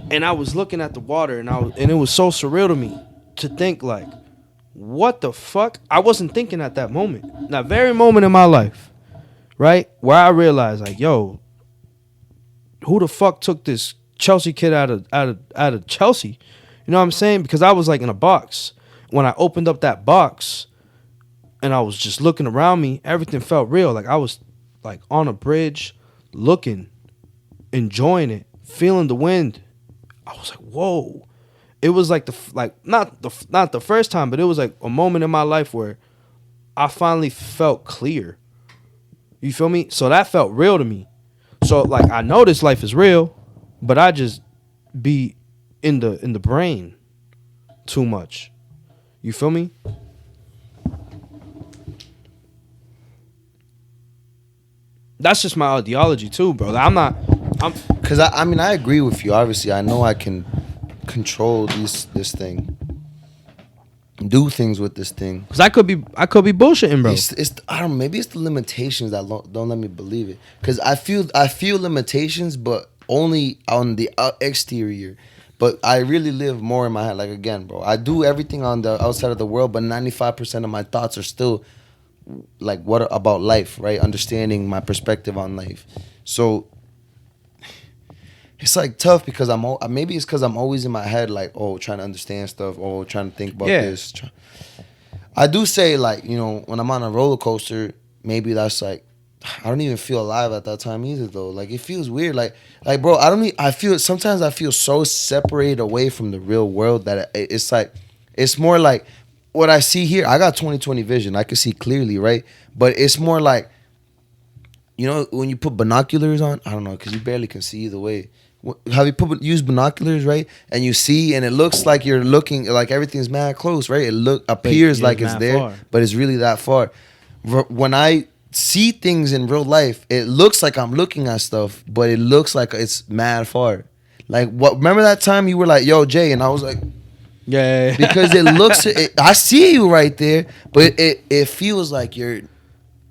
And I was looking at the water and it was so surreal to me to think like, what the fuck? I wasn't thinking at that moment. That very moment in my life, right? Where I realized like, yo, who the fuck took this Chelsea kid out of Chelsea? You know what I'm saying? Because I was like in a box. When I opened up that box and I was just looking around me, everything felt real. Like I was like on a bridge, looking, enjoying it, feeling the wind. I was like, whoa. It was like not the first time, but it was like a moment in my life where I finally felt clear. You feel me? So that felt real to me. So like I know this life is real, but I just be in the brain too much. You feel me? That's just my ideology too, bro. Because I mean I agree with you. Obviously, I know I can control this thing, do things with this thing. Because I could be bullshitting, bro. I don't know, maybe it's the limitations that don't let me believe it. Because I feel limitations, but only on the exterior. But I really live more in my head. Like again, bro, I do everything on the outside of the world, but 95% of my thoughts are still like what about life, right? Understanding my perspective on life. So it's like tough because maybe it's because I'm always in my head like, oh, trying to understand stuff, oh, trying to think about this. I do say like, you know, when I'm on a roller coaster, maybe that's like, I don't even feel alive at that time either though. Like it feels weird. Like bro, sometimes I feel so separated away from the real world that it's like, it's more like what I see here. I got 20/20 vision. I can see clearly, right? But it's more like, you know, when you put binoculars on, I don't know, because you barely can see either way. Have you use binoculars, right? And you see, and it looks like you're looking, like everything's mad close, right? It appears like it's there, far. But it's really that far. When I see things in real life, it looks like I'm looking at stuff, but it looks like it's mad far. Like what? Remember that time you were like, "Yo, Jay," and I was like, "Yeah," because it looks. I see you right there, but it feels like you're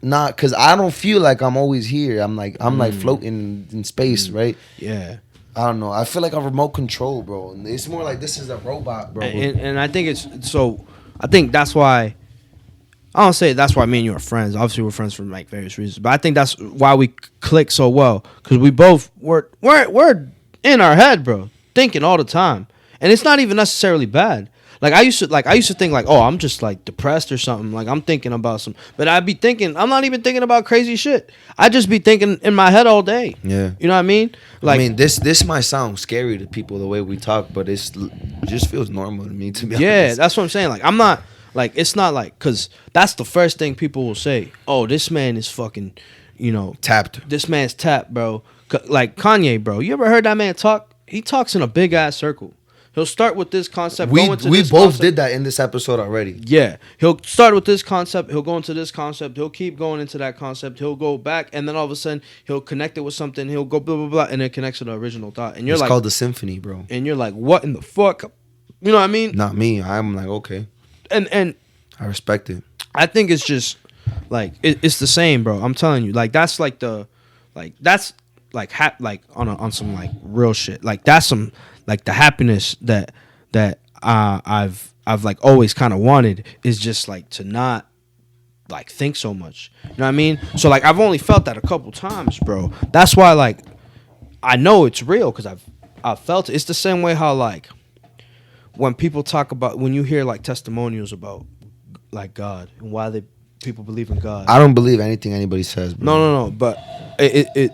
not, because I don't feel like I'm always here. I'm like floating in space, right? Yeah. I don't know. I feel like a remote control, bro. And it's more like this is a robot, bro. And I think I think that's why. I don't say that's why me and you are friends. Obviously, we're friends for like various reasons, but I think that's why we click so well, because we both we're in our head, bro, thinking all the time, and it's not even necessarily bad. Like I used to think like, oh, I'm just like depressed or something. Like I'm thinking about but I'd be thinking, I'm not even thinking about crazy shit. I just be thinking in my head all day. Yeah. You know what I mean? Like, I mean, this might sound scary to people the way we talk, but it just feels normal to me, to be honest. Yeah, that's what I'm saying. Like I'm not like, it's not like, because that's the first thing people will say. Oh, this man is fucking, you know, tapped. This man's tapped, bro. Like Kanye, bro. You ever heard that man talk? He talks in a big ass circle. He'll start with this concept. We go into we this both concept. did that in this episode already. Yeah, he'll start with this concept. He'll go into this concept. He'll keep going into that concept. He'll go back, and then all of a sudden he'll connect it with something. He'll go blah blah blah, and it connects to the original thought. And you're It's like, called the symphony, bro. and you're like, what in the fuck? You know what I mean? Not me. I'm like, okay, And I respect it. I think it's just like it's the same, bro. I'm telling you, like that's like the, like that's like like on some like real shit. Like that's some like the happiness that I've like always kind of wanted is just like to not like think so much. You know what I mean? So like I've only felt that a couple times, bro. That's why like I know it's real because I've felt it. It's the same way how like when people talk about, when you hear like testimonials about like God and why people believe in God. I don't believe anything anybody says, bro. No. But it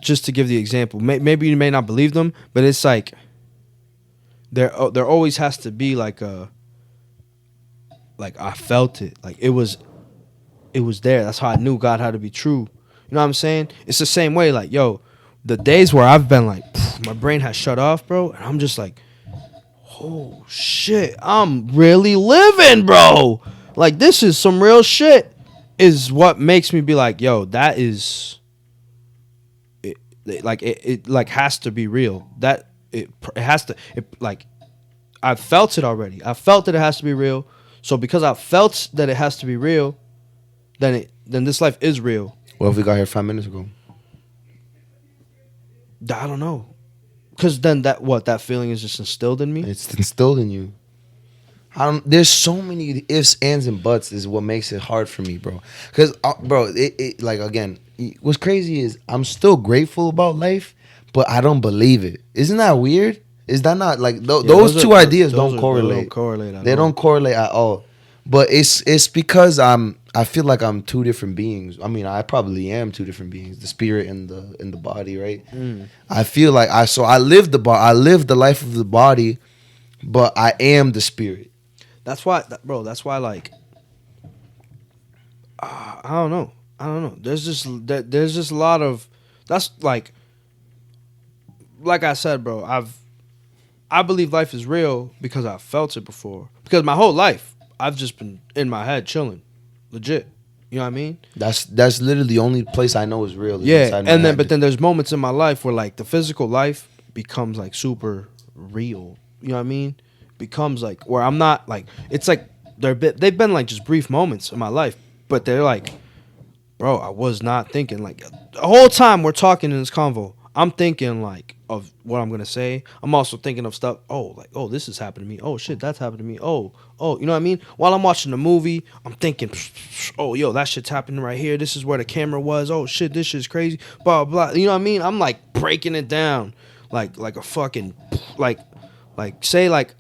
just to give the example, maybe you may not believe them, but it's like there always has to be like a, like I felt it, like it was there. That's how I knew God had to be true. You know what I'm saying? It's the same way. Like yo, the days where I've been like my brain has shut off, bro, and I'm just like, oh shit, I'm really living, bro. Like this is some real shit. Is what makes me be like, yo, that is it. It like has to be real. That it has to. Like I felt it already. I felt that it has to be real. So because I felt that it has to be real, then this life is real. What if we got here 5 minutes ago? I don't know. Because then that feeling is just instilled in me. It's instilled in you. There's so many ifs, ands, and buts is what makes it hard for me, bro. Because, bro, it like, again, what's crazy is I'm still grateful about life, but I don't believe it. Isn't that weird? Is that not, like, those two ideas don't correlate. They don't correlate at all. But it's because I feel like I'm two different beings. I mean, I probably am two different beings, the spirit and the body, right? I feel like I live the life of the body, but I am the spirit. That's why, bro. That's why, like, I don't know. There's just a lot of, that's like I said, bro. I believe life is real because I felt it before. Because my whole life I've just been in my head chilling, legit. You know what I mean? That's literally the only place I know is real. Yeah, and then but then there's moments in my life where like the physical life becomes like super real. You know what I mean? Becomes like where I'm not like, it's like they've been like just brief moments in my life, but they're like, bro, I was not thinking like the whole time we're talking in this convo. I'm thinking like of what I'm gonna say. I'm also thinking of stuff. Oh, like, oh, this has happened to me. Oh shit, that's happened to me. Oh, you know what I mean? While I'm watching the movie, I'm thinking, oh, yo, that shit's happening right here. This is where the camera was. Oh shit, this shit's crazy. Blah blah. You know what I mean? I'm like breaking it down, like a fucking like say like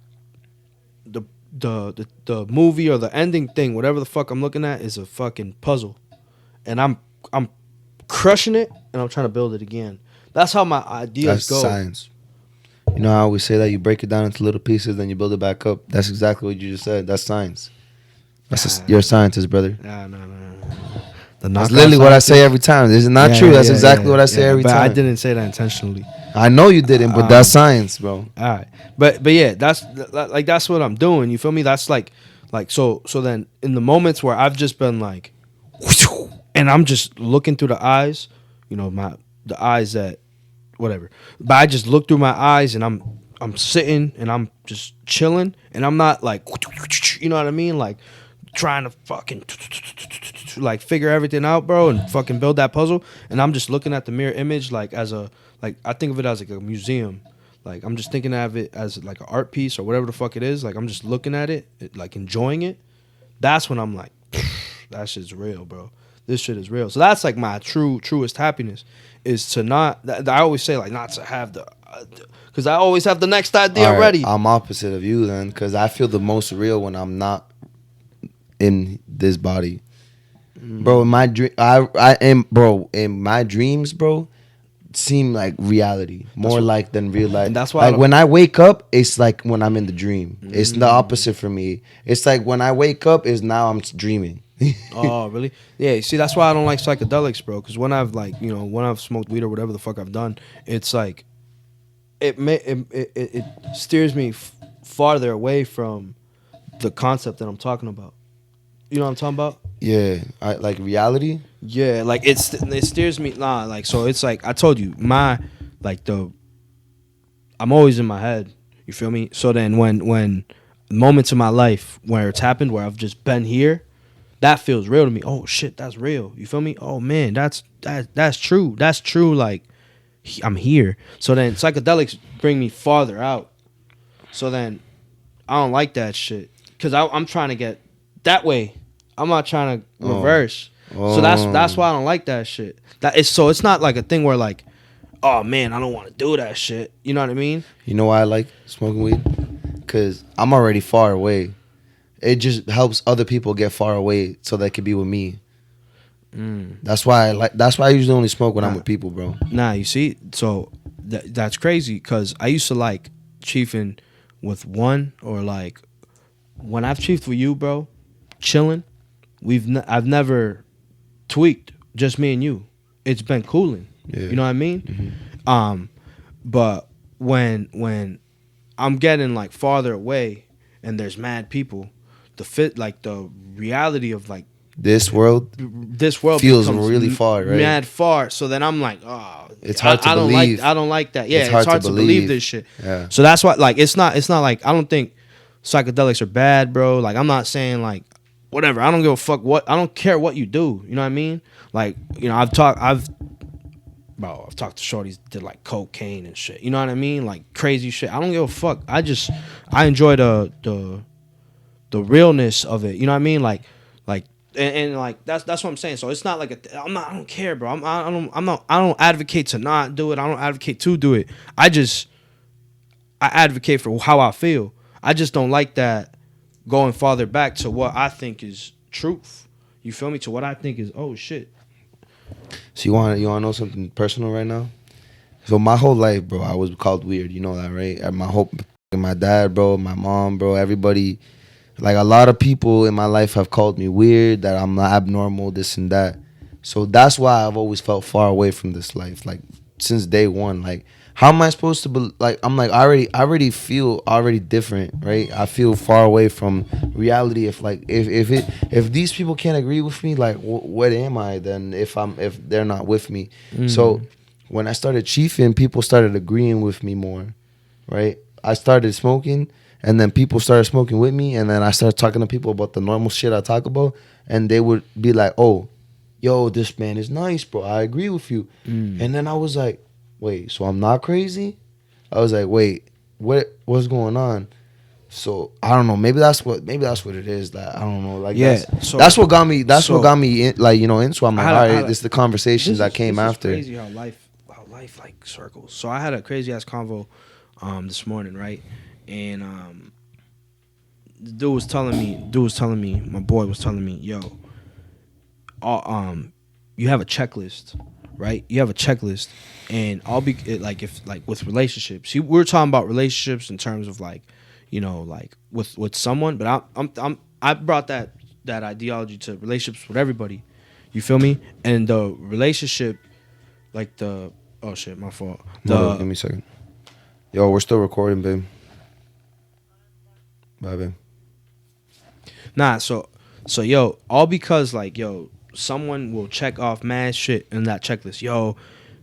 the movie or the ending thing, whatever the fuck I'm looking at, is a fucking puzzle, and I'm crushing it, and I'm trying to build it again. That's how my ideas go. That's science. You know how we say that you break it down into little pieces, then you build it back up. That's exactly what you just said. That's science. You're a scientist, brother. No. That's literally what I say every time. Is it not true? That's exactly what I say every time. I didn't say that intentionally. I know you didn't, but that's science, bro. All right, but yeah, that's what I'm doing. You feel me? That's like so then in the moments where I've just been like, and I'm just looking through the eyes, you know, the eyes that whatever. But I just look through my eyes and I'm sitting and I'm just chilling and I'm not like, you know what I mean, like trying to fucking like figure everything out, bro, and fucking build that puzzle. And I'm just looking at the mirror image like as a, like I think of it as like a museum. Like I'm just thinking of it as like an art piece or whatever the fuck it is. Like I'm just looking at it, like enjoying it. That's when I'm like, that shit's real, bro. This shit is real. So that's like my truest happiness is to not. I always say like not to have the, because I always have the next idea ready. I'm opposite of you then, because I feel the most real when I'm not in this body, bro. In my dream, I am, bro. In my dreams, bro, seem like reality more like than real life. And that's why like when I wake up, it's like when I'm in the dream. It's the opposite for me. It's like when I wake up is now I'm dreaming. Oh, really? Yeah. See, that's why I don't like psychedelics, bro. Because when I've like, you know, when I've smoked weed or whatever the fuck I've done, it's like it steers me farther away from the concept that I'm talking about. You know what I'm talking about? Yeah, I like reality. Yeah, like it steers me. Nah, like so it's like I told you, I'm always in my head. You feel me? So then when moments in my life where it's happened, where I've just been here, that feels real to me. Oh shit, that's real. You feel me? Oh man, that's true. That's true. Like I'm here. So then psychedelics bring me farther out. So then I don't like that shit because I'm trying to get that way. I'm not trying to reverse. So that's why I don't like that shit. So it's not like a thing where like, oh man, I don't want to do that shit. You know what I mean? You know why I like smoking weed? Because I'm already far away. It just helps other people get far away so they can be with me. That's why I usually only smoke when I'm with people, bro. Nah, you see, so that's crazy because I used to like chiefing with one, or like when I've chiefed with you, bro, chilling. I've never tweaked, just me and you. It's been cooling. Yeah. You know what I mean? Mm-hmm. But when I'm getting like farther away and there's mad people, the reality of like This world feels really far, right? Mad far. So then I'm like, oh, it's hard to believe. I don't like that. Yeah, it's hard to believe this shit. Yeah. So that's why, like, it's not like I don't think psychedelics are bad, bro. Like, I'm not saying like whatever. I don't give a fuck I don't care what you do. You know what I mean? Like, you know, I've talked to shorties that did like cocaine and shit. You know what I mean? Like crazy shit. I don't give a fuck. I enjoy the realness of it. You know what I mean? Like and like that's what I'm saying. So it's not like I don't care, bro. I don't advocate to not do it. I don't advocate to do it. I advocate for how I feel. I just don't like that going farther back to what I think is truth. You feel me? To what I think is shit. So you want to know something personal right now? So my whole life, bro, I was called weird. You know that, right? My dad, bro, my mom, bro, everybody. Like a lot of people in my life have called me weird, that I'm not abnormal, this and that. So that's why I've always felt far away from this life, like since day one. Like, how am I supposed to be? Like, I'm like, I already feel different, right? I feel far away from reality. If these people can't agree with me, like, what am I then? If they're not with me. So when I started chiefing, people started agreeing with me more, right? I started smoking. And then people started smoking with me, and then I started talking to people about the normal shit I talk about, and they would be like, oh, yo, this man is nice, bro. I agree with you. And then I was like, wait, so I'm not crazy? I was like, wait, what's going on? So I don't know. Maybe that's what it is. That I don't know. Like, yeah, that's what got me. What got me in, like, you know. So I'm like, all right, this is the conversations that came after. It's crazy how life like circles. So I had a crazy ass convo this morning, right? And the dude was telling me, my boy was telling me, yo, you have a checklist, right? You have a checklist, and I'll be like, if like with relationships, we're talking about relationships in terms of like, you know, like with someone, but I brought that ideology to relationships with everybody. You feel me? And the relationship, like oh shit, my fault. Give me a second. Yo, we're still recording, babe. Bye, babe. Nah, so yo, all because like, yo, someone will check off mad shit in that checklist. Yo,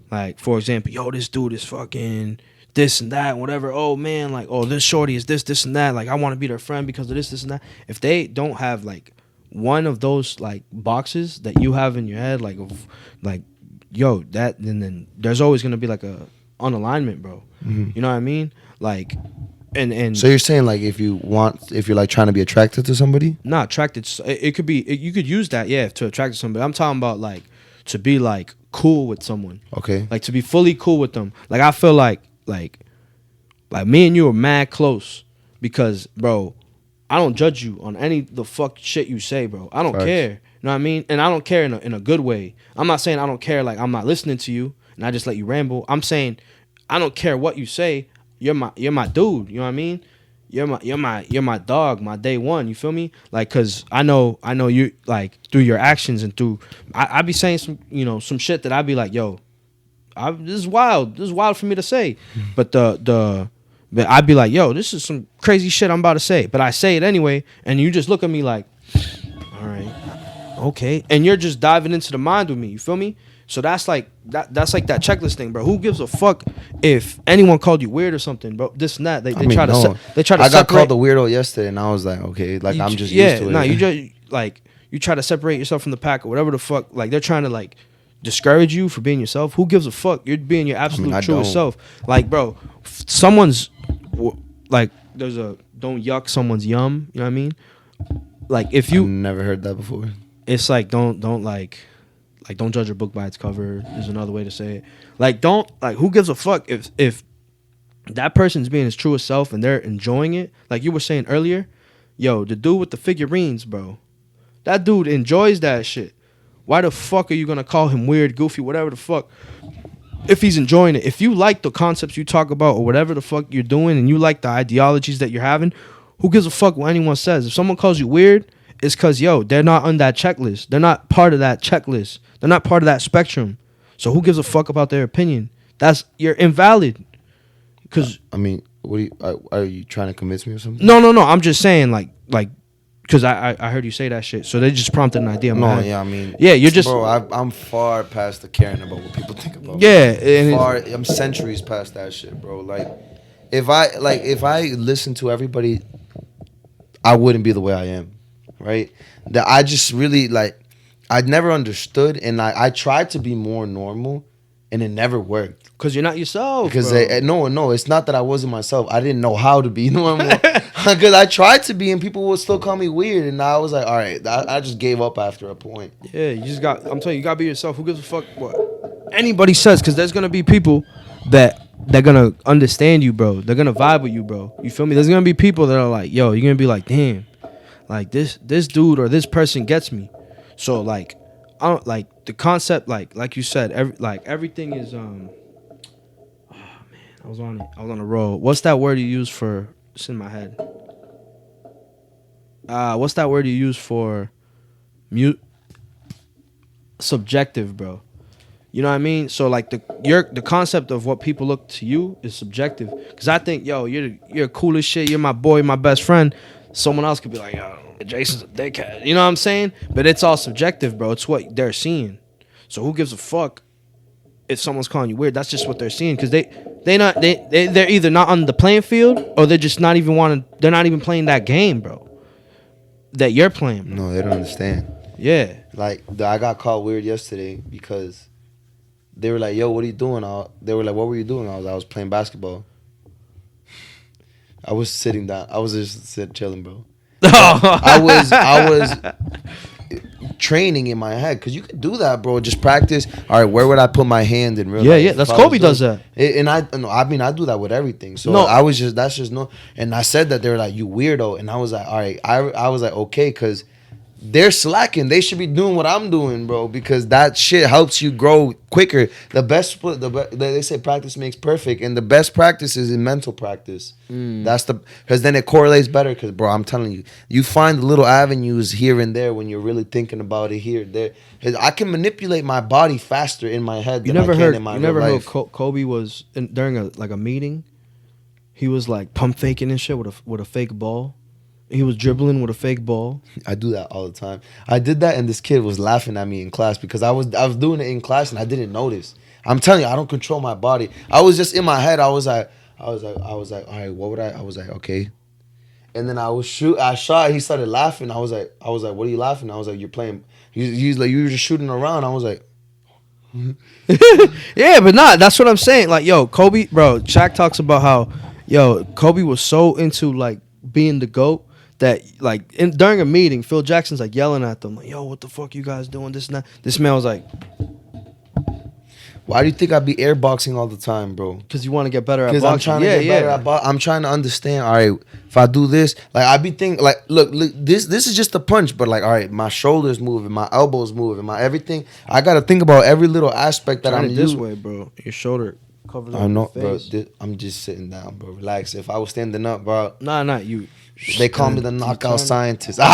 like, for example, yo, this dude is fucking this and that, whatever. Oh man, like, oh, this shorty is this and that. Like, I want to be their friend because of this and that. If they don't have like one of those like boxes that you have in your head, like yo, that, then there's always gonna be like a unalignment, bro. Mm-hmm. You know what I mean? Like. And so you're saying like if you're like trying to be attracted to somebody? Not attracted. It could be. You could use that, yeah, to attract to somebody. I'm talking about like to be like cool with someone. Okay. Like to be fully cool with them. Like I feel like me and you are mad close because, bro, I don't judge you on any the fuck shit you say, bro. I don't care. You know what I mean? And I don't care in a good way. I'm not saying I don't care. Like I'm not listening to you and I just let you ramble. I'm saying I don't care what you say. You're my dude, you know what I mean? You're my dog, my day one, you feel me? Like, cause I know you, like, through your actions and through I be saying some shit that I be like, yo, this is wild for me to say. But the But I'd be like, yo, this is some crazy shit I'm about to say. But I say it anyway, and you just look at me like, all right, okay. And you're just diving into the mind with me. You feel me? So that's like that's like that checklist thing, bro. Who gives a fuck if anyone called you weird or something, bro? This and that. They try to I got called a weirdo yesterday, and I was like, okay, like I'm just used to it. No, you just like you try to separate yourself from the pack or whatever the fuck. Like they're trying to like discourage you for being yourself. Who gives a fuck? You're being your absolute truest self. Like, bro, someone's like, there's a don't yuck someone's yum. You know what I mean? Like if you I've never heard that before. It's like don't don't judge a book by its cover is another way to say it. Like don't like who gives a fuck if that person's being his truest self and they're enjoying it. Like you were saying earlier, yo, the dude with the figurines, bro. That dude enjoys that shit. Why the fuck are you gonna call him weird, goofy, whatever the fuck? If he's enjoying it, if you like the concepts you talk about or whatever the fuck you're doing and you like the ideologies that you're having, who gives a fuck what anyone says? If someone calls you weird, it's because, yo, they're not on that checklist. They're not part of that checklist. They're not part of that spectrum. So who gives a fuck about their opinion? You're invalid. Because I mean, are you trying to convince me or something? No. I'm just saying, like, because I heard you say that shit. So they just prompted an idea in my head. Yeah, I mean, yeah, you're just, bro. I'm far past the caring about what people think about. Yeah, I'm centuries past that shit, bro. Like, if I listen to everybody, I wouldn't be the way I am, right? That I just really like. I never understood, and I tried to be more normal, and it never worked. Because you're not yourself. Because no, it's not that I wasn't myself. I didn't know how to be normal. Because I tried to be, and people would still call me weird, and I was like, all right, I just gave up after a point. Yeah, I'm telling you, you gotta be yourself. Who gives a fuck what anybody says? Because there's gonna be people that they're gonna understand you, bro. They're gonna vibe with you, bro. You feel me? There's gonna be people that are like, yo, you're gonna be like, damn, like this dude or this person gets me. So like, I don't like the concept. Like you said, everything is Oh man, I was on a roll. What's that word you use for? It's in my head. What's that word you use for subjective, bro? You know what I mean? So like the concept of what people look to you is subjective. Cause I think, yo, you're cool as shit. You're my boy, my best friend. Someone else could be like, yo, Jason's a dickhead. You know what I'm saying? But it's all subjective, bro. It's what they're seeing. So who gives a fuck if someone's calling you weird? That's just what they're seeing. Cause they're either not on the playing field or they're just not even they're not even playing that game, bro, that you're playing, bro. No, they don't understand. Yeah. Like, I got called weird yesterday because they were like, yo, what are you doing? They were like, what were you doing? I was playing basketball. I was sitting down. I was just chilling, bro. I was training in my head, because you could do that, bro. Just practice. All right, where would I put my hand in real life? Yeah, that's Kobe does that. And I do that with everything. So that's just no. And I said that, they were like, you weirdo. And I was like, all right. I was like, okay, because they're slacking. They should be doing what I'm doing, bro, because that shit helps you grow quicker. They say practice makes perfect, and the best practice is in mental practice. That's because then it correlates better. Because, bro, I'm telling you, you find the little avenues here and there when you're really thinking about it here, there. I can manipulate my body faster in my head than I can in my real life. You never heard Kobe was during a meeting. He was like pump faking and shit with a fake ball. He was dribbling with a fake ball. I do that all the time. I did that, and this kid was laughing at me in class because I was doing it in class and I didn't notice. I'm telling you, I don't control my body. I was just in my head. I was like, all right, what would I was like, okay. And then I shot. He started laughing. I was like, what are you laughing? I was like, you're playing. He's like, you were just shooting around. I was like, yeah, but nah, that's what I'm saying. Like, yo, Kobe, bro, Shaq talks about how, yo, Kobe was so into like being the GOAT that like during a meeting, Phil Jackson's like yelling at them, like, yo, what the fuck you guys doing? This and that. This man was like, why do you think I be airboxing all the time, bro? Because you want to get better at boxing. Because I'm trying to get better at boxing. I'm trying to understand, all right, if I do this, like I be thinking, like, look, this is just a punch, but like, all right, my shoulders moving, my elbows moving, my everything. I got to think about every little aspect that I'm doing. This way, bro. Your shoulder covers I know, bro. I'm just sitting down, bro. Relax. If I was standing up, bro. Nah, you. They call me the knockout scientist. Yo,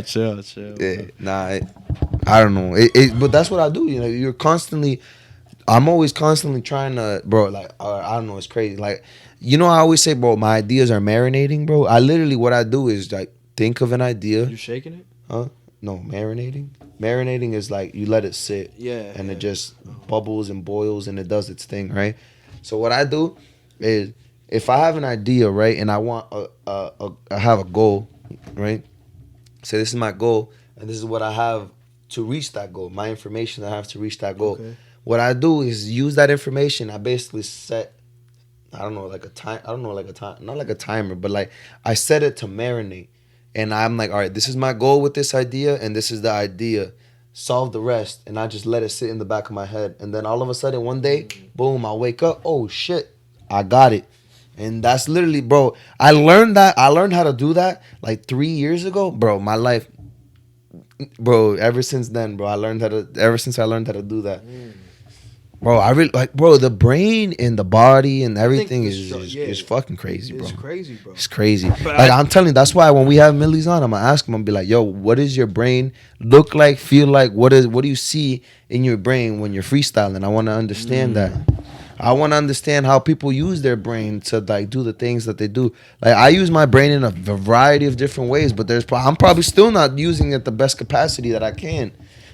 chill. Yeah, nah, I don't know. But that's what I do. You know, you're constantly I'm always constantly trying to, bro, like, I don't know, it's crazy. Like, you know, I always say, bro, my ideas are marinating, bro. I literally, what I do is, like, think of an idea. You shaking it? Huh? No, marinating. Marinating is like you let it sit. Yeah. And it just bubbles and boils and it does its thing, right? So what I do is, if I have an idea, right, and I want I have a goal, right? Say this is my goal, and this is what I have to reach that goal. My information I have to reach that goal. Okay. What I do is use that information. I basically set, I don't know, like a time. I don't know, like a time, not like a timer, but like I set it to marinate. And I'm like, all right, this is my goal with this idea, and this is the idea. Solve the rest, and I just let it sit in the back of my head. And then all of a sudden, one day, boom, I wake up. Oh shit, I got it. And that's literally, bro. I learned that. I learned how to do that like 3 years ago, bro. My life, bro. Ever since then, bro, I learned how to. Ever since I learned how to do that, bro. I really like, bro. The brain and the body and everything is fucking crazy, bro. It's crazy, bro. It's crazy. But Like, I'm telling you, that's why when we have Millies on, I'm gonna ask him. I'm gonna be like, yo, what does your brain look like, feel like? What do you see in your brain when you're freestyling? I want to understand that. I want to understand how people use their brain to like do the things that they do. Like, I use my brain in a variety of different ways, but I'm probably still not using it the best capacity that I can.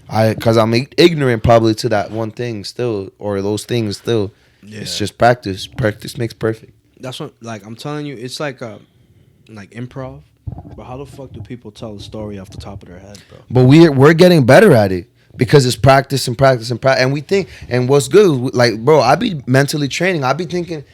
Because I'm ignorant probably to that one thing still, or those things still. Yeah. It's just practice. Practice makes perfect. That's what, like, I'm telling you, it's like improv. But how the fuck do people tell a story off the top of their head, bro? But we're getting better at it because it's practice and practice and practice. And we think, and what's good, like, bro, I be mentally training. I be thinking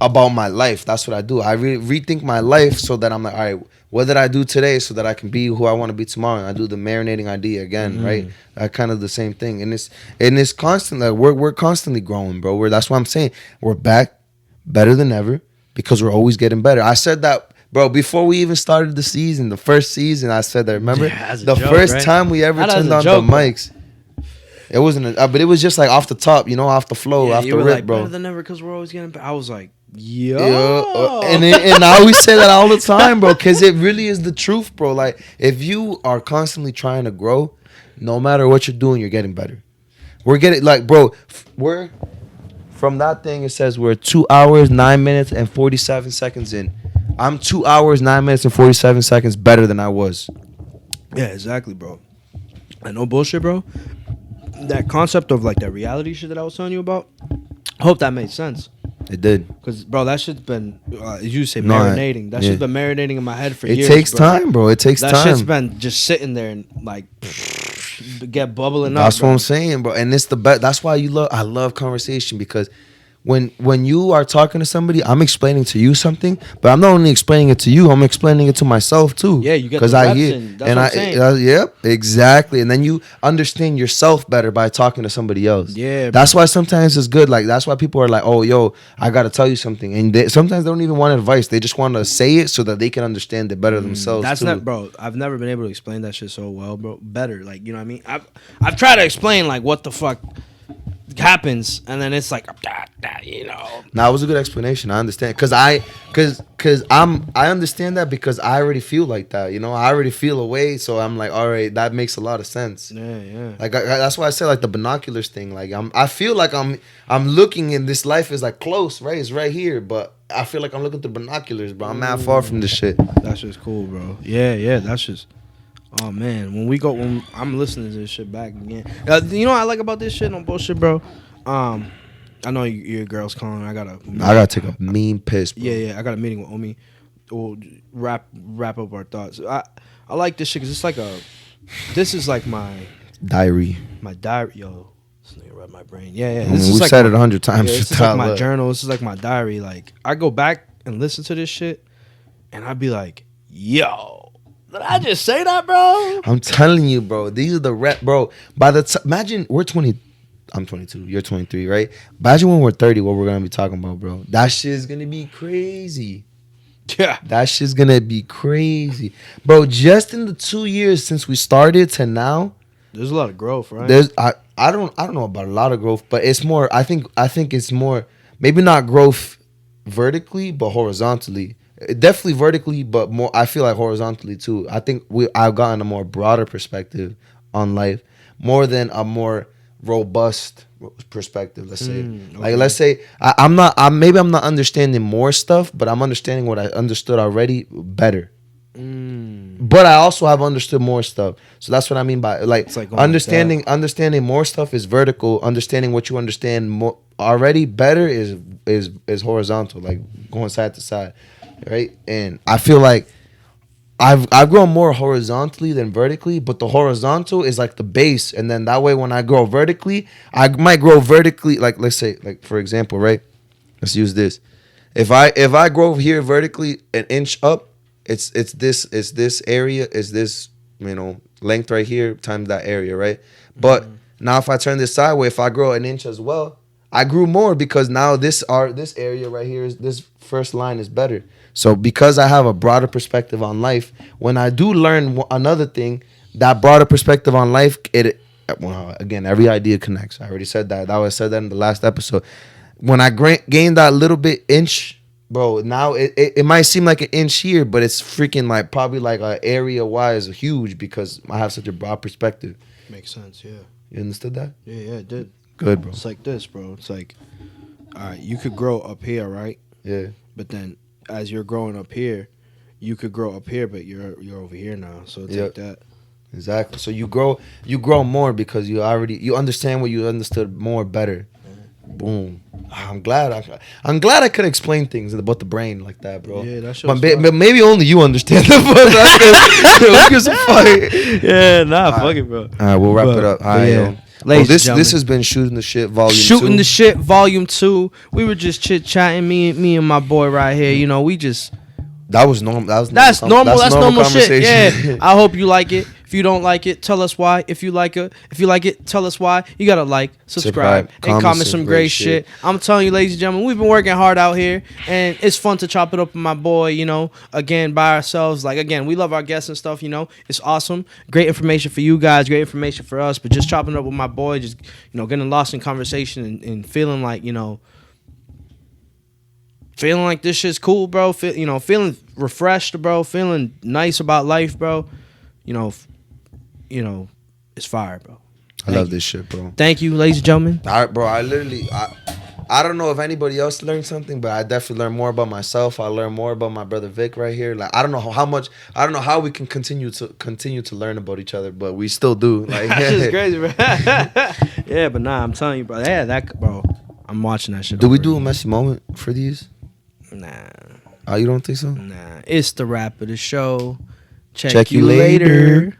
about my life. That's what I do. I rethink my life so that I'm like, all right, what did I do today so that I can be who I want to be tomorrow? And I do the marinating idea again, right? Kind of the same thing. And it's constant. Like, we're constantly growing, bro. That's what I'm saying. We're back better than ever because we're always getting better. I said that, bro, before we even started the season, the first season, I said that. Remember? Yeah, the joke, first right? time we ever That turned as a on joke, the mics. It wasn't, but it was just like off the top, you know, off the flow, Yeah, off you the were rip, like, bro. better than ever because we're always getting better. I was like, yo. Yeah, and I always say that all the time, bro, because it really is the truth, bro. Like, if you are constantly trying to grow, no matter what you're doing, you're getting better. We're getting, like, bro, we're, from that thing, it says we're 2 hours, 9 minutes, and 47 seconds in. I'm 2 hours, 9 minutes, and 47 seconds better than I was. Yeah, exactly, bro. I know bullshit, bro. That concept of like that reality shit that I was telling you about, hope that made sense. It did. Cause, bro, that shit's been, as you say, No, marinating. That yeah. shit's been marinating in my head for years. It takes bro. time, bro. It takes That time. shit's been just sitting there and like get bubbling That's up. what I'm saying, bro. And it's the best. That's why I love conversation, because when you are talking to somebody, I'm explaining to you something, but I'm not only explaining it to you, I'm explaining it to myself too. Yeah, you get because the I reps hear, in. That's what I'm saying. Yep, exactly. And then you understand yourself better by talking to somebody else. Yeah, that's why sometimes it's good. Like, that's why people are like, oh, yo, I gotta tell you something, and sometimes they don't even want advice. They just want to say it so that they can understand it better themselves. That's too. not, bro. I've never been able to explain that shit so well, bro. Better, like, you know what I mean. I've tried to explain like what the fuck happens, and then it's like, you know. Now, it was a good explanation. I understand, because I understand that because I already feel like that. You know, I already feel a way, so I'm like, all right, that makes a lot of sense. Yeah. Like, that's why I said like the binoculars thing. Like, I feel like I'm looking, and this life is like close, right? It's right here, but I feel like I'm looking through binoculars, bro. I'm mad far from this shit. That's just cool, bro. Yeah. That's just. Oh man, when I'm listening to this shit back again. You know what I like about this shit? No bullshit, bro. I know your girl's calling. I gotta take a mean piss, bro. Yeah. I got a meeting with Omi. We'll wrap up our thoughts. I like this shit because it's like this is like my diary. My diary, yo. This nigga read my brain. Yeah. This is like said it 100 times. Yeah, this is like my journal. This is like my diary. Like, I go back and listen to this shit, and I'd be like, yo. Did I just say that, bro? I'm telling you, bro. These are the bro. Imagine we're 20. I'm 22. You're 23, right? Imagine when we're 30, what we're gonna be talking about, bro. That shit is gonna be crazy. Yeah, that shit's gonna be crazy, bro. Just in the 2 years since we started to now, there's a lot of growth, right? I don't know about a lot of growth, but it's more. I think it's more. Maybe not growth vertically, but horizontally. Definitely vertically, but more. I feel like horizontally too. I think I've gotten a more broader perspective on life, more than a more robust perspective. Let's say, okay. like, let's say I'm not. Maybe I'm not understanding more stuff, but I'm understanding what I understood already better. But I also have understood more stuff. So that's what I mean by like, It's like going understanding more stuff is vertical. Understanding what you understand more already better is horizontal, like going side to side, right? And I feel like I've grown more horizontally than vertically, but the horizontal is like the base, and then that way when I grow vertically, I might grow vertically. Like, let's say, like, for example, right? Let's use this. If I grow here vertically an inch up, it's this area is this, length right here times that area, right? But now if I turn this sideways, if I grow an inch as well, I grew more because now this area right here is this first line is better. So because I have a broader perspective on life, when I do learn another thing, that broader perspective on life, again, every idea connects. I already said that. I said that in the last episode. When I gained that little bit inch, bro, now it might seem like an inch here, but it's freaking like probably like area wise huge because I have such a broad perspective. Makes sense, yeah. You understood that? Yeah, it did. Good, bro. It's like this, bro. It's like, all right, you could grow up here, right? Yeah. But then as you're growing up here, you could grow up here, but you're over here now. So it's like that. Exactly. So you grow more because you understand what you understood more better. Boom. I'm glad I could explain things about the brain like that, bro. Yeah, that but maybe only you understand it. Yeah, fuck it, bro. All right, we'll wrap it up. All right, yeah. This has been Shooting the Shit Volume 2. Volume 2. We were just chit chatting, me and my boy right here. We just that was normal. That's normal. That's normal shit. Conversation. Yeah. I hope you like it. If you don't like it, tell us why. If you like it, tell us why. You gotta like, subscribe, and comment some great shit. I'm telling you, ladies and gentlemen, we've been working hard out here, and it's fun to chop it up with my boy. Again by ourselves. Like, again, we love our guests and stuff. It's awesome. Great information for you guys. Great information for us. But just chopping it up with my boy, just getting lost in conversation and feeling like feeling like this shit's cool, bro. Feeling refreshed, bro. Feeling nice about life, bro. It's fire, bro. I love this shit, bro. Thank you, ladies and gentlemen. All right, bro. I don't know if anybody else learned something, but I definitely learned more about myself. I learned more about my brother Vic right here. Like, I don't know how we can continue to learn about each other, but we still do. Like, that shit's crazy, bro. Yeah, but I'm telling you, bro. Yeah, bro. I'm watching that shit. Do we do a messy moment for these? Nah. Oh, you don't think so? Nah. It's the wrap of the show. Check Check you you later. later.